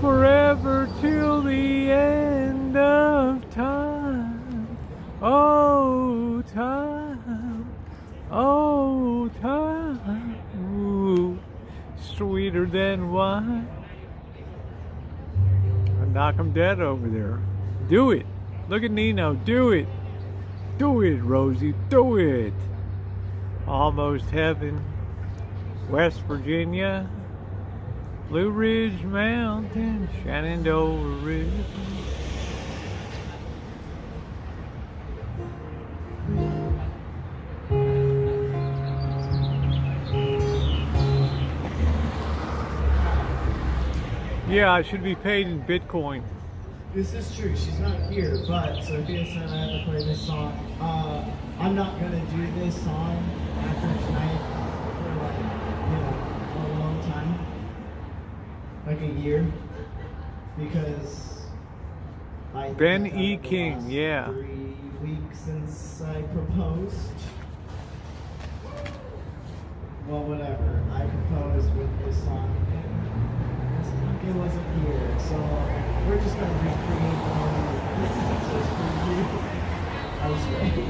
forever till the end of time. Oh, time. Oh, time. Ooh, sweeter than wine. I knock him dead over there. Do it. Look at Nino. Do it. Do it, Rosie. Do it. Almost heaven. West Virginia. Blue Ridge Mountain. Shenandoah River. Yeah, I should be paid in Bitcoin. This is true. She's not here, but Sophia said I have to play this song. I'm not gonna do this song after tonight for a long time, like a year, because Ben E. King, yeah. 3 weeks since I proposed. Well, whatever. I proposed with this song. It wasn't here, so we're just gonna recreate the moment. This is just for you. I was ready.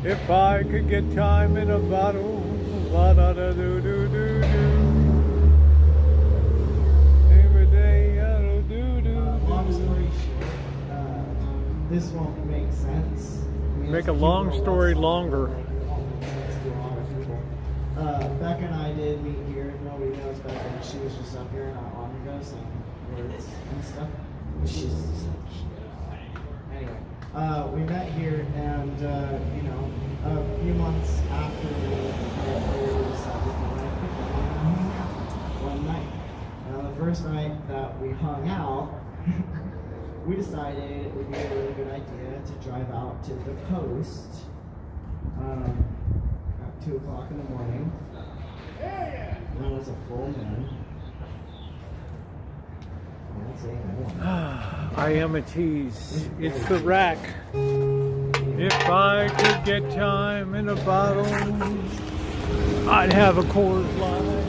If I could get time in a bottle, la da da do do do do. Every day I do do. Long story short, this won't make sense. I mean, Make it's a long people story that's- longer. It makes sense to a lot of people. Becca and I did meet here. Nobody knows Becca. She was just up here not long ago saying words and stuff. She's anyway. We met here, and a few months after we met here, we decided to hang out one night. Now, the first night that we hung out, we decided it would be a really good idea to drive out to the coast at 2 o'clock in the morning. And it was a full moon. I am a tease. It's the rack. If I could get time in a bottle, I'd have a Coors Light.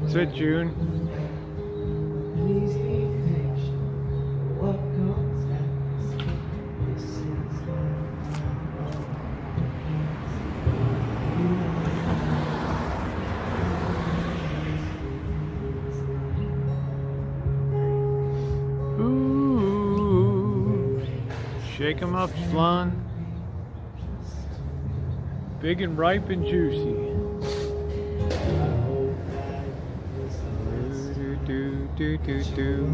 Is it June? Please be patient. What comes next? This is Ooh, shake 'em up, son. Big and ripe and juicy. Do, do, do.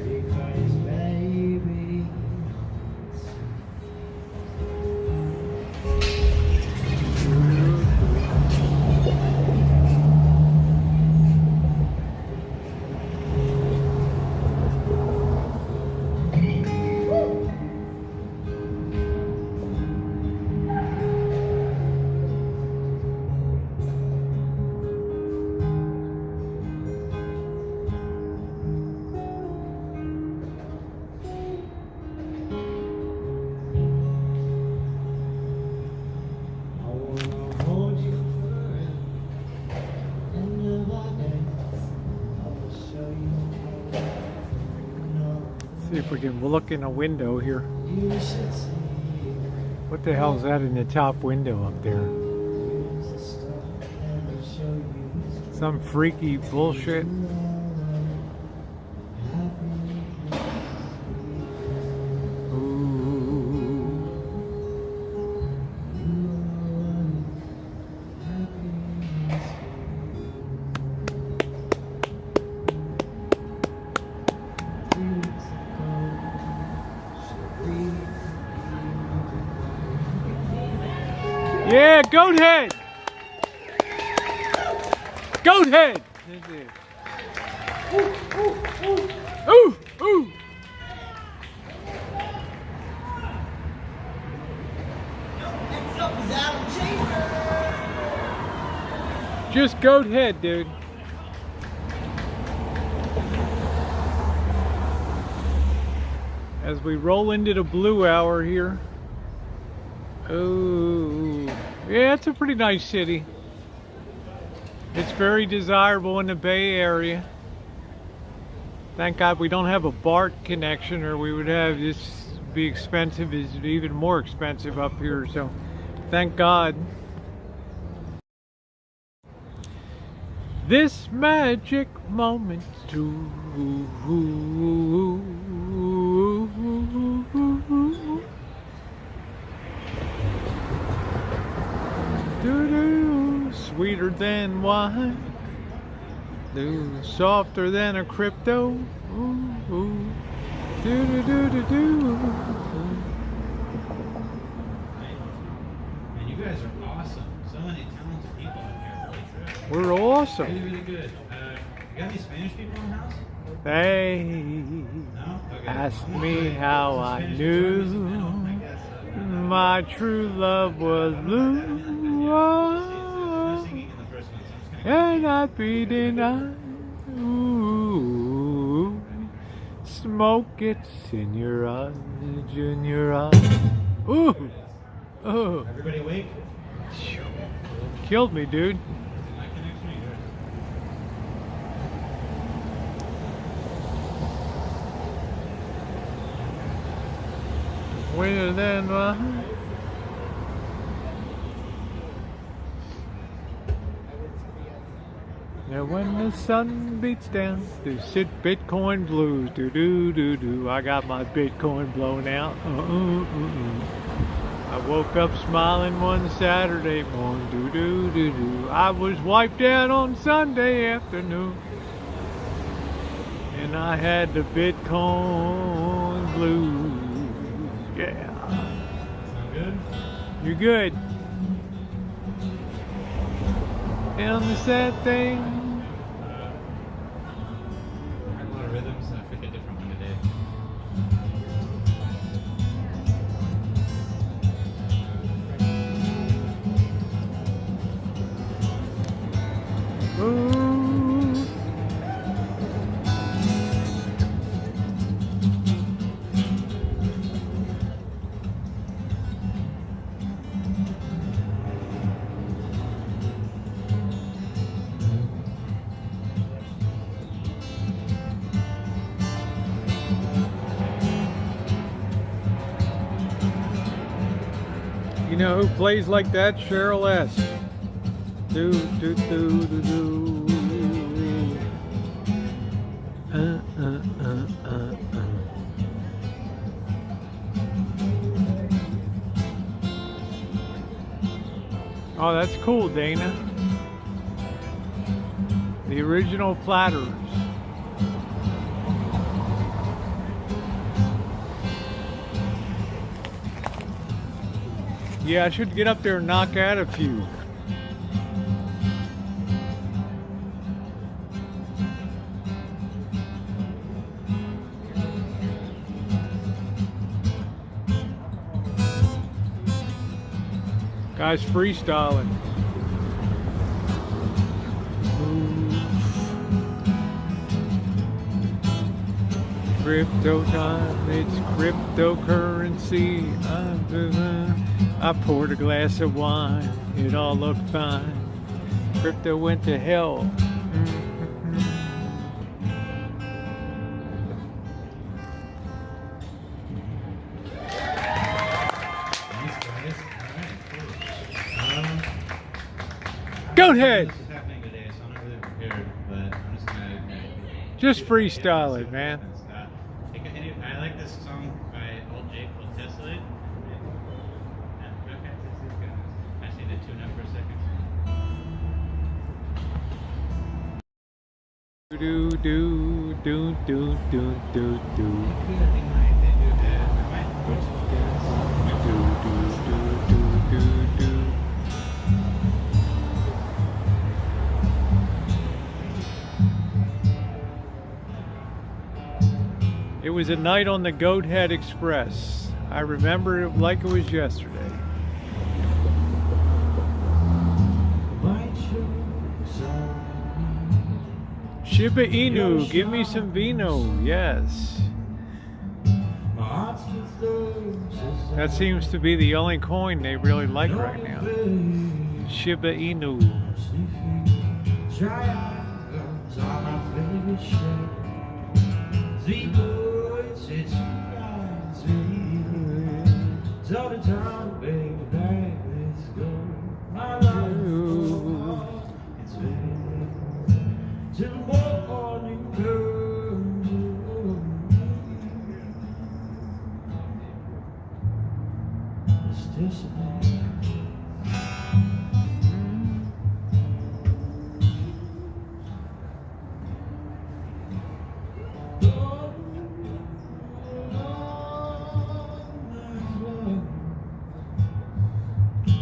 because baby. See if we can look in a window here. What the hell is that in the top window up there? Some freaky bullshit. Ooh. Goat head! Goat head! Ooh! Ooh! Just goat head, dude. As we roll into the blue hour here. Oh, yeah, it's a pretty nice city. It's very desirable in the Bay Area. Thank God we don't have a BART connection, or we would have this be expensive. It's even more expensive up here, so thank God. This magic moment too. Sweeter than wine, softer than a crypto. Man, you guys are awesome. So many talented people in here. We're awesome. Really good. You got any Spanish people in the house? They No? Okay. asked me how I knew my true love was blue. And I'd be denied. Ooh, smoke it's in your eyes, in your eyes. Ooh, oh, Everybody awake? killed me, dude. My connection either. Sweeter than wine. And when the sun beats down, they sit Bitcoin blues. Do do do do. I got my Bitcoin blown out. I woke up smiling one Saturday morning. Do do do do. I was wiped out on Sunday afternoon, and I had the Bitcoin blues. Yeah. Sound good? You're good. And the sad thing. I have a lot of rhythms. I pick a different one today. Ooh. You know who plays like that? Cheryl S. Do do do do do. Oh, that's cool, Dana. The original Platters. Yeah, I should get up there and knock out a few. Guys freestyling. Crypto time, it's cryptocurrency. I poured a glass of wine, it all looked fine. Crypto went to hell. Thanks, guys. Alright, cool. Goat head! This is happening today, so I'm not really prepared, but I'm just gonna Just freestyle it, man. I like this song by Old Jake called Tessellate. Okay, this is good. I just need to tune up for a second. Do do do do do do do. Do do do do do do. was a night on the Goat Head Express. I remember it like it was yesterday. Shiba Inu, give me some vino. Yes. That seems to be the only coin they really like right now. Shiba Inu.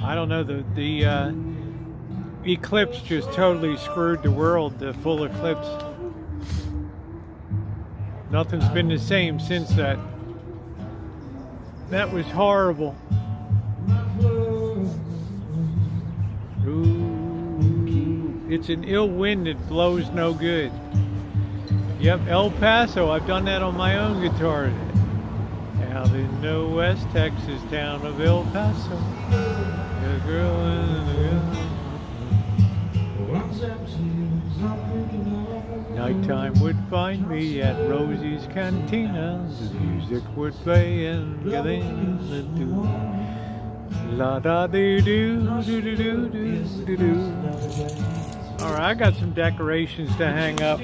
I don't know, the eclipse just totally screwed the world, the full eclipse. Nothing's been the same since that. That was horrible. Ooh, it's an ill wind that blows no good. Yep, El Paso, I've done that on my own guitar today. Out in the West Texas town of El Paso. A girl and a girl. Nighttime would find me at Rosie's Cantina. The music would play and get in the do. La da doo doo doo doo doo doo doo. Alright, I got some decorations to hang up.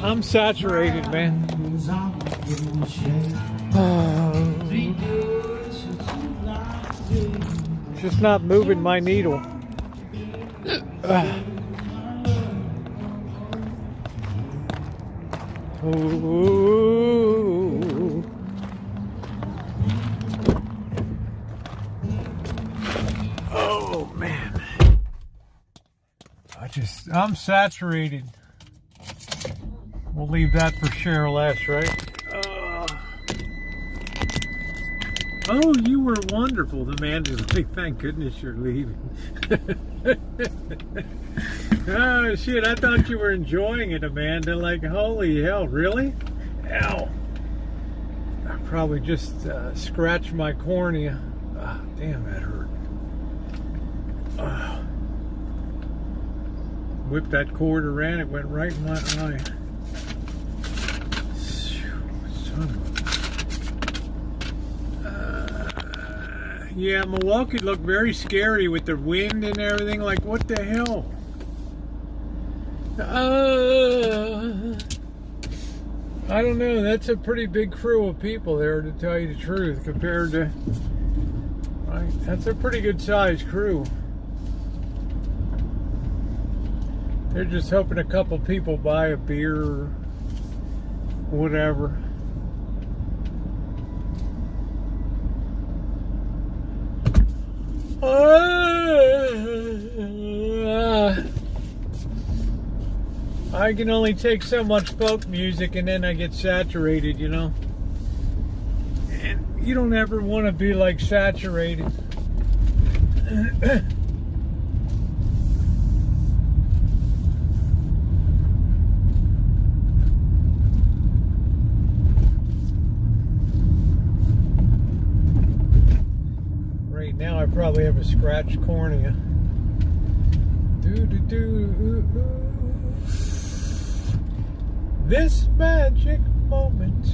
I'm saturated, man. Just not moving my needle. Ooh. Oh man. I'm saturated. We'll leave that for Cheryl S, right? Oh, you were wonderful. The man is like, thank goodness you're leaving. Oh, shit, I thought you were enjoying it, Amanda. Like, holy hell, really? Ow. I probably just scratched my cornea. Oh, damn, that hurt. Whipped that cord around, it went right in my eye. Son of a... yeah, Milwaukee looked very scary with the wind and everything. Like, what the hell? I don't know. That's a pretty big crew of people there, to tell you the truth, compared to... Right, that's a pretty good sized crew. They're just hoping a couple people buy a beer or whatever. I can only take so much folk music and then I get saturated, you know. And you don't ever want to be like saturated. Right now I probably have a scratched cornea. This magic moment,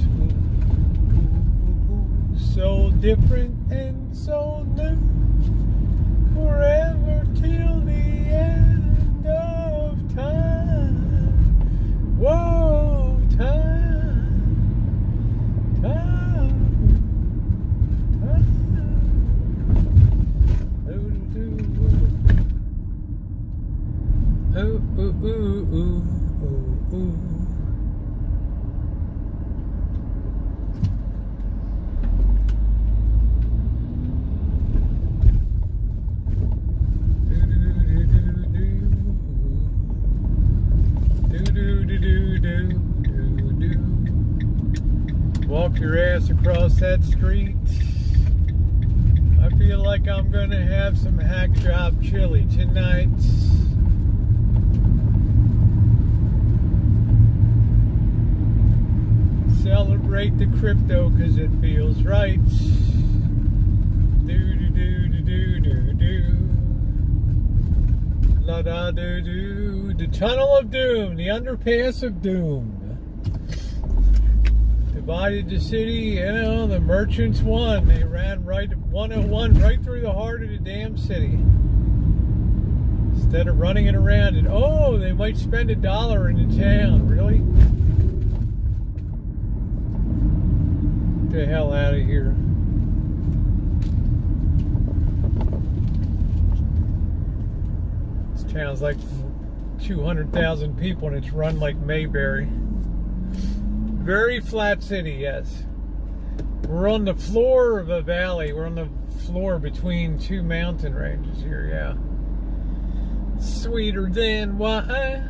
so different and so new, forever till the end of time. Whoa, time. Ooh, ooh, ooh, ooh, ooh, ooh. Do do do do do do do. walk your ass across that street. I feel like I'm gonna have some hack job chili tonight. Celebrate the crypto cause it feels right. Do do do do do do do. La da do do. The tunnel of doom, the underpass of doom. Divided the city, you know, the merchants won. They ran right 101 right through the heart of the damn city. Instead of running it around and oh, they might spend $1 in the town. Really? Get the hell out of here. This town's like 200,000 people and it's run like Mayberry. Very flat city, yes. We're on the floor of a valley. We're on the floor between two mountain ranges here, yeah. Sweeter than wine.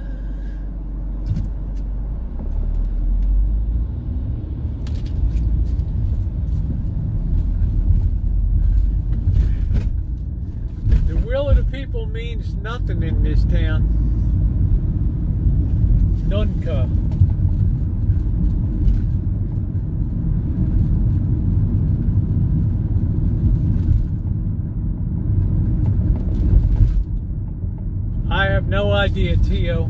The will of the people means nothing in this town. Nunca. I have no idea, Tio.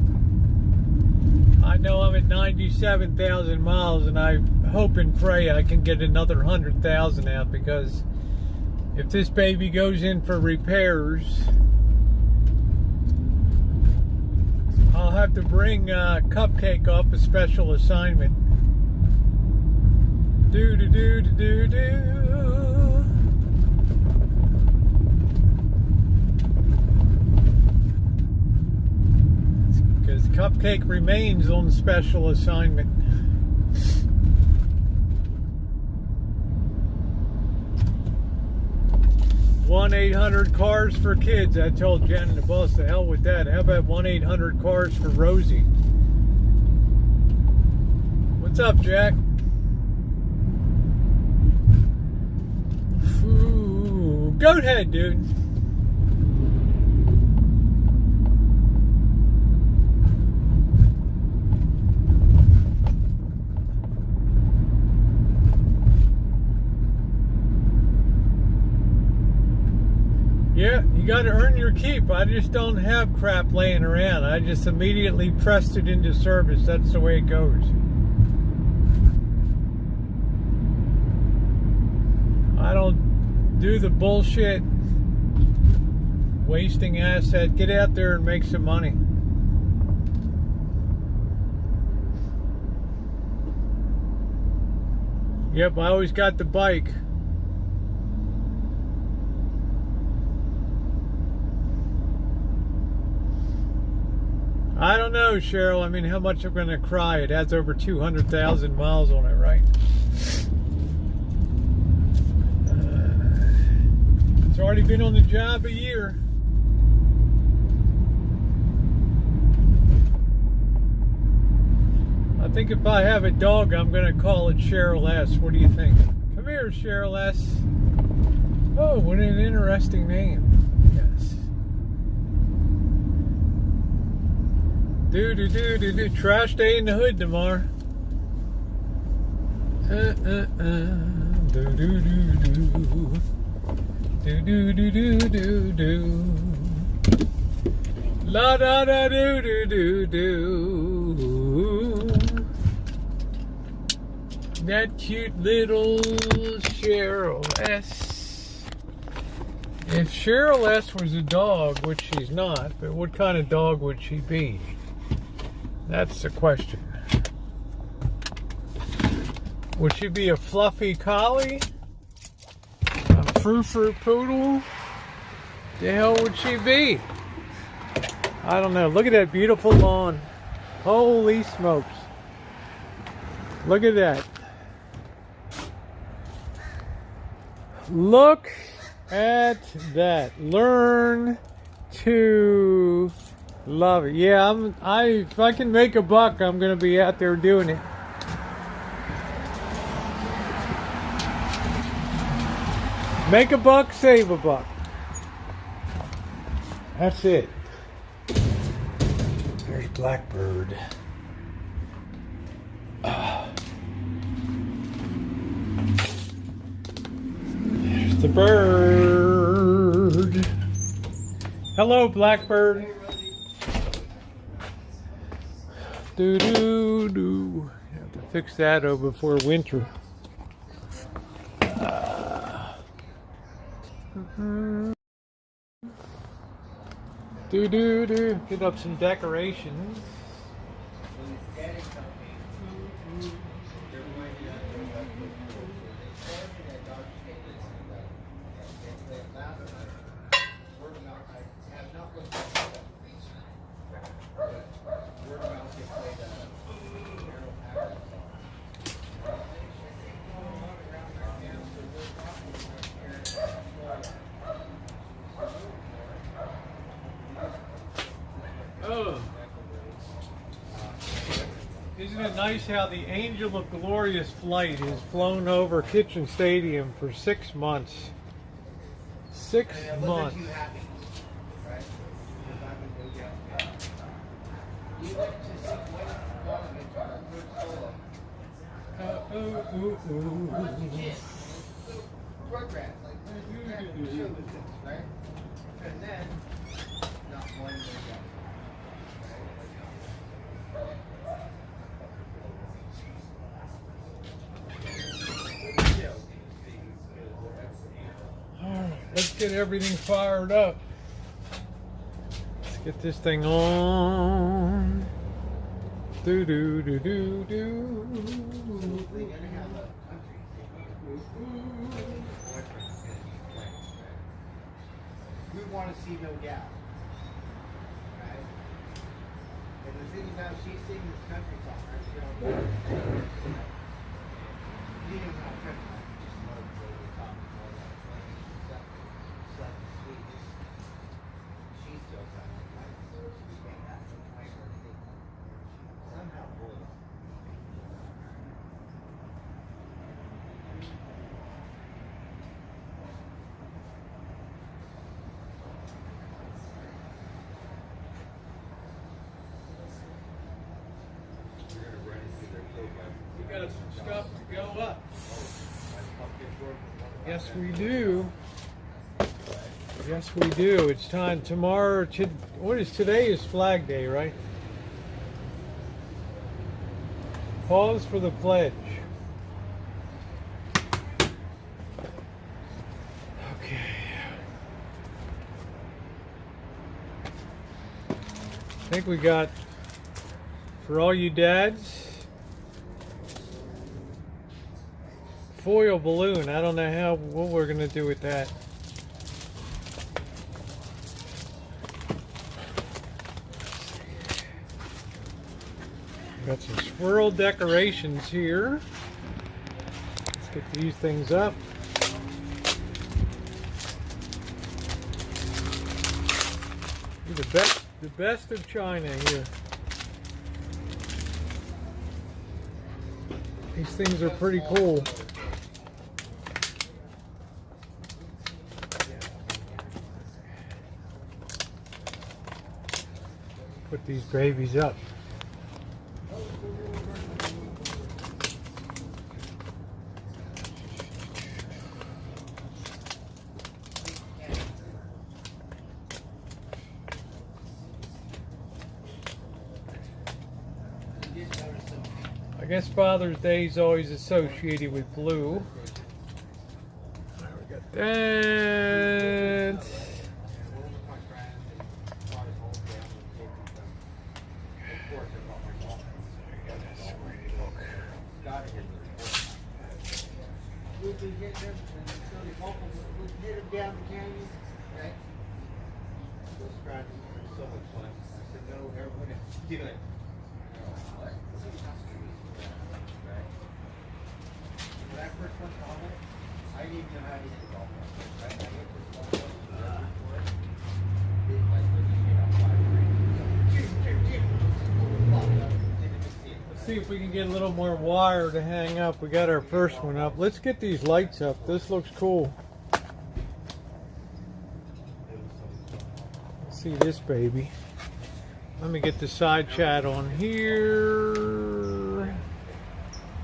I know I'm at 97,000 miles and I hope and pray I can get another 100,000 out because if this baby goes in for repairs, I'll have to bring Cupcake off a special assignment. Do do do do do do. Because Cupcake remains on special assignment. One 1-800-CARS for kids. I told Jen and the boss, the hell with that. How about 1-800-CARS for Rosie? What's up, Jack? Ooh, go ahead, dude. Yeah, you got to earn your keep. I just don't have crap laying around. I just immediately pressed it into service. That's the way it goes. I don't do the bullshit wasting asset. Get out there and make some money. Yep, I always got the bike. I don't know, Cheryl. I mean, how much I'm going to cry? It has over 200,000 miles on it, right? It's already been on the job a year. I think if I have a dog, I'm going to call it Cheryl S. What do you think? Come here, Cheryl S. Oh, what an interesting name. Yes. Do. Trash day in the hood tomorrow. Do. La da da do. That cute little Cheryl S. If Cheryl S was a dog, which she's not, but what kind of dog would she be? That's the question. Would she be a fluffy collie? A frou-frou poodle? The hell would she be? I don't know. Look at that beautiful lawn. Holy smokes. Look at that. Look at that. Learn to love it. Yeah, if I can make a buck, I'm going to be out there doing it. Make a buck, save a buck. That's it. There's Blackbird. There's the bird. Hello, Blackbird. Do do do. Have to fix that before winter. Do do do. Get up some decorations. Oh. Isn't it nice how the Angel of Glorious Flight has flown over Kitchen Stadium for 6 months? 6 months. Let's get everything fired up. Let's get this thing on. Do do do do do. We want to see no doubt. Right? And the thing about she's singing this country song, right? You don't know how country song, just love the way we talk and all that. Such a sweet. She still sounds like my sister. She can't have no place or anything. Somehow pull it off. We got some stuff to go up. Yes, we do. Yes, we do. It's time tomorrow. What is today? Is Flag Day, right? Pause for the pledge. Okay. I think we got, for all you dads, foil balloon. I don't know what we're gonna do with that. Got some swirl decorations here. Let's get these things up. The best of China here. These things are pretty cool. Put these babies up. I guess Father's Day is always associated with blue. We got that. We can get them and hit them down the canyon, right? Those scratches are so much fun. I said, no, everyone has to do it. Right? When I first went to Holland, I didn't even know how to hit the golf ball. Right? I hit this golf ball before it. It's like looking at a fire ring. Let's see if we can get a little more wire to hang up. We got our first one up. Let's get these lights up. This looks cool. see this baby. Let me get the side chat on here.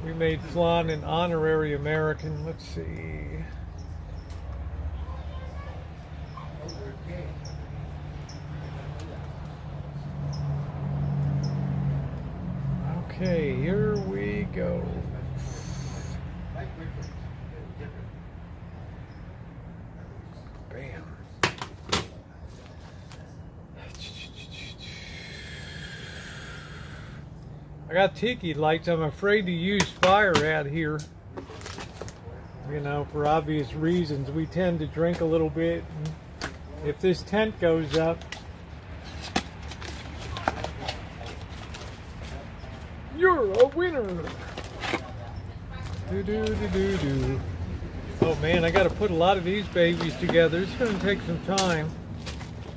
We made Flan an honorary American. Let's see. Okay, here we go. Bam. I got tiki lights. I'm afraid to use fire out here. You know, for obvious reasons. We tend to drink a little bit. If this tent goes up, you're a winner. Do do do do do. Oh man, I got to put a lot of these babies together. It's going to take some time.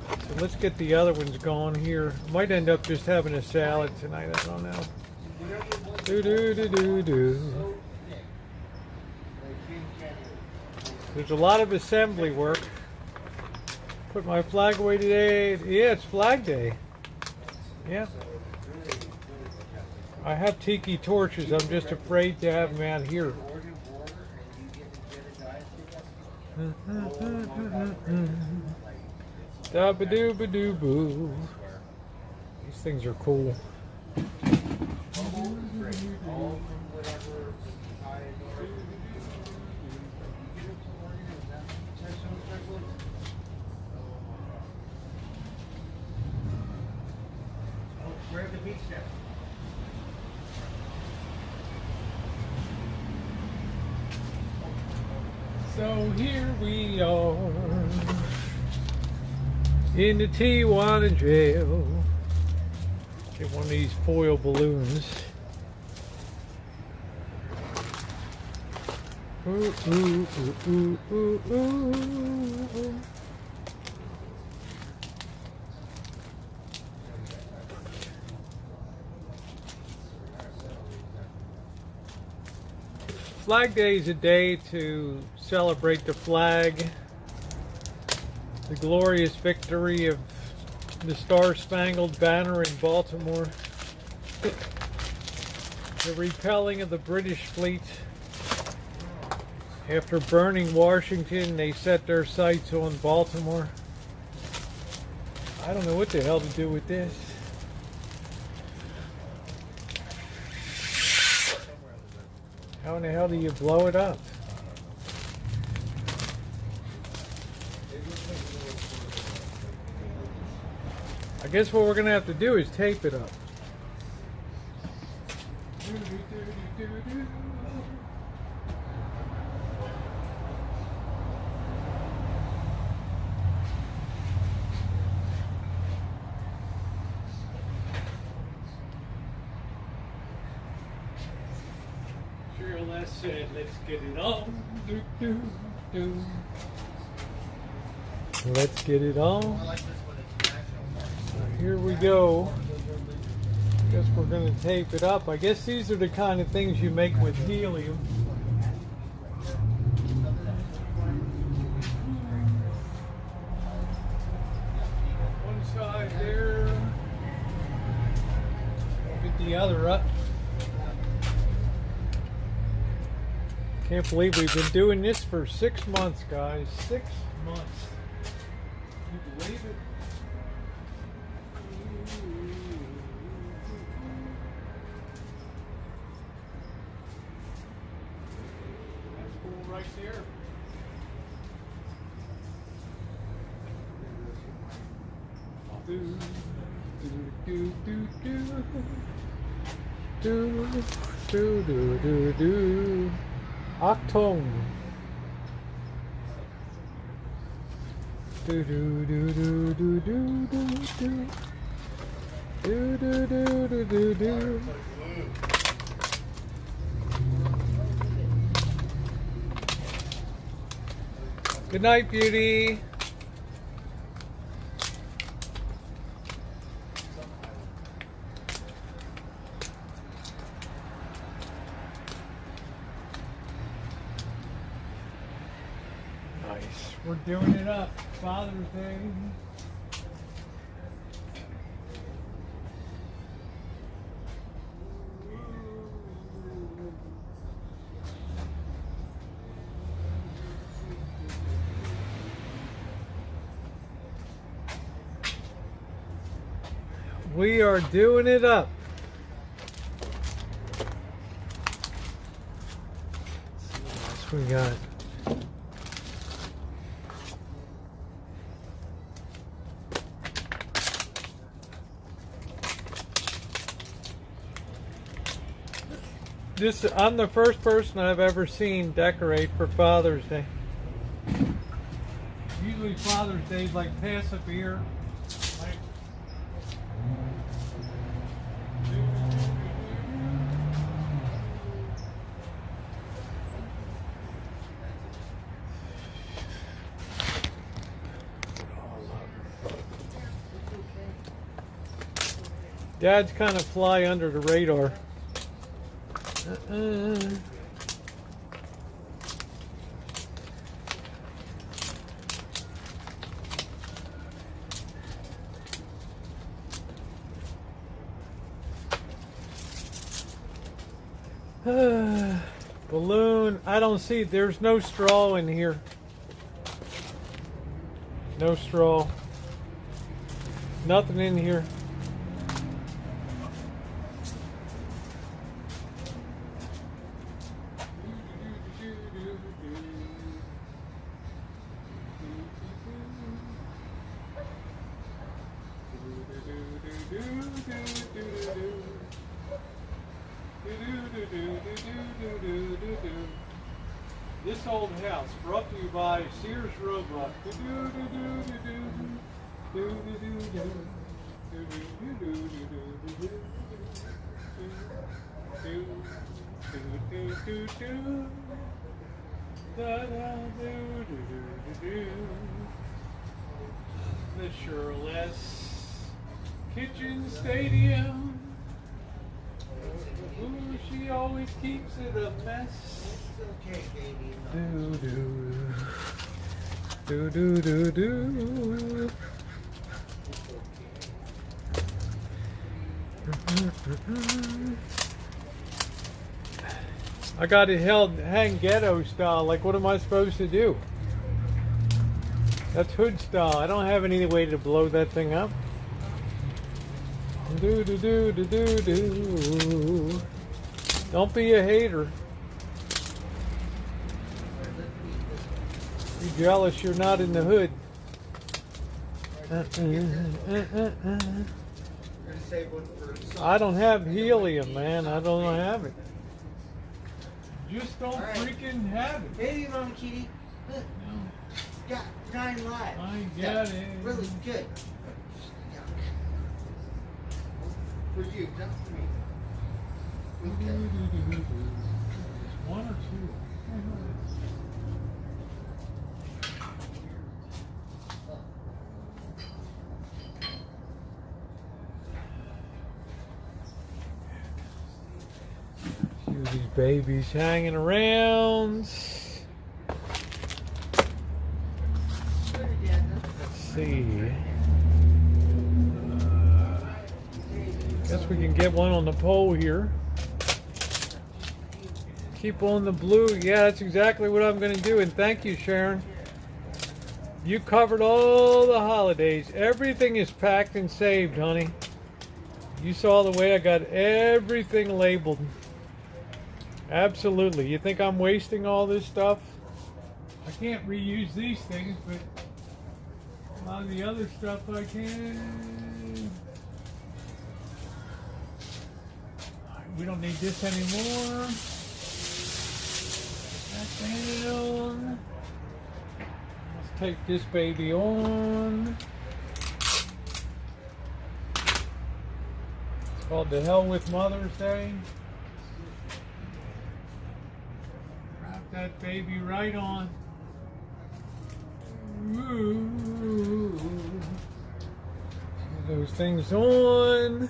So let's get the other ones going here. Might end up just having a salad tonight. I don't know. Do do do do do. There's a lot of assembly work. Put my flag away today. Yeah, it's Flag Day. Yeah. I have tiki torches. I'm just afraid to have them out here. Da-ba-doo-ba-doo-boo. These things are cool. Where's the beach step? So here we are in the Tijuana jail. Get one of these foil balloons. Ooh, ooh, ooh, ooh, ooh, ooh. Flag Day is a day to celebrate the flag, the glorious victory of the Star-Spangled Banner in Baltimore, the repelling of the British fleet. After burning Washington, they set their sights on Baltimore. I don't know what the hell to do with this. How in the hell do you blow it up? I guess what we're going to have to do is tape it up. I said, let's get it on. Do, do, do. Let's get it on. Here we go. I guess we're going to tape it up. I guess these are the kind of things you make with helium. One side there. Get the other up. Can't believe we've been doing this for 6 months, guys. 6 months. Can you believe it? That's cool right there. Do, do, do, do, do, do, do, do, do. Achtung. Do do do do do do do do do do do do do do. Good night, beauty. We're doing it up. Father's Day. We are doing it up. Let's see what else we got. I'm the first person I've ever seen decorate for Father's Day. Usually Father's Day is like pass a beer. Like, Dads kind of fly under the radar. Balloon. I don't see. There's no straw in here. No straw. Nothing in here. This old house brought to you by Sears Roebuck. The Shirless Kitchen Stadium. Ooh, she always keeps it a mess. Okay, baby. Do do do do do. I got it hang ghetto style. Like, what am I supposed to do? That's hood style. I don't have any way to blow that thing up. Do do do do do do. Don't be a hater. You're jealous you're not in the hood. I don't have helium, man. I don't have it. Just don't freaking have it. Baby Mama Kitty. Look. Got 9 lives. I get it. Really good. Yuck. For you, not for me. Okay. One or two. These babies hanging around. Let's see. Guess we can get one on the pole here. Keep on the blue. Yeah, that's exactly what I'm going to do. And thank you, Sharon. You covered all the holidays. Everything is packed and saved, honey. You saw the way I got everything labeled. Absolutely. You think I'm wasting all this stuff? I can't reuse these things, but a lot of the other stuff I can. We don't need this anymore. That down. Let's take this baby on. It's called The Hell with Mother's Day. That baby right on. Ooh. Get those things on.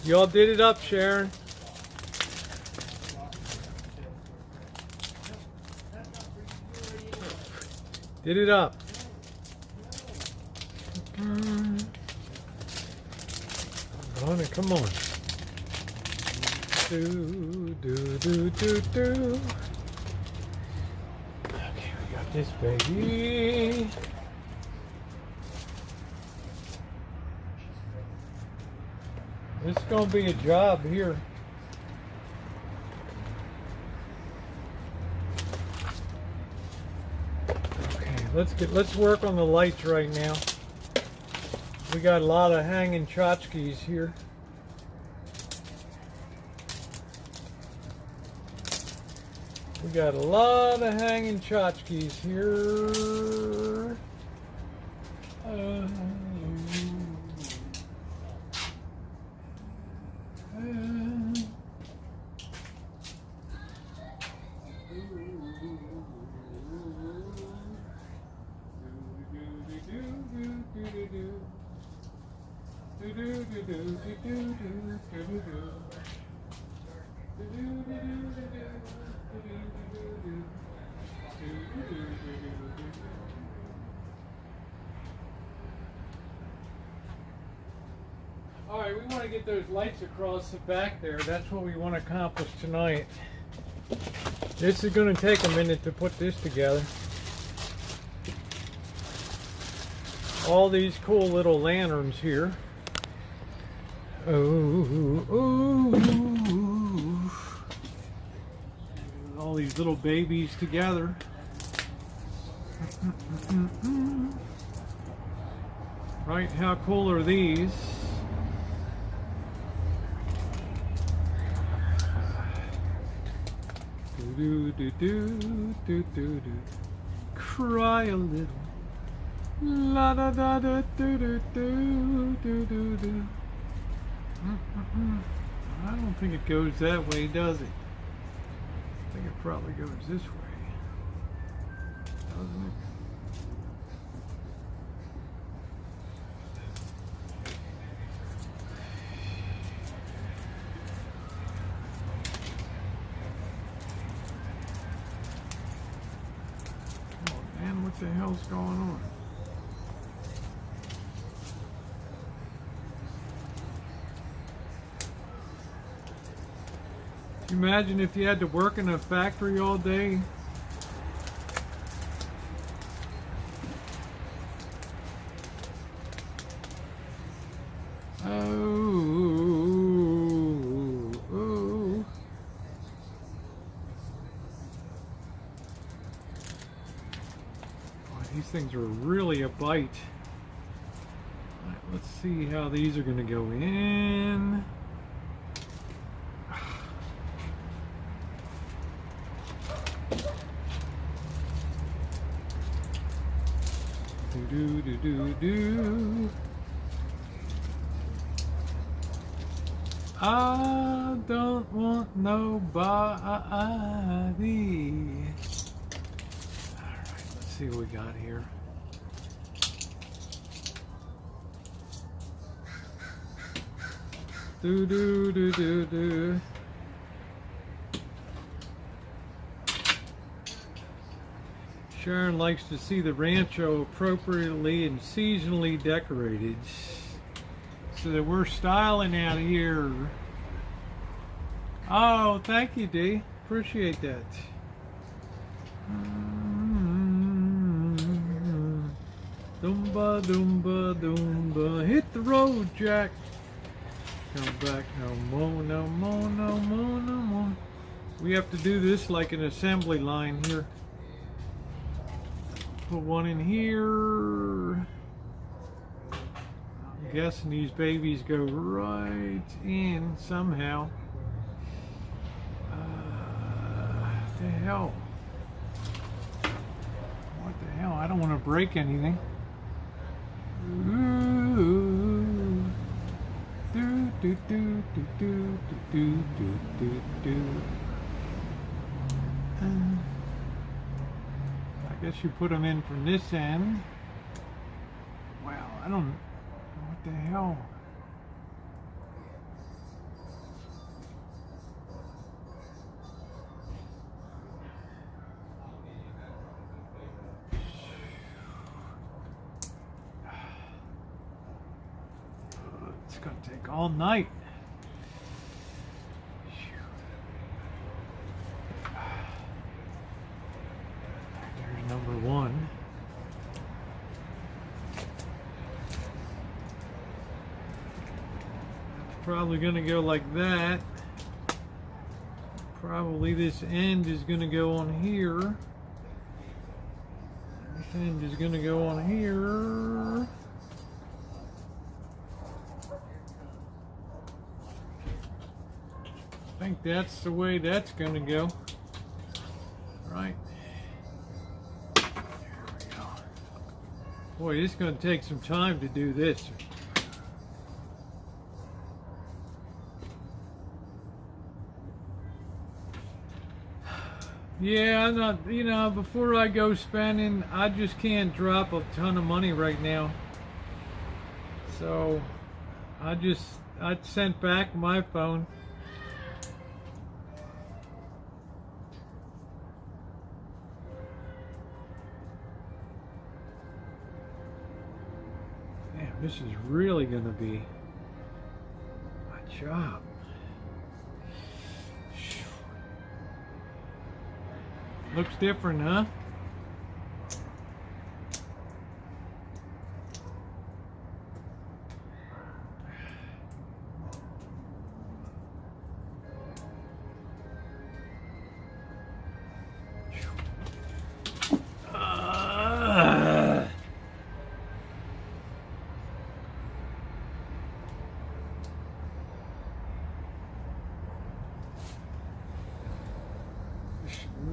Y'all did it up, Sharon. Did it up. Honey, come on. Do, do, do, do, do. Okay, we got this baby. This is gonna be a job here. Okay, let's work on the lights right now. We got a lot of hanging tchotchkes here. We got a lot of hanging tchotchkes here. All right, we want to get those lights across the back there. That's what we want to accomplish tonight. This is going to take a minute to put this together. All these cool little lanterns here. All these little babies together. Right, how cool are these? Do do do do do do. Cry a little. La da da da do do do do do do. I don't think it goes that way, does it? I think it probably goes this way, doesn't it? Oh man, what the hell's going on? Can you imagine if you had to work in a factory all day? Boy, these things are really a bite. All right, let's see how these are going to go in. Do do do do. I don't want nobody. Alright, let's see what we got here. Do do do do do. Sharon likes to see the rancho appropriately and seasonally decorated. So that we're styling out here. Oh, thank you, Dee. Appreciate that. Dumba, dumba, dumba. Hit the road, Jack. Come back no more, no more, no more, no more. We have to do this like an assembly line here. Put one in here. I'm guessing these babies go right in somehow. What the hell? What the hell? I don't want to break anything. Ooh. Do do do do do do do do do. I guess you put them in from this end. Wow, I don't know what the hell. It's gonna take all night. number one. Probably gonna go like that. Probably this end is gonna go on here. This end is gonna go on here. I think that's the way that's gonna go. Right. There we go. Boy, it's gonna take some time to do this. Yeah, I'm not, you know, before I go spending, I just can't drop a ton of money right now. So, I sent back my phone. Damn, this is really gonna be my job. Looks different, huh?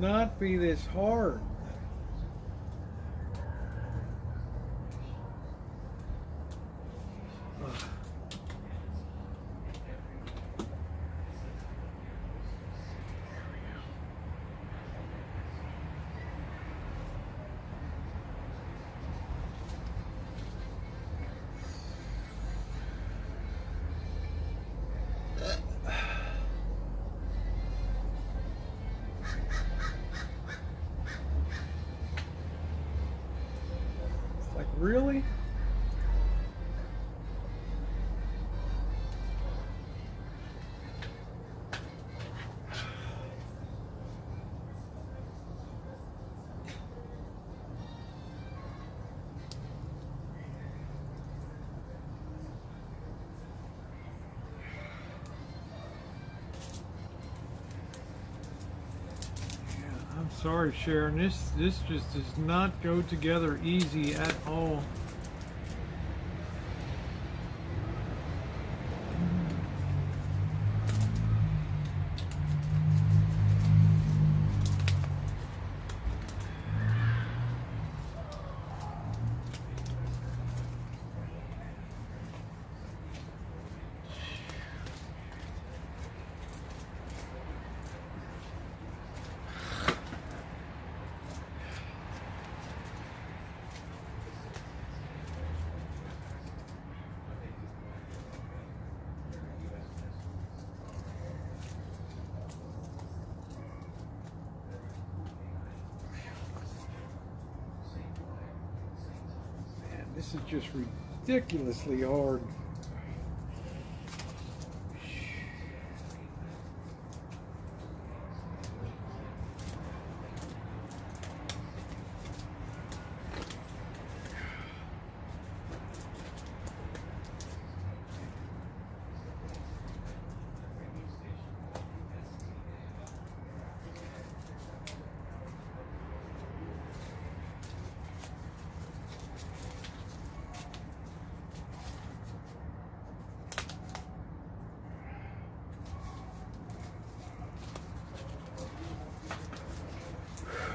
Not be this hard. Really? I'm sorry, Sharon. This just does not go together easy at all. This is just ridiculously hard.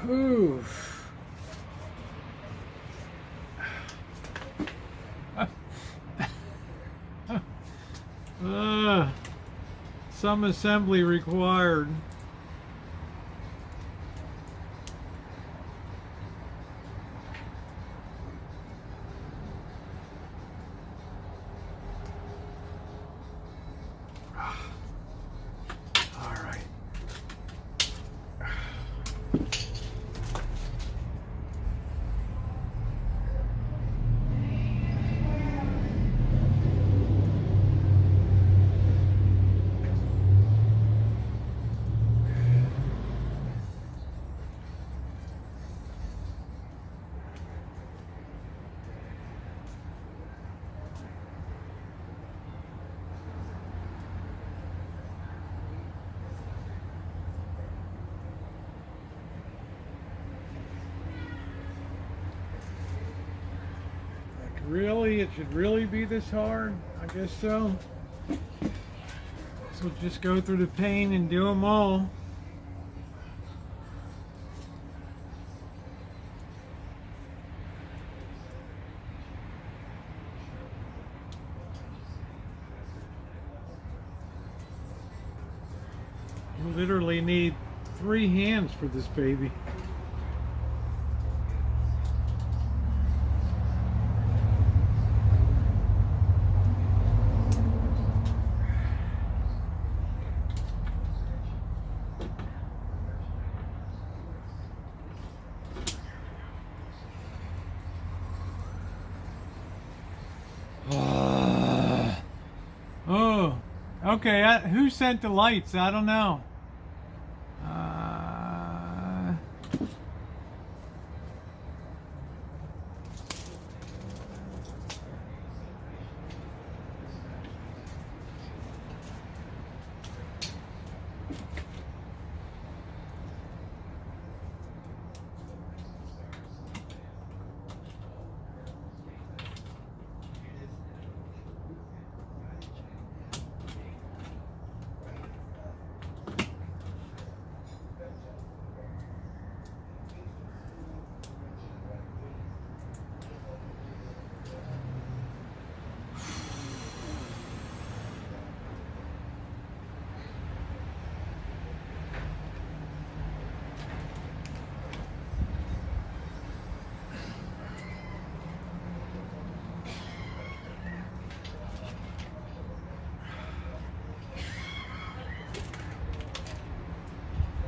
Oof. Some assembly required. All right. Really? It should really be this hard? I guess so. So just go through the pain and do them all. You literally need 3 hands for this baby. Oh, okay. Who sent the lights? I don't know.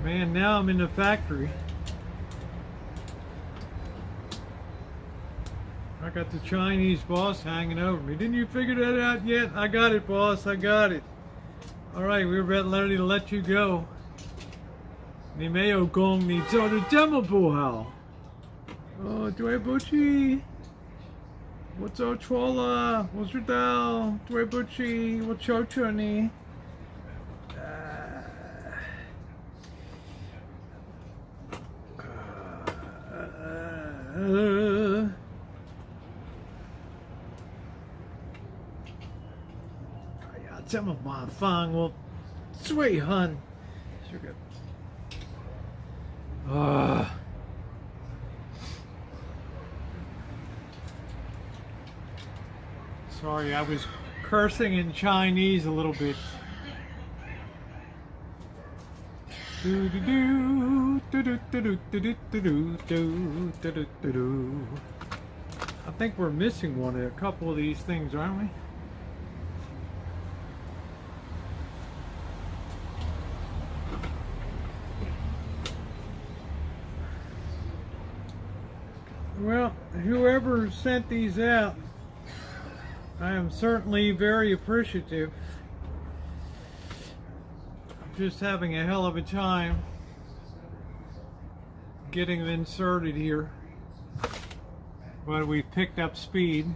Man, now I'm in the factory. I got the Chinese boss hanging over me. Didn't you figure that out yet? I got it, boss. I got it. All right, we're about ready to let you go. 你没有功，你做的这么不好。哦，对不起，我做错了，我知道，对不起，我求求你。哎呀，这么麻烦，我最恨这个。Sorry, I was cursing in Chinese a little bit. I think we're missing a couple of these things, aren't we? Well, whoever sent these out, I am certainly very appreciative. I'm just having a hell of a time getting them inserted here, but we've picked up speed.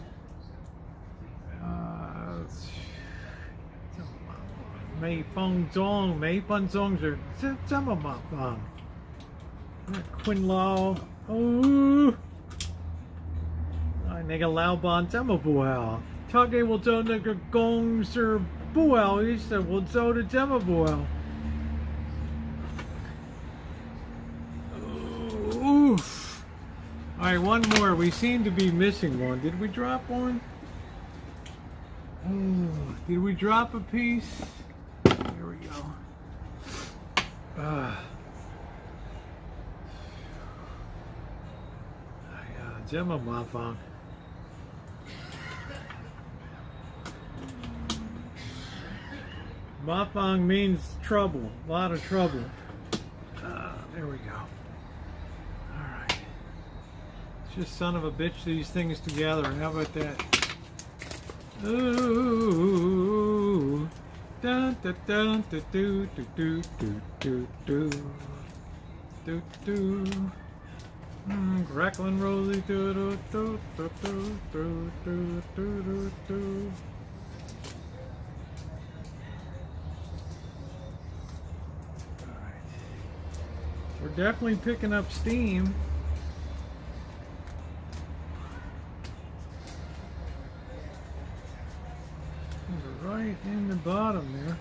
Mấy phân钟是这么麻烦。困劳哦。那个老板这么不好，他给我做那个工是不好意思，我做的这么不好。Oof. All right, one more. We seem to be missing one. Did we drop one? Oh, did we drop a piece? There we go.这么麻烦。Mafang means trouble, a lot of trouble. There we go. Alright. It's just son of a bitch these things together. How about that? Ooh. Dun dun dun dun do do do do do do do. Crackling Rosie do do do do do do do do do. We're definitely picking up steam. right in the bottom there.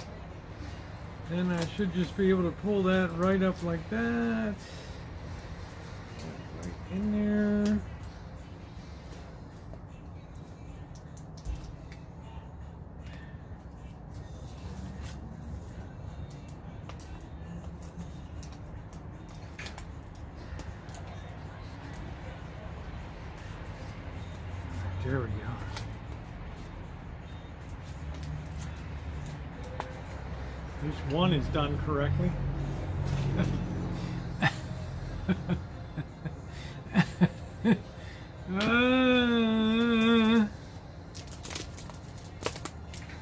Then I should just be able to pull that right up like that. Right in there. There we go. At least one is done correctly.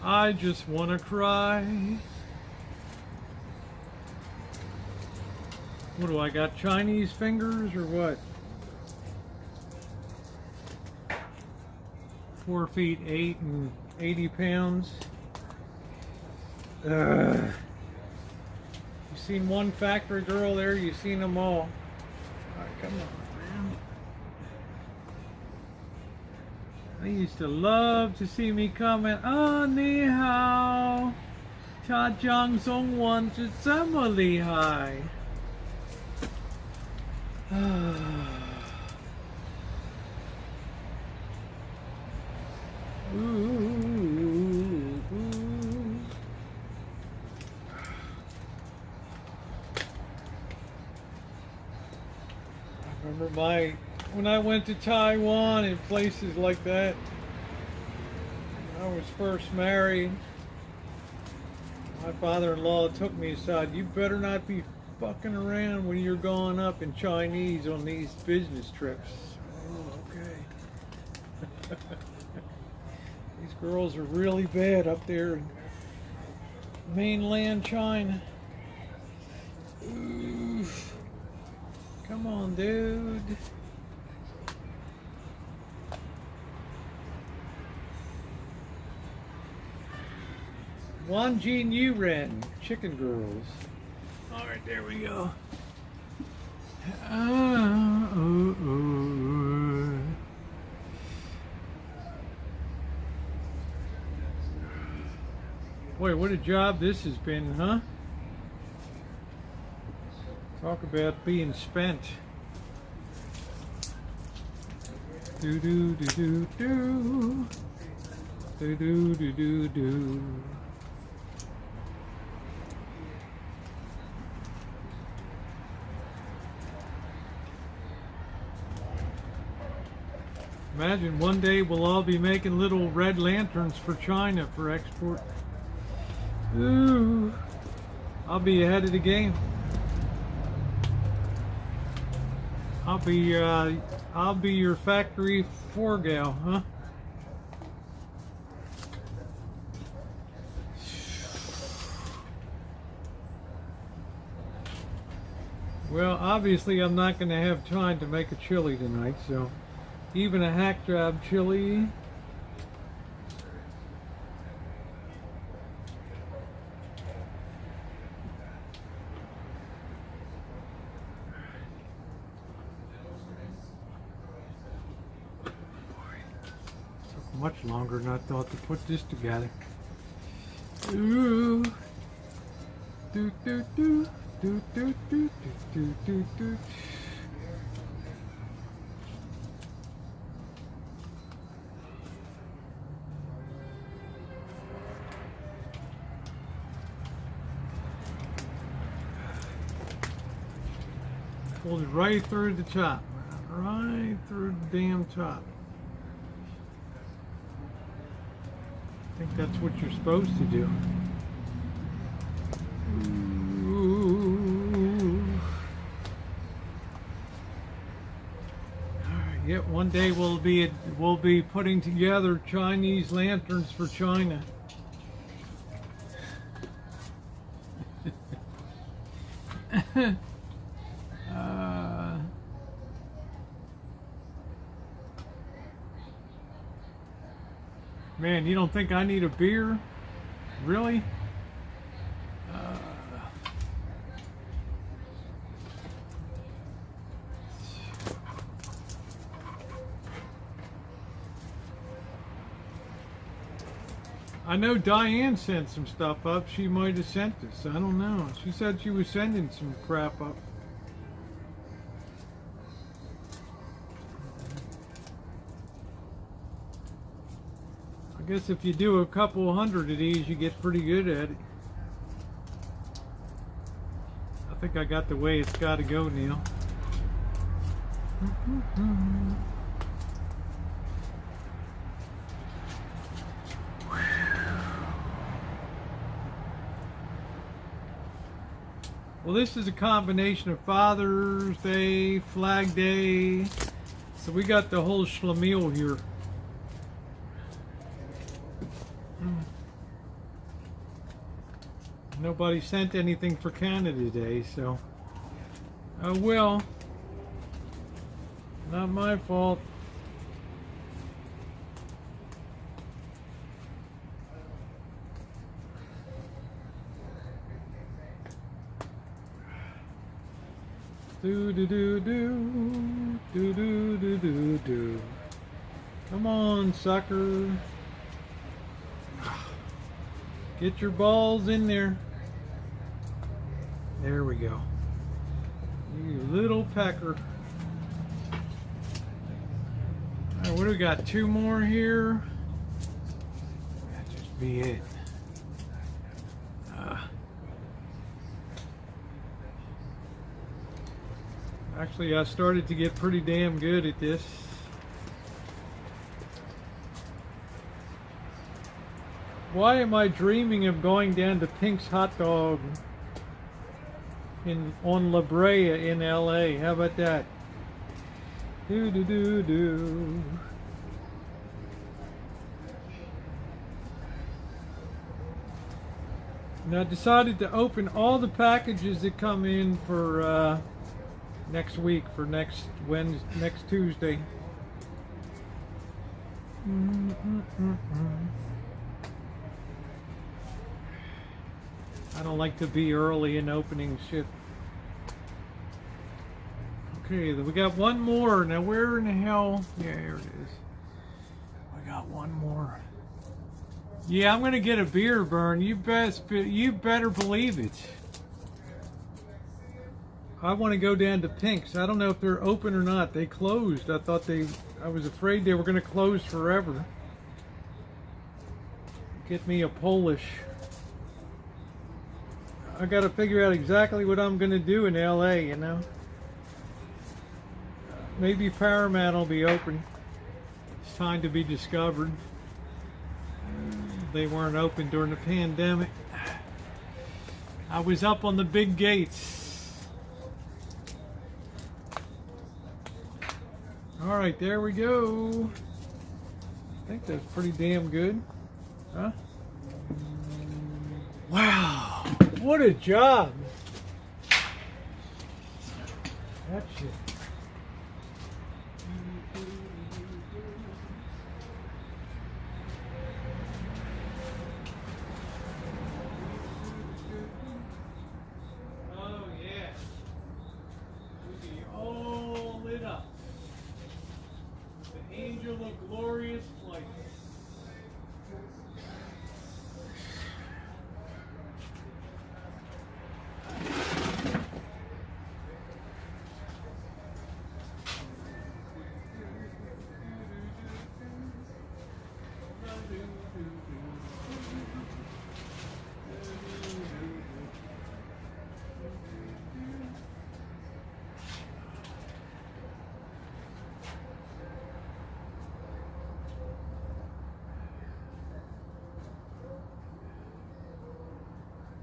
I just want to cry. What do I got? Chinese fingers or what? 4 feet 8 and 80 pounds. You seen one factory girl there? You seen them all. All right, come on, man. They used to love to see me comment, "Oh, ni hao, cha jiang zong wan zhi zhe li hai." Remember when I went to Taiwan and places like that, when I was first married, my father-in-law took me aside. You better not be fucking around when you're going up in Chinese on these business trips. Oh, okay. These girls are really bad up there in mainland China. Oof. Come on, dude. Wan Jin Yuren, chicken girls. All right, there we go. Boy, what a job this has been, huh? Talk about being spent. Do do do do do. Do do do do do. Imagine one day we'll all be making little red lanterns for China for export. Ooh, I'll be ahead of the game. I'll be your factory floor gal, huh? Well, obviously I'm not going to have time to make a chili tonight, so even a hack job chili. Much longer than I thought to put this together. Ooh. Do do do do do do do do do. Pulled it right through the top. Right through the damn top. I think that's what you're supposed to do. Ooh. All right, yet one day we'll be putting together Chinese lanterns for China. Man, you don't think I need a beer? Really? I know Diane sent some stuff up. She might have sent this. I don't know. She said she was sending some crap up. I guess if you do a couple hundred of these, you get pretty good at it. I think I got the way it's got to go, Neil. Well, this is a combination of Father's Day, Flag Day, so we got the whole schlemiel here. Nobody sent anything for Canada Day, so oh well, not my fault. Do do do do do do do do do. Come on, sucker. Get your balls in there. There we go. You little pecker. All right, what do we got? Two more here. That just be it. Actually, I started to get pretty damn good at this. Why am I dreaming of going down to Pink's Hot Dog on La Brea in LA? How about that? Do do do do. Now I decided to open all the packages that come in for next week, for next Tuesday. I don't like to be early in opening shit. Okay, we got one more. Now where in the hell? Yeah, here it is. I got one more. Yeah, I'm gonna get a beer burn. You better believe it. I want to go down to Pink's. I don't know if they're open or not. They closed. I was afraid they were gonna close forever. Get me a Polish. I got to figure out exactly what I'm going to do in LA, you know. Maybe Paramount will be open. It's time to be discovered. They weren't open during the pandemic. I was up on the big gates. All right, there we go. I think that's pretty damn good. Huh? Wow. What a job! That shit. Oh yeah. We'll be all lit up. The angel of glorious light.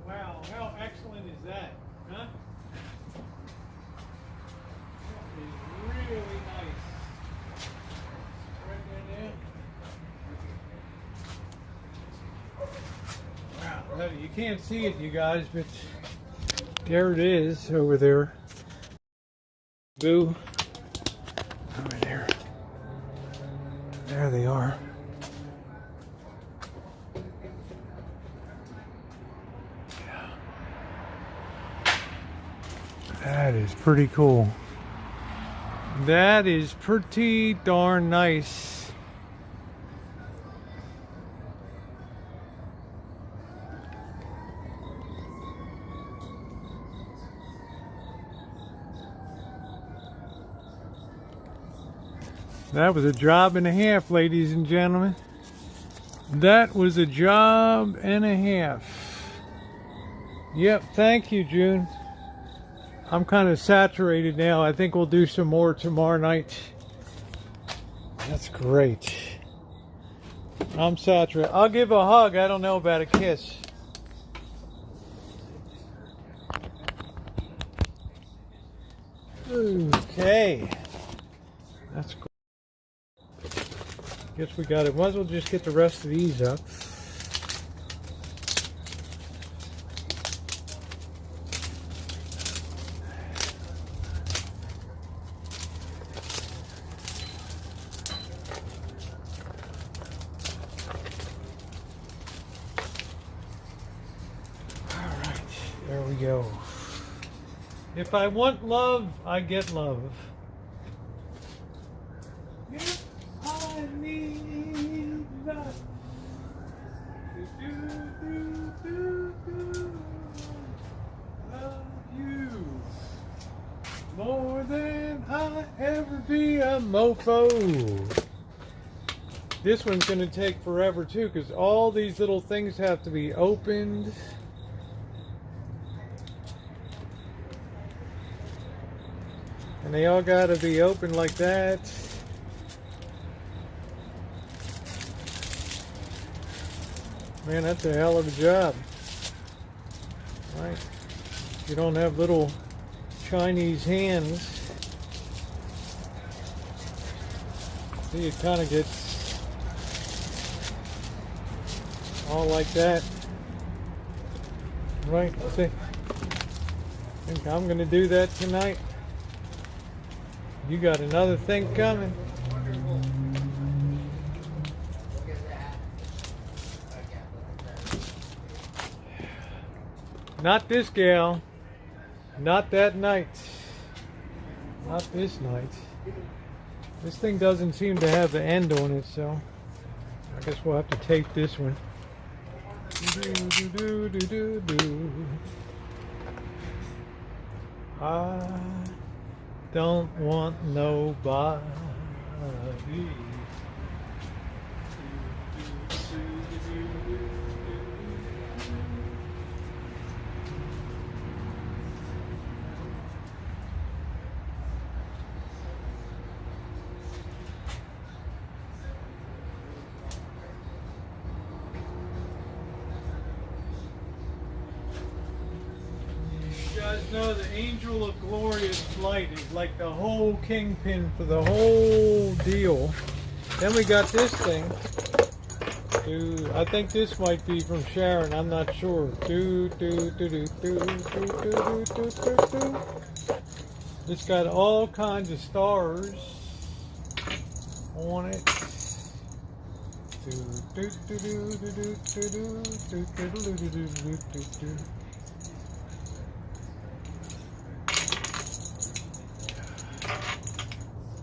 Wow, how excellent is that, huh? That is really nice. Right there, now. Wow, you can't see it, you guys, but there it is over there. Boo. Over there. There they are. That is pretty cool. That is pretty darn nice. That was a job and a half, ladies and gentlemen. That was a job and a half. Yep, thank you, June. I'm kind of saturated now. I think we'll do some more tomorrow night. That's great. I'm saturated. I'll give a hug. I don't know about a kiss. Okay. That's cool. Guess we got it. Might as well just get the rest of these up. Alright, there we go. If I want love, I get love. If I need love. Love you more than I ever be a mofo. This one's going to take forever too, because all these little things have to be opened. And they all got to be open like that. Man, that's a hell of a job. Right? You don't have little Chinese hands. See, it kind of gets all like that. Right? See? I think I'm going to do that tonight. You got another thing coming. Not this gal. Not that night. Not this night. This thing doesn't seem to have the end on it, so I guess we'll have to tape this one. I don't want nobody. You guys know the Angel of Glorious Flight is like the whole kingpin for the whole deal. Then we got this thing. I think this might be from Sharon. I'm not sure. It's got all kinds of stars on it.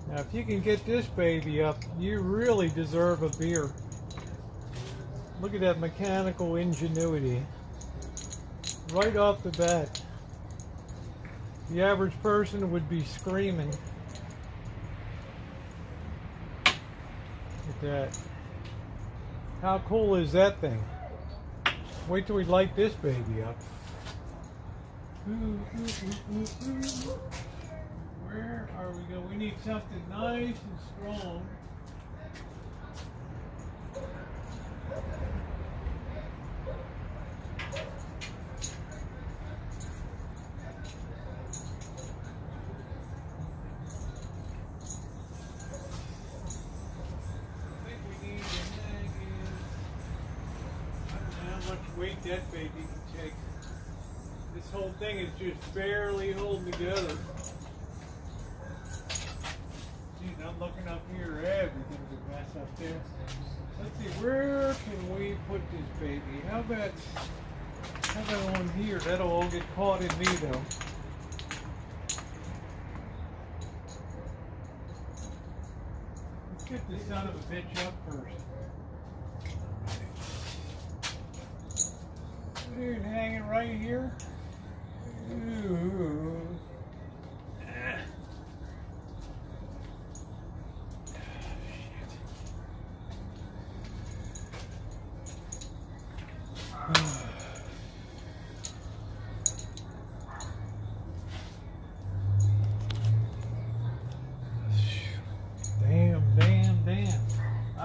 Now, if you can get this baby up, you really deserve a beer. Look at that mechanical ingenuity. Right off the bat. The average person would be screaming. Look at that. How cool is that thing? Wait till we light this baby up. Where are we going? We need something nice and strong. Weight that baby can take. This whole thing is just barely holding together. Geez, I'm looking up here, everything's a mess up there. Let's see, where can we put this baby? How about on here? That'll all get caught in me though. Let's get this son of a bitch up first. Dude, hanging right here. Ooh.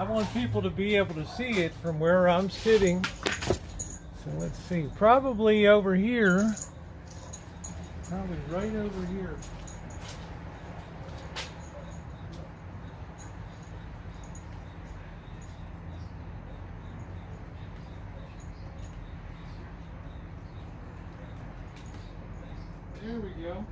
I want people to be able to see it from where I'm sitting. So let's see, probably over here. Probably right over here. There we go.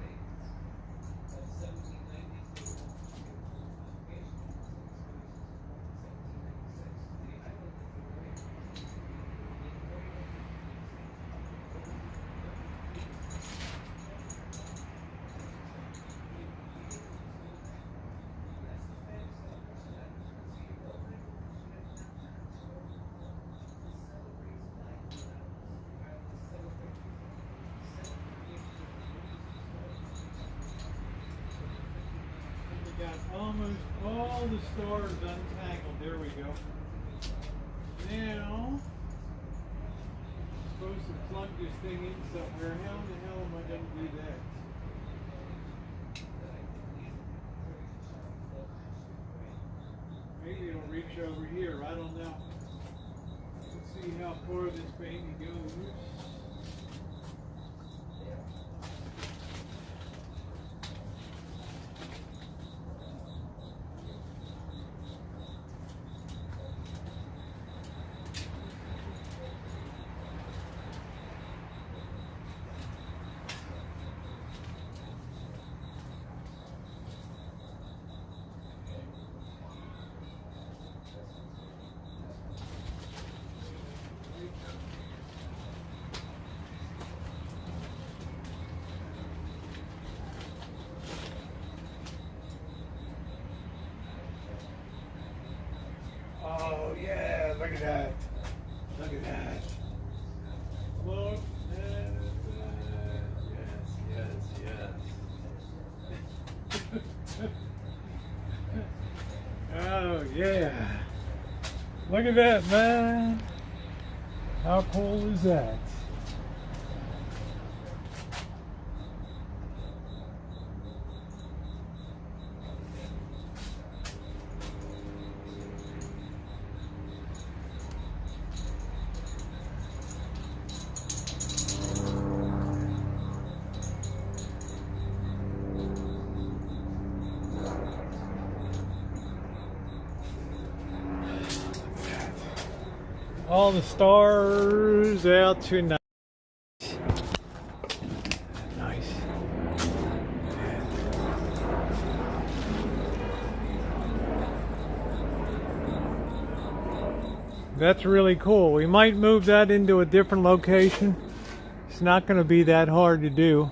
Got almost all the stars untangled. There we go. Now, I'm supposed to plug this thing in somewhere. How in the hell am I going to do that? Maybe it'll reach over here. I don't know. Let's see how far this baby goes. Oh yeah, look at that. Look at that. Look at that. Yes. Oh yeah. Look at that, man. How cool is that? All the stars out tonight. Nice. That's really cool. We might move that into a different location. It's not going to be that hard to do.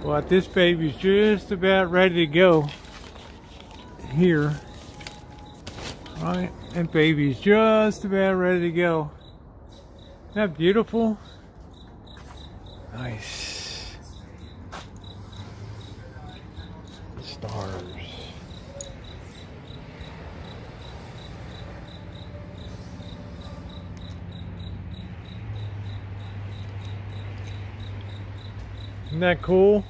But this baby's just about ready to go here. All right, and baby's just about ready to go. Isn't that beautiful? Nice. Stars. Isn't that cool?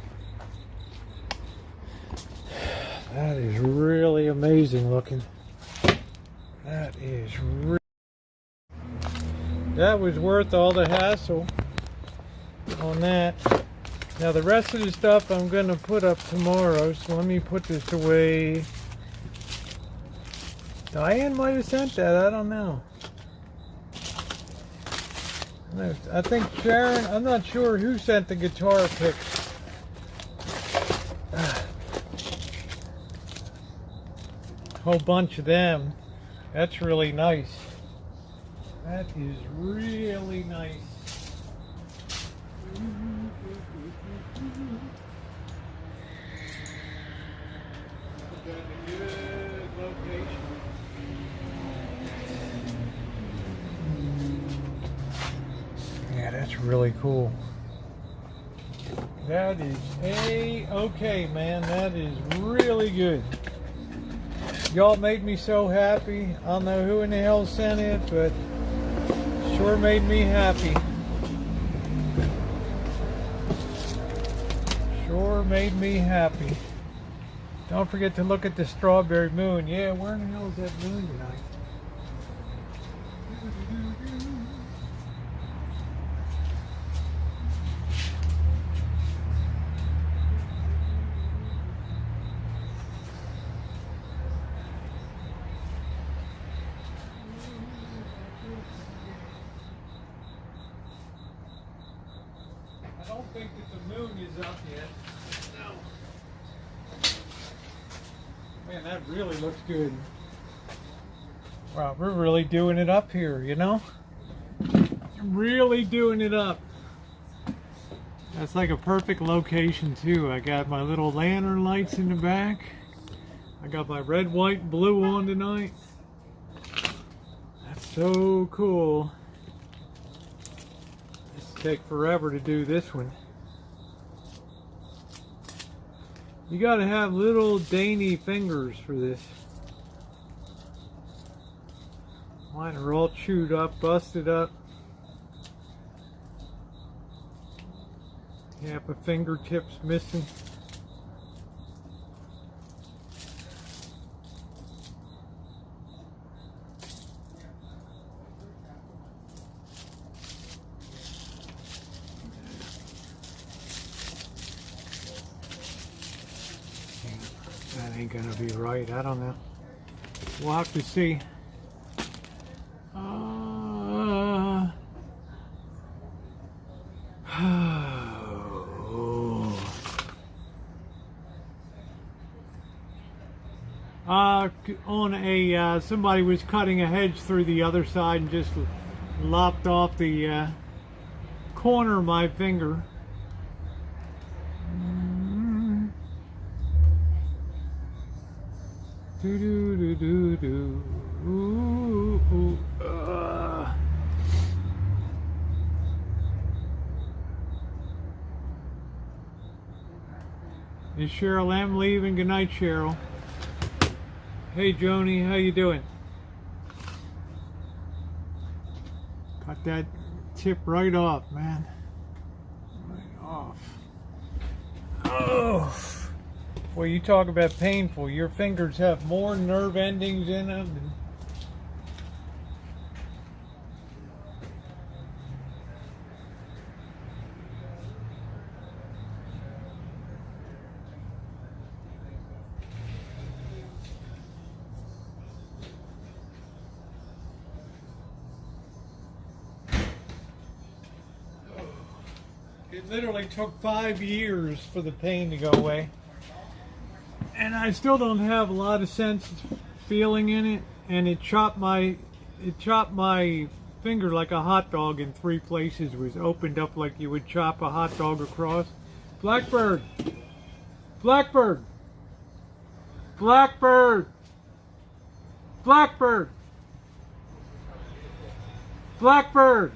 That is really amazing looking. That is that was worth all the hassle on that. Now the rest of the stuff I'm going to put up tomorrow, so let me put this away. Diane might have sent that, I don't know. I think Sharon, I'm not sure who sent the guitar pics. Whole bunch of them. That's really nice. That is really nice. Got a good location. Yeah, that's really cool. That is A-okay, man. That is really good. Y'all made me so happy. I don't know who in the hell sent it, but sure made me happy. Sure made me happy. Don't forget to look at the strawberry moon. Yeah, where in the hell is that moon tonight? I don't think that the moon is up yet. No. Man, that really looks good. Wow, we're really doing it up here, you know? Really doing it up. That's like a perfect location too. I got my little lantern lights in the back. I got my red, white, and blue on tonight. That's so cool. This will take forever to do this one. You gotta have little dainty fingers for this. Mine are all chewed up, busted up. Half a fingertips missing. That ain't gonna be right. I don't know. We'll have to see. On a somebody was cutting a hedge through the other side and just lopped off the corner of my finger. Do do do do do. Ooh, ooh, Is Cheryl M leaving? Good night, Cheryl. Hey, Joni, how you doing? Cut that tip right off, man. Right off. Oh. Well, you talk about painful. Your fingers have more nerve endings in them than... It literally took 5 years for the pain to go away. And I still don't have a lot of sense feeling in it, and it chopped my finger like a hot dog in 3 places. It was opened up like you would chop a hot dog across. Blackbird! Blackbird! Blackbird! Blackbird! Blackbird!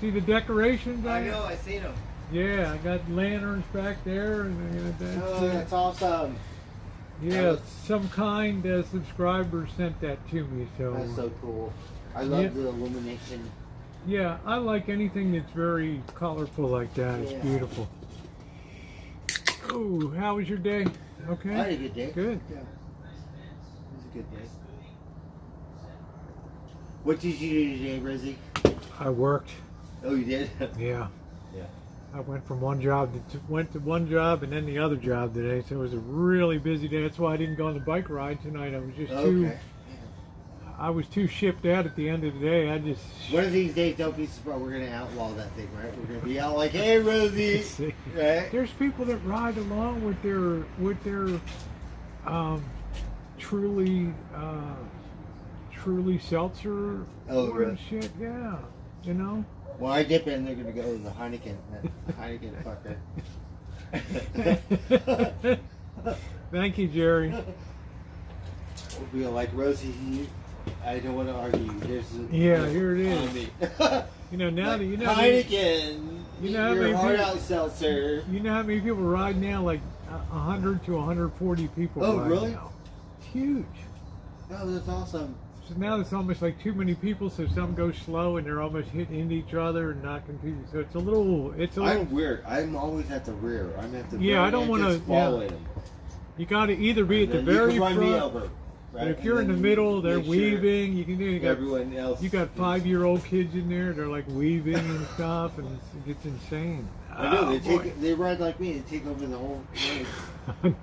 See the decorations? I know, I seen them. Yeah, I got lanterns back there. And that's awesome. Yeah, some kind subscriber sent that to me. So that's so cool. I love the illumination. Yeah, I like anything that's very colorful like that. It's beautiful. Oh, how was your day? Okay. I had a good day. Good. Yeah. It was a good day. What did you do today, Rosie? I worked. Oh, you did? Yeah. Yeah. I went from one job to one job and then the other job today, so it was a really busy day. That's why I didn't go on the bike ride tonight. I was just I was too shipped out at the end of the day. I just... One of these days, don't be surprised. We're going to outlaw that thing, right? We're going to be out like, hey, Rosie! Right? There's people that ride along with their truly seltzer and shit. Yeah, you know. Well, I dip in, they're going to go to the Heineken. That Heineken fucker. Thank you, Jerry. We'll like, Rosie, I don't want to argue. Here it is. You know, now that you know Heineken, you know how your many heart people, out seltzer. You know how many people ride now? Like 100 to 140 people. Oh, ride really? now. It's huge. Oh, that's awesome. So now it's almost like too many people, so some go slow and they're almost hitting into each other and knocking people. So it's a little. I'm weird. I'm always at the rear. I'm at the Yeah, very I don't end, want to. just following them. You got to either be at the And then very you can run me front. over, But right? if you're in And the then middle, they're make sure weaving. You can do. You got, everyone else. you got 5-year-old kids in there. They're like weaving and stuff, and it gets insane. I know Oh, boy. they ride like me. They take over the whole race.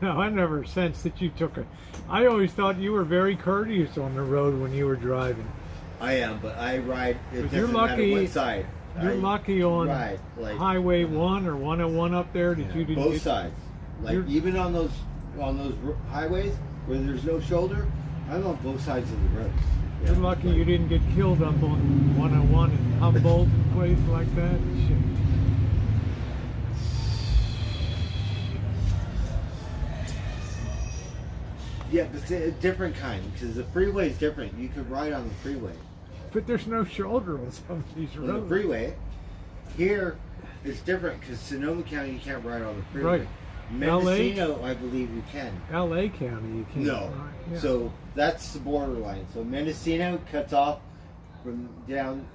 No, I never sensed that you took a. I always thought you were very courteous on the road when you were driving. I am, but I ride. It But you're doesn't matter lucky- what side. You're I lucky on ride, like, Highway 1 or 101 up there that you didn't both get. sides. Like You're- even on those highways where there's no shoulder, I'm on both sides of the road. You're lucky you didn't get killed up on 101 in Humboldt and places like that. Shit. Yeah, but it's a different kind because the freeway is different. You could ride on the freeway. But there's no shoulder on some of these On the roads. freeway, here it's different because Sonoma County you can't ride on the freeway. Right. Mendocino, I believe you can. LA County, you can't. No. Right, yeah. So that's the borderline. So Mendocino cuts off from down.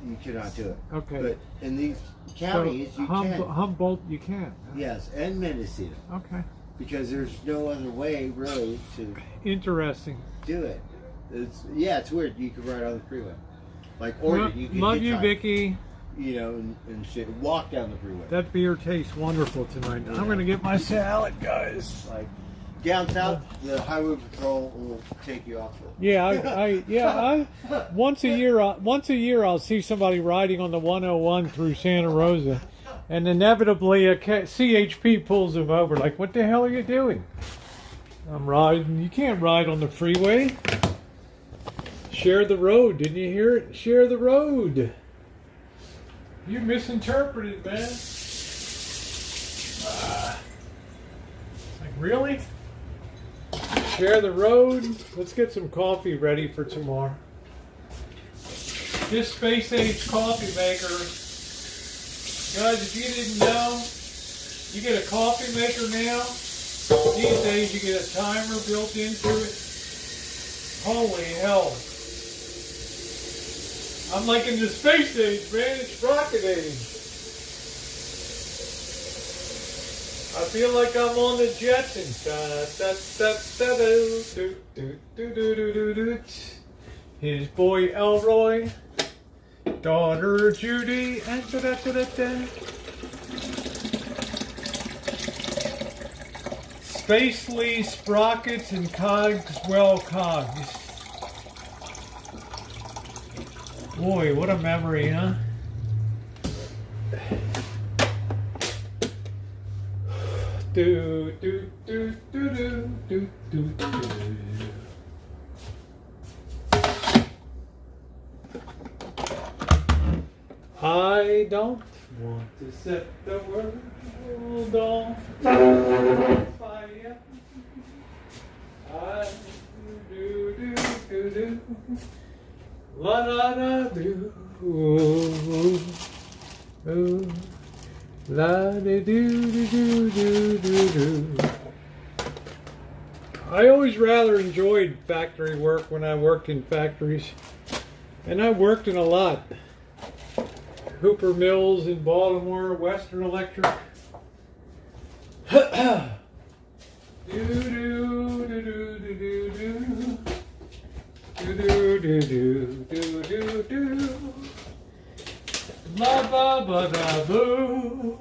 You cannot do it. Okay. But in these counties, so you can. Humboldt, you can. Yes, and Mendocino, Okay. because there's no other way really to Interesting. do it. It's weird. You could ride on the freeway, like Oregon. You can Love you, hitchhike, Vicky. You know, and shit. Walk down the freeway. That beer tastes wonderful tonight. I'm going to get my salad, guys. Like down south, the highway patrol will take you off. Yeah, once a year I'll see somebody riding on the 101 through Santa Rosa, and inevitably a CHP pulls them over. Like, what the hell are you doing? I'm riding. You can't ride on the freeway. Share the road. Didn't you hear it? Share the road. You misinterpreted, man. Like, really? Share the road. Let's get some coffee ready for tomorrow. This space age coffee maker, guys, if you didn't know, you get a coffee maker now. These days you get a timer built into it. Holy hell. I'm like in the space age, man. It's rocket age. I feel like I'm on the Jetsons. His boy Elroy, daughter Judy, and Spacely sprockets and Cogswell cogs. Boy, what a memory, huh? Do do do do do do do do. I don't want to set the world on fire. I do do do do. La la la do. Ooh, ooh. La da do do do do do do. I always rather enjoyed factory work when I worked in factories, and I worked in a lot. Hooper Mills in Baltimore, Western Electric. Do do do do do do do. Do do do do do do do. La ba ba da boo.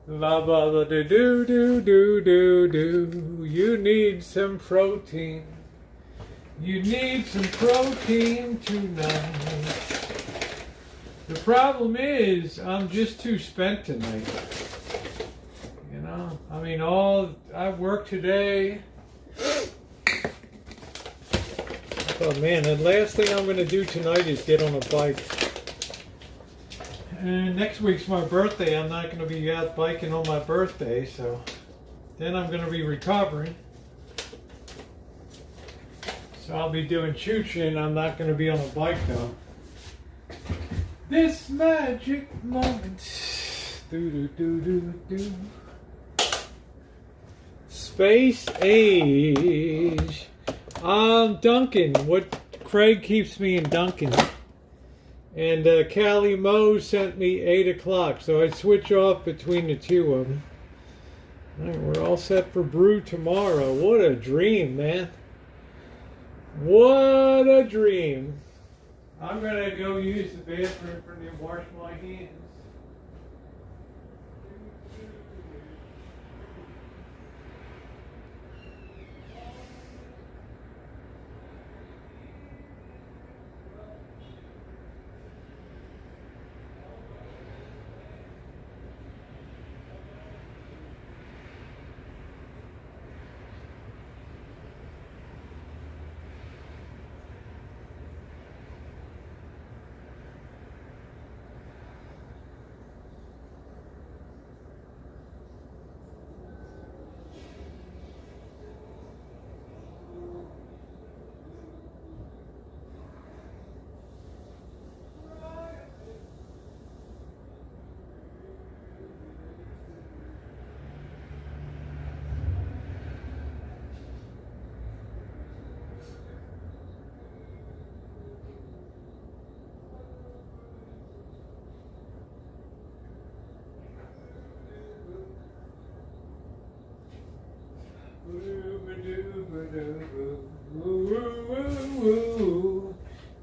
La ba ba da do do do do do. You need some protein. You need some protein tonight. The problem is, I'm just too spent tonight. You know, I mean, I worked today. Oh man, the last thing I'm going to do tonight is get on a bike. And next week's my birthday. I'm not going to be out biking on my birthday, so then I'm going to be recovering. So I'll be doing choo-choo. I'm not going to be on a bike though. This magic moment. Do do do do do. Space age. Duncan, what Craig keeps me in Duncan. And Callie Moe sent me 8 o'clock, so I switch off between the two of them. All right, we're all set for brew tomorrow. What a dream, man. What a dream. I'm going to go use the bathroom for me to wash my hands.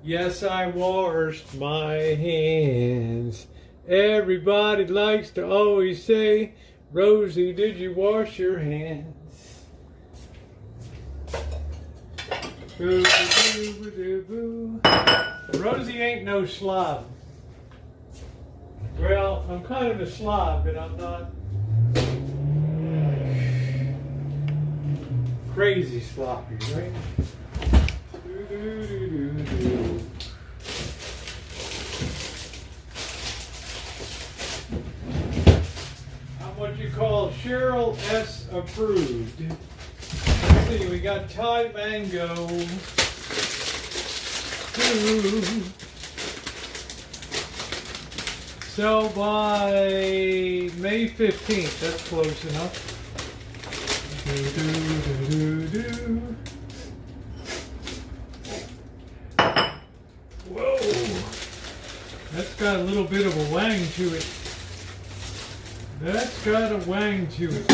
Yes, I washed my hands. Everybody likes to always say, Rosie, did you wash your hands? Rosie ain't no slob. Well, I'm kind of a slob, but I'm not crazy sloppy, right? I'm what you call Cheryl S. approved. Let's see, we got Thai mango. Sell by May 15th. That's close enough. Whoa, that's got a little bit of a wang to it. That's got a wang to it.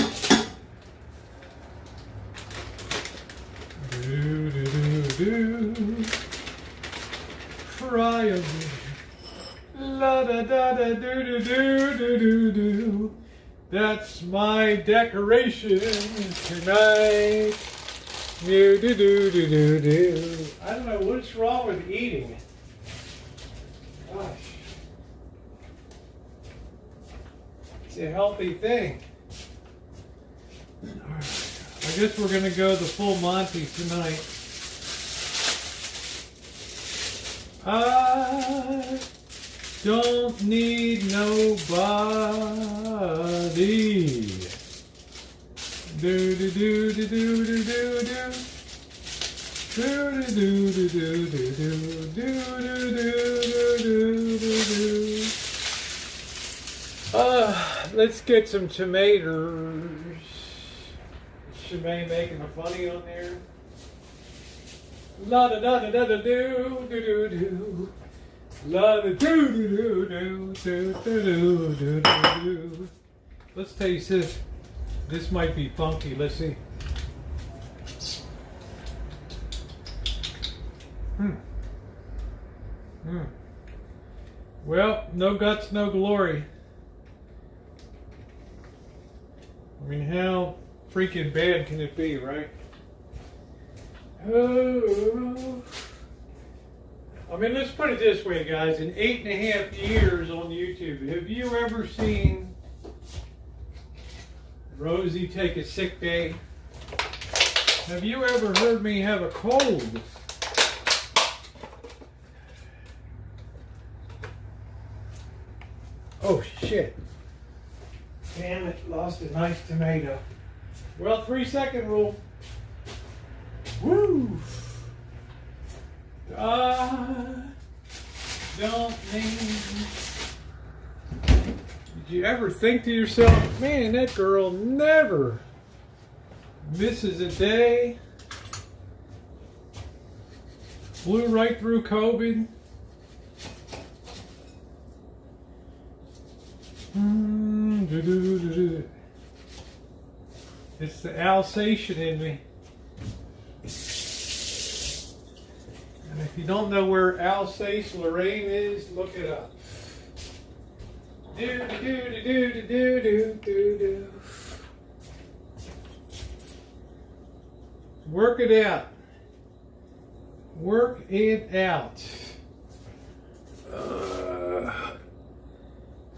Cry a little. La da da da do do do do do do. That's my decoration tonight. Do do do do do do. I don't know what's wrong with eating. Gosh, it's a healthy thing. All right. I guess we're gonna go the full Monty tonight. I don't need nobody. Do do do do do do do do. Do do do do do do do do do do do. Let's get some tomatoes. Shemay making a funny on there. La da da da da da do do do do. La da do do do do do do do do. Let's taste this. This might be funky. Let's see. Well, no guts, no glory. I mean, how freaking bad can it be, right? Oh. I mean, let's put it this way, guys. In 8.5 years on YouTube, have you ever seen Rosie take a sick day? Have you ever heard me have a cold? Oh, shit. Damn it, lost a nice tomato. Well, 3-second rule. Woo! Don't need. Did you ever think to yourself, man, that girl never misses a day? Blew right through COVID. It's the Alsatian in me. And if you don't know where Alsace-Lorraine is, look it up. Do. Work it out. Work it out.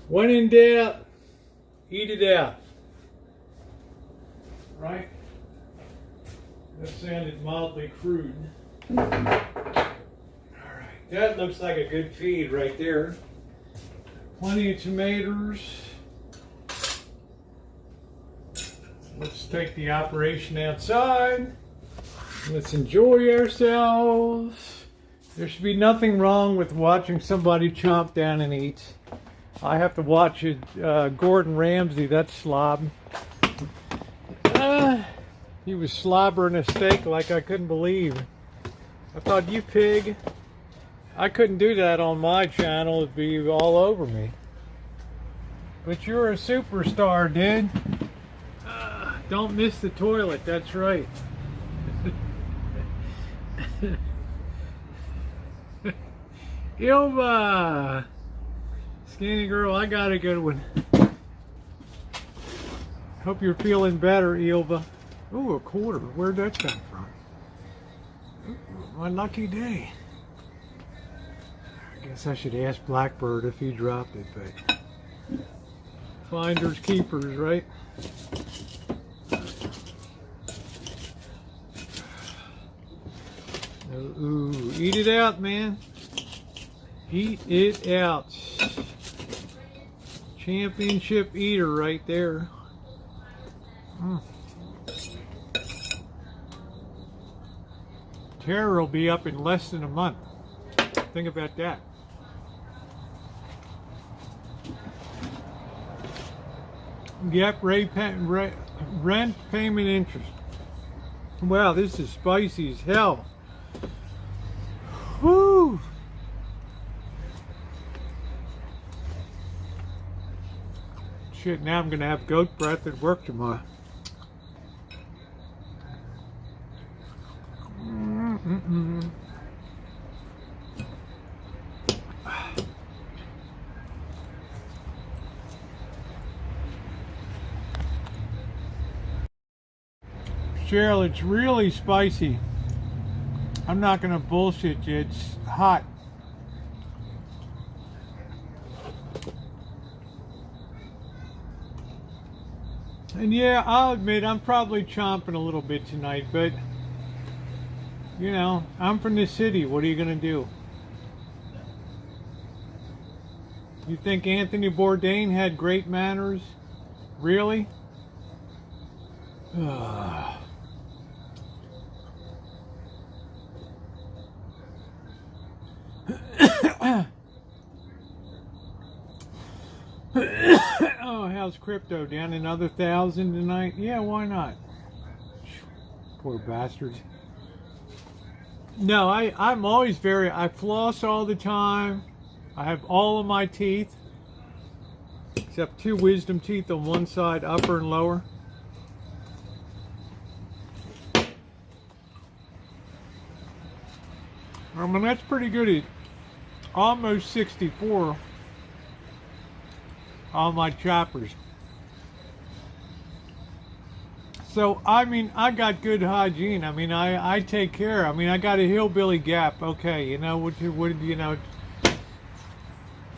When in doubt, eat it out. Right? That sounded mildly crude. Alright, that looks like a good feed right there. Plenty of tomatoes. Let's take the operation outside. Let's enjoy ourselves. There should be nothing wrong with watching somebody chomp down and eat. I have to watch it, Gordon Ramsay, that slob. He was slobbering a steak like I couldn't believe. I thought, you pig. I couldn't do that on my channel. It'd be all over me. But you're a superstar, dude. Don't miss the toilet, that's right. Ilva! Skinny girl, I got a good one. Hope you're feeling better, Ilva. Ooh, a quarter. Where'd that come from? Ooh, my lucky day. I guess I should ask Blackbird if he dropped it, but finders keepers, right? Ooh, eat it out, man. Eat it out. Championship eater right there. Terror will be up in less than a month. Think about that. Yep, rent payment interest. Wow, this is spicy as hell. Woo! Shit, now I'm gonna have goat breath at work tomorrow. Cheryl, it's really spicy. I'm not gonna bullshit you, it's hot. And yeah, I'll admit I'm probably chomping a little bit tonight, but you know, I'm from the city. What are you gonna do? You think Anthony Bourdain had great manners? Really? Oh, how's crypto? Down another 1,000 tonight? Yeah, why not? Poor bastards. No, I'm always I floss all the time. I have all of my teeth, except 2 wisdom teeth on one side, upper and lower. I mean, that's pretty good at almost 64 on my choppers. So, I mean, I got good hygiene. I mean, I take care. I mean, I got a hillbilly gap. Okay, you know, what you know,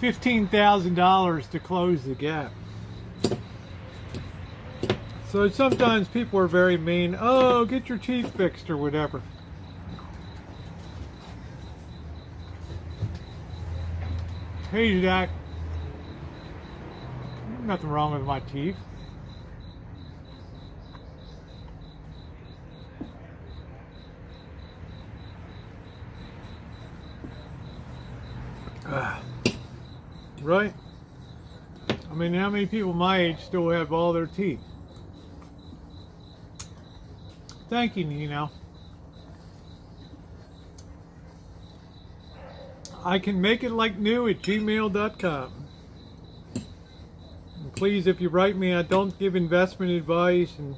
$15,000 to close the gap. So sometimes people are very mean. Oh, get your teeth fixed or whatever. Hey, Jack. Nothing wrong with my teeth. Right? I mean, how many people my age still have all their teeth? Thank you, Nino. I can make it like new at gmail.com. And please, if you write me, I don't give investment advice. And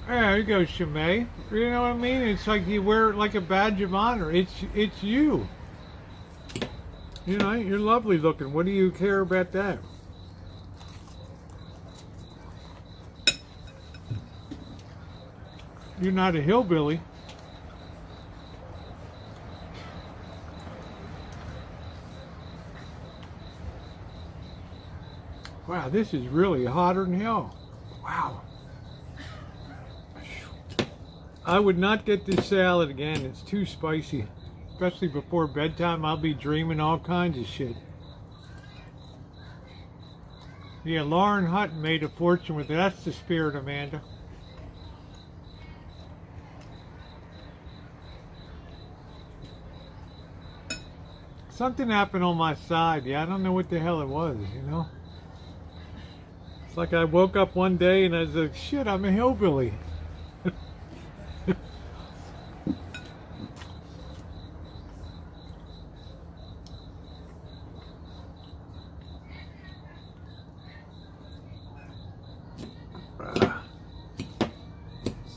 there you go, Shimei. You know what I mean? It's like you wear it like a badge of honor. It's you. You know, you're lovely looking. What do you care about that? You're not a hillbilly. Wow, this is really hotter than hell. Wow. I would not get this salad again. It's too spicy. Especially before bedtime, I'll be dreaming all kinds of shit. Yeah, Lauren Hutton made a fortune with it. That's the spirit, Amanda. Something happened on my side. Yeah, I don't know what the hell it was, you know? It's like I woke up one day and I was like, shit, I'm a hillbilly.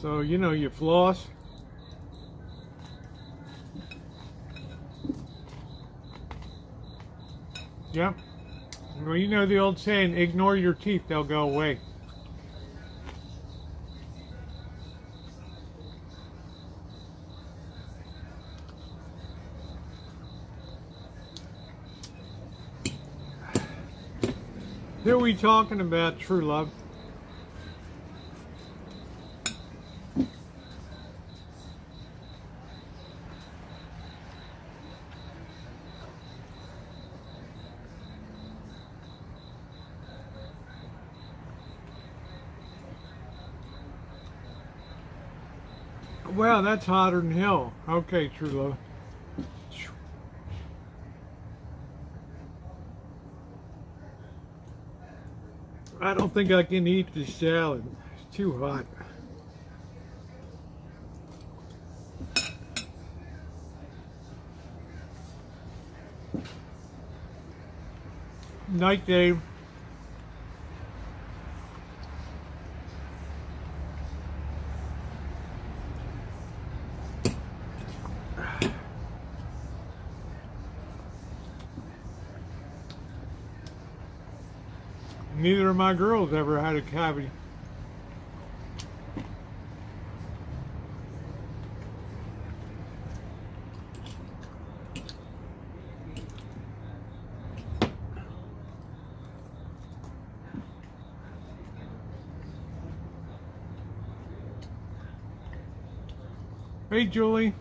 So, you know, you floss. Yep. Well, you know the old saying, ignore your teeth, they'll go away. Who are we talking about, true love? Wow, that's hotter than hell. Okay, true love. I don't think I can eat this salad. It's too hot. Night, Dave. Neither of my girls ever had a cavity. Hey, Julie.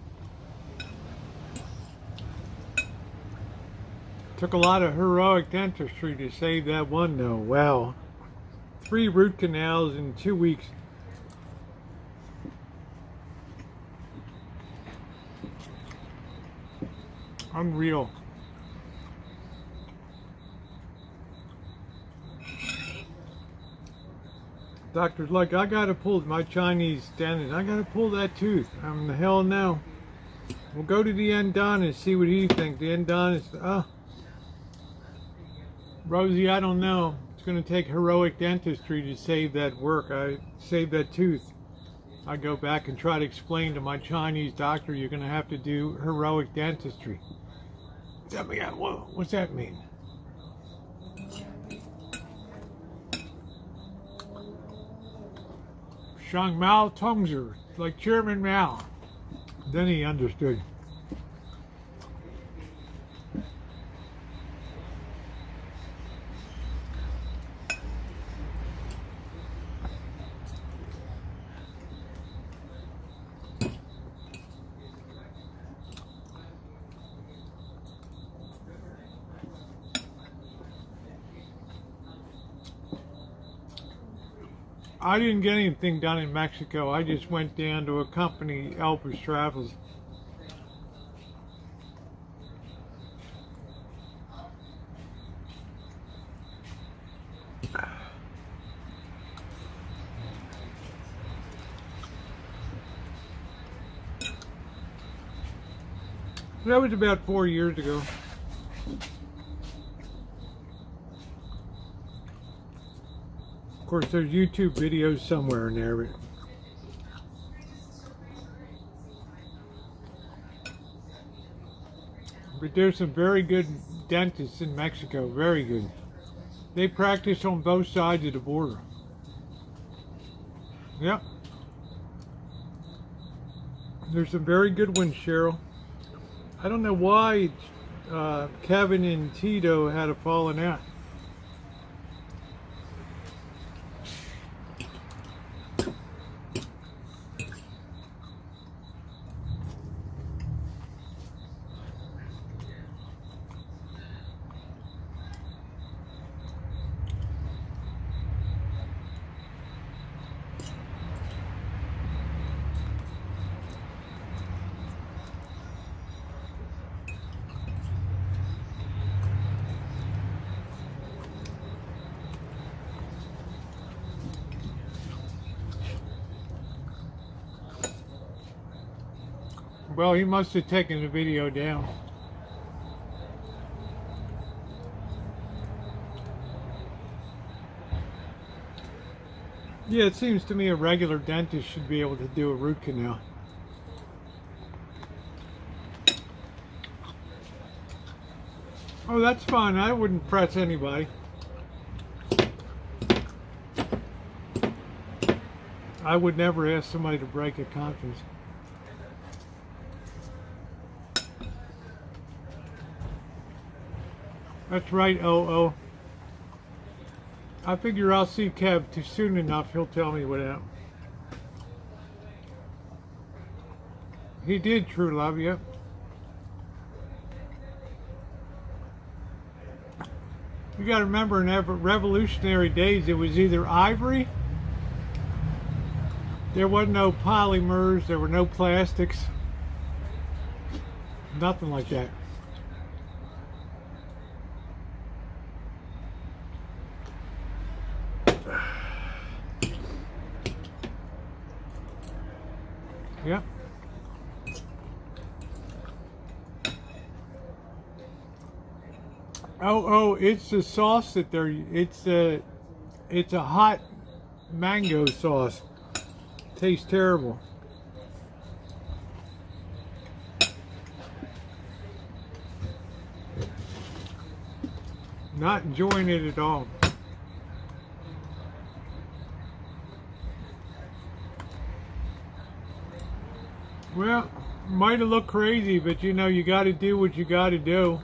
Took a lot of heroic dentistry to save that one, though. Wow. 3 root canals in 2 weeks. Unreal. Doctor's like, I gotta pull my Chinese dentist. I gotta pull that tooth. I'm the hell no. We'll go to the endodontist and see what he thinks. The endodontist, Rosie, I don't know. It's going to take heroic dentistry to save that work. I save that tooth. I go back and try to explain to my Chinese doctor, you're going to have to do heroic dentistry. What's that mean? Shang Mao Tongzer, like Chairman Mao. Then he understood. I didn't get anything done in Mexico. I just went down to accompany Elvis Travels. That was about 4 years ago. Of course, there's YouTube videos somewhere in there. But there's some very good dentists in Mexico. Very good. They practice on both sides of the border. Yep. There's some very good ones, Cheryl. I don't know why Kevin and Tito had a falling out. Well, he must have taken the video down. Yeah, it seems to me a regular dentist should be able to do a root canal. Oh, that's fine. I wouldn't press anybody. I would never ask somebody to break a conscience. That's right, oh. I figure I'll see Kev too soon enough. He'll tell me what happened. He did, True Love, yep. You got to remember, in revolutionary days, it was either ivory. There wasn't no polymers. There were no plastics. Nothing like that. Yep. Oh, it's the sauce that they're, it's a hot mango sauce. Tastes terrible. Not enjoying it at all. Well, might have looked crazy, but you know, you got to do what you got to do.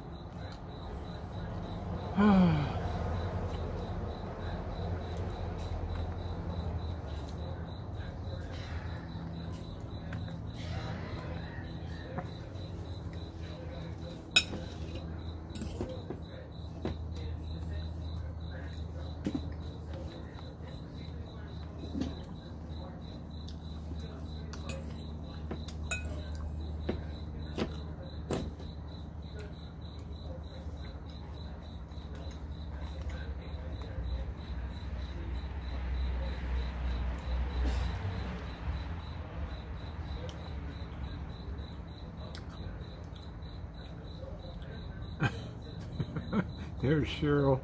There's Cheryl.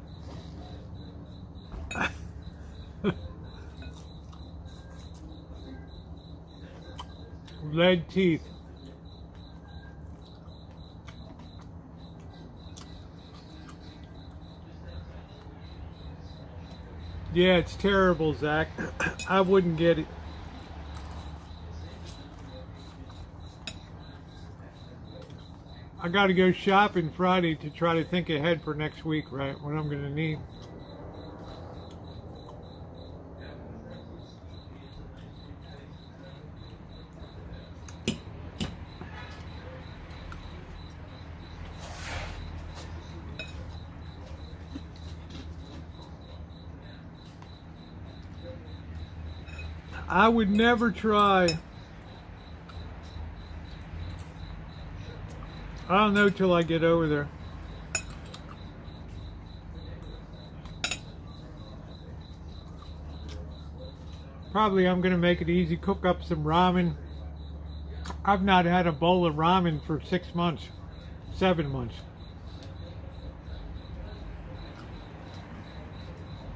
Lead teeth. Yeah, it's terrible, Zach. I wouldn't get it. I got to go shopping Friday to try to think ahead for next week, right? What I'm going to need. I would never try. I don't know till I get over there. Probably I'm going to make it easy, cook up some ramen. I've not had a bowl of ramen for 6 months. 7 months.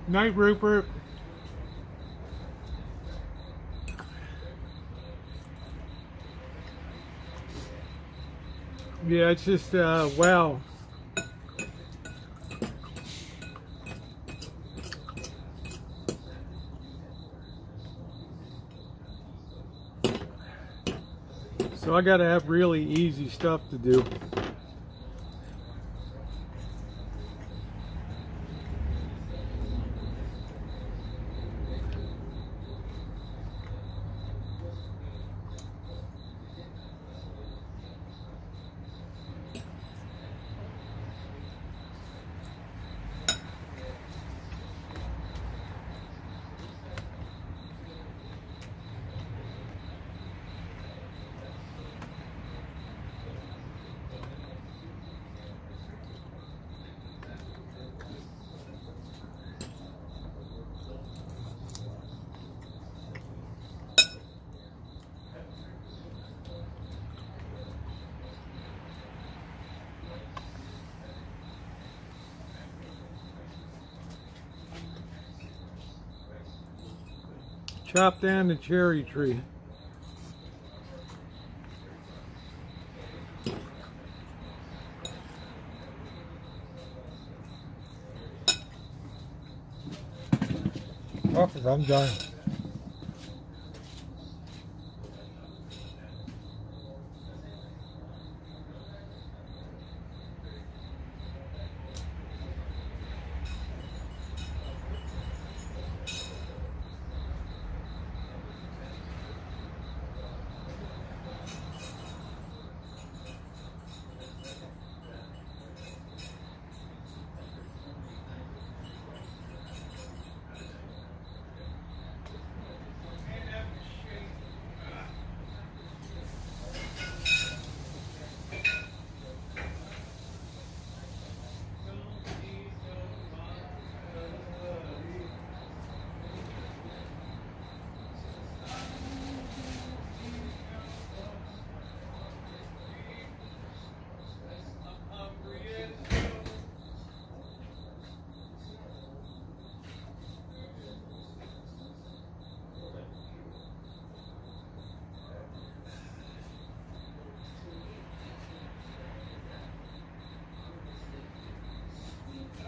Night, Rupert. Yeah, it's just, wow. So I gotta have really easy stuff to do. Chop down the cherry tree. Oh, I'm done.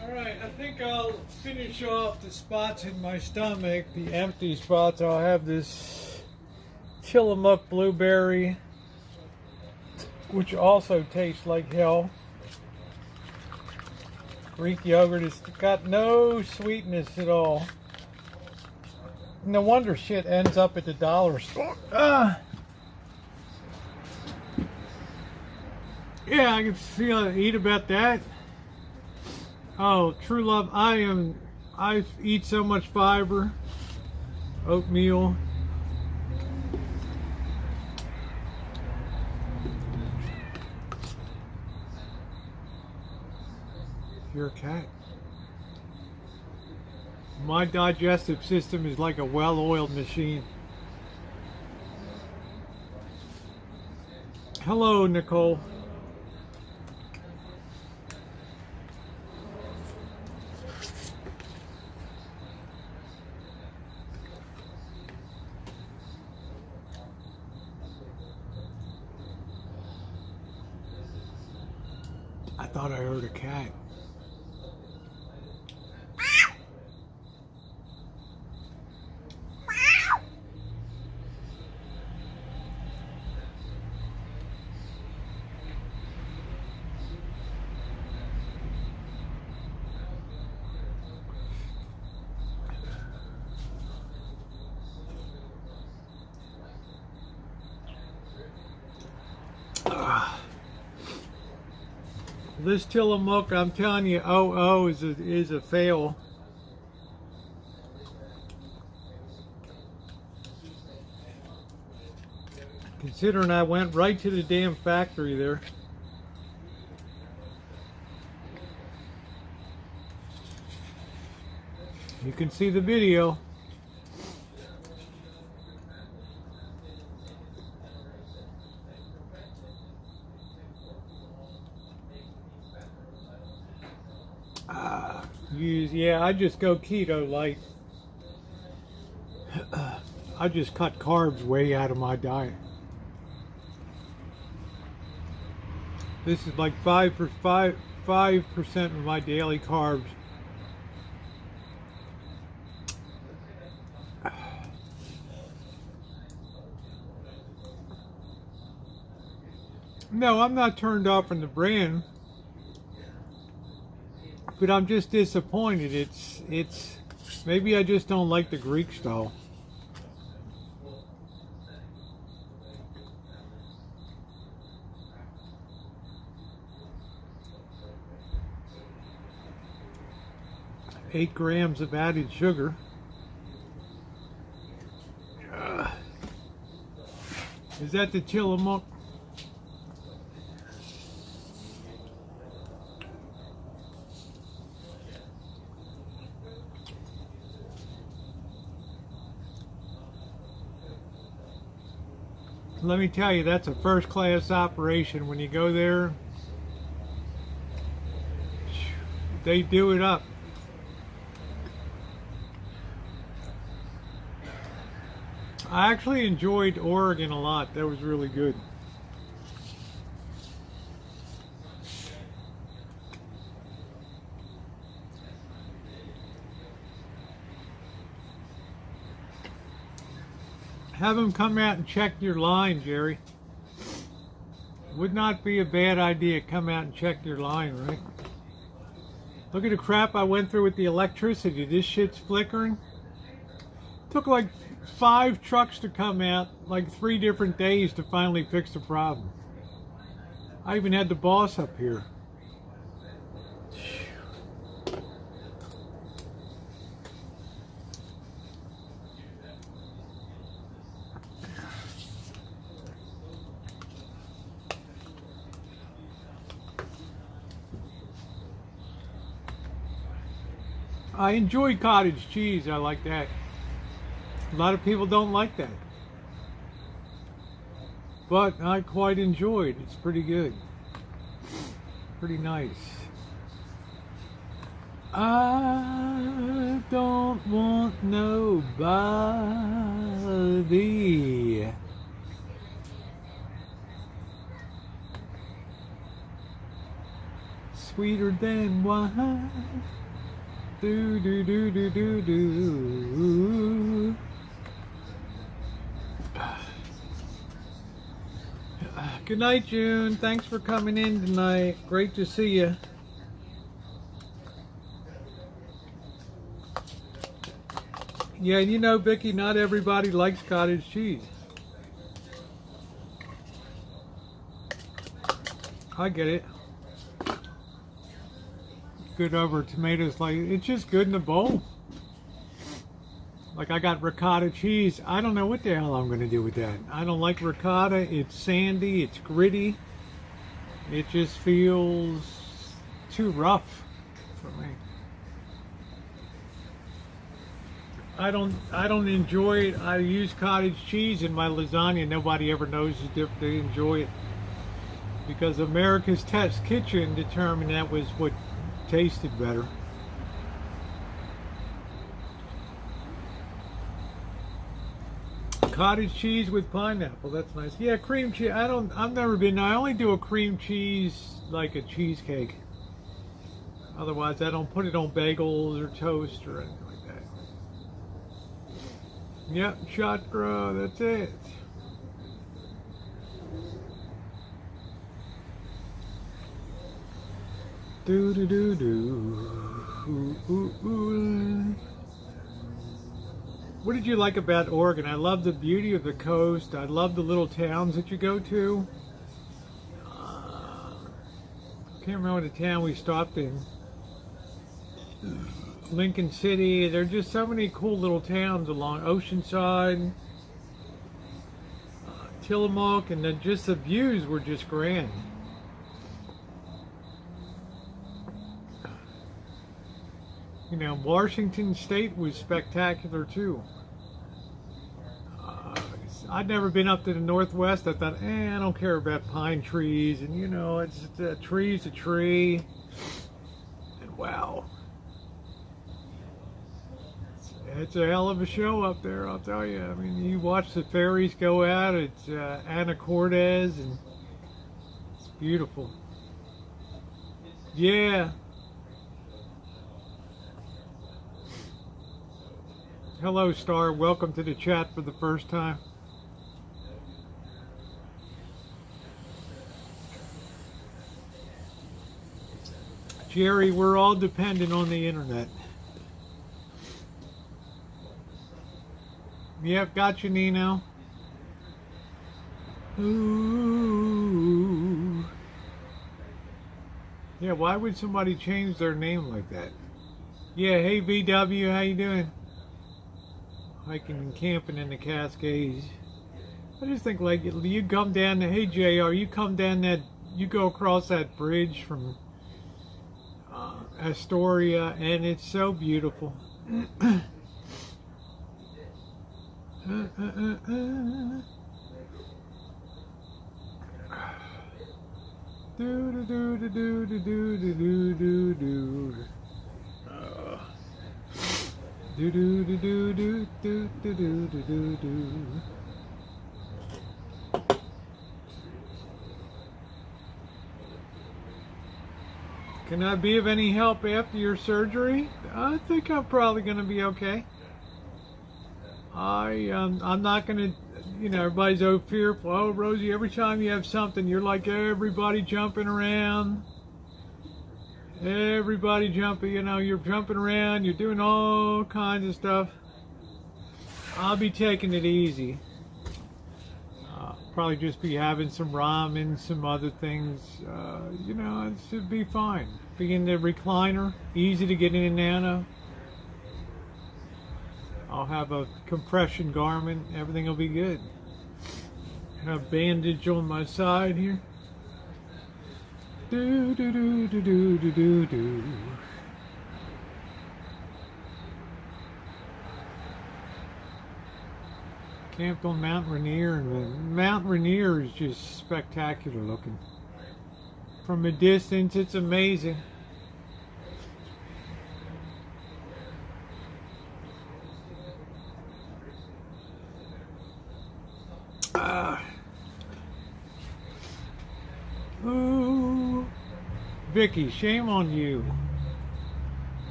Alright, I think I'll finish off the spots in my stomach, the empty spots. I'll have this Tillamook blueberry, which also tastes like hell. Greek yogurt has got no sweetness at all. No wonder shit ends up at the dollar store. Yeah, I can feel eat about that. Oh, True Love, I eat so much fiber. Oatmeal. You're a cat. My digestive system is like a well-oiled machine. Hello, Nicole. I thought I heard a cat. This Tillamook, I'm telling you, is a fail. Considering I went right to the damn factory there. You can see the video. use, yeah, I just go keto light. I just cut carbs way out of my diet. This is like 5% of my daily carbs. No, I'm not turned off from the brand, but I'm just disappointed. It's maybe I just don't like the Greek style. Eight grams of added sugar. Is that the Tillamook? Let me tell you, that's a first-class operation. When you go there, they do it up. I actually enjoyed Oregon a lot. That was really good. Have them come out and check your line, Jerry. Would not be a bad idea. Come out and check your line, right? Look at the crap I went through with the electricity. This shit's flickering. Took like 5 trucks to come out, like 3 different days to finally fix the problem. I even had the boss up here. I enjoy cottage cheese. I like that. A lot of people don't like that, but I quite enjoy it. It's pretty good, pretty nice. I don't want nobody. Sweeter than wine. Do do do do do do. Good night, June. Thanks for coming in tonight. Great to see you. Yeah, you know, Vicky, not everybody likes cottage cheese. I get it. Good over tomatoes, like it's just good in a bowl. Like I got ricotta cheese. I don't know what the hell I'm going to do with that. I don't like ricotta. It's sandy. It's gritty. It just feels too rough for me. I don't enjoy it. I use cottage cheese in my lasagna. Nobody ever knows if they enjoy it because America's Test Kitchen determined that was what tasted better. Cottage cheese with pineapple, that's nice. Yeah, cream cheese. I've never been. I only do a cream cheese like a cheesecake. Otherwise, I don't put it on bagels or toast or anything like that. Yep, shot grow. That's it. Do do do do. Ooh, ooh, ooh. What did you like about Oregon? I love the beauty of the coast. I love the little towns that you go to. Can't remember the town we stopped in. Lincoln City. There are just so many cool little towns along Oceanside, Tillamook, and then just the views were just grand. You know, Washington State was spectacular too. I'd never been up to the Northwest. I thought, I don't care about pine trees, and you know, it's a tree's a tree. And wow, It's a hell of a show up there, I'll tell you. I mean, you watch the ferries go out. It's Anacortes, and it's beautiful. Yeah. Hello, Star. Welcome to the chat for the first time. Jerry, we're all dependent on the internet. Yep, got you, Nino. Ooh. Yeah, why would somebody change their name like that? Yeah, hey VW, how you doing? Hiking and camping in the Cascades. I just think, like, you come down hey JR, you come down that, you go across that bridge from Astoria, and it's so beautiful. Do do do do do do do do do do. Do do do do do do do do do do. Can I be of any help after your surgery? I think I'm probably going to be okay. I'm not going to, you know, everybody's so fearful. Oh, Rosie, every time you have something, you're like everybody jumping around. Everybody jumping, you know, you're jumping around, you're doing all kinds of stuff. I'll be taking it easy. Probably just be having some ramen, some other things. You know, it should be fine. Be in the recliner, easy to get in and out of. I'll have a compression garment, everything will be good. Have a bandage on my side here. Do do do do do do do do. Camped on Mount Rainier, and Mount Rainier is just spectacular looking. From a distance, it's amazing. Ooh, Vicky, shame on you.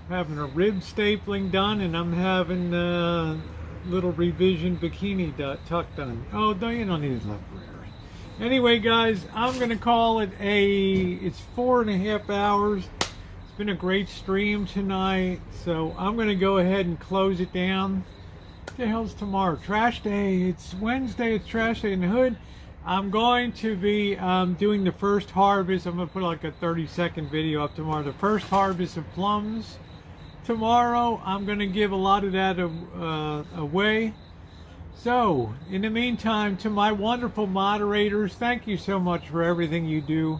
Having a rib stapling done, and I'm having a little revision bikini tuck done. Oh, no, you don't need to look rare. Anyway, guys, I'm gonna call it it's 4.5 hours. It's been a great stream tonight, so I'm gonna go ahead and close it down. What the hell's tomorrow? Trash day. It's Wednesday. It's trash day in the hood. I'm going to be doing the first harvest. I'm gonna put like a 30-second video up tomorrow. The first harvest of plums. Tomorrow, I'm going to give a lot of that away. So, in the meantime, to my wonderful moderators, thank you so much for everything you do,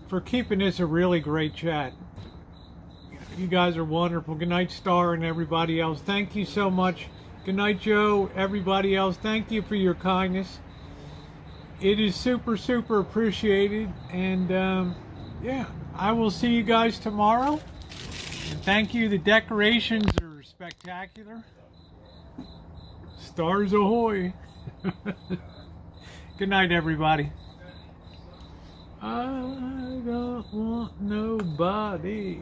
for keeping this a really great chat. You guys are wonderful. Good night, Star, and everybody else. Thank you so much. Good night, Joe. Everybody else, thank you for your kindness. It is super, super appreciated. And, yeah, I will see you guys tomorrow. And thank you. The decorations are spectacular. Stars ahoy. Good night, everybody. I don't want nobody.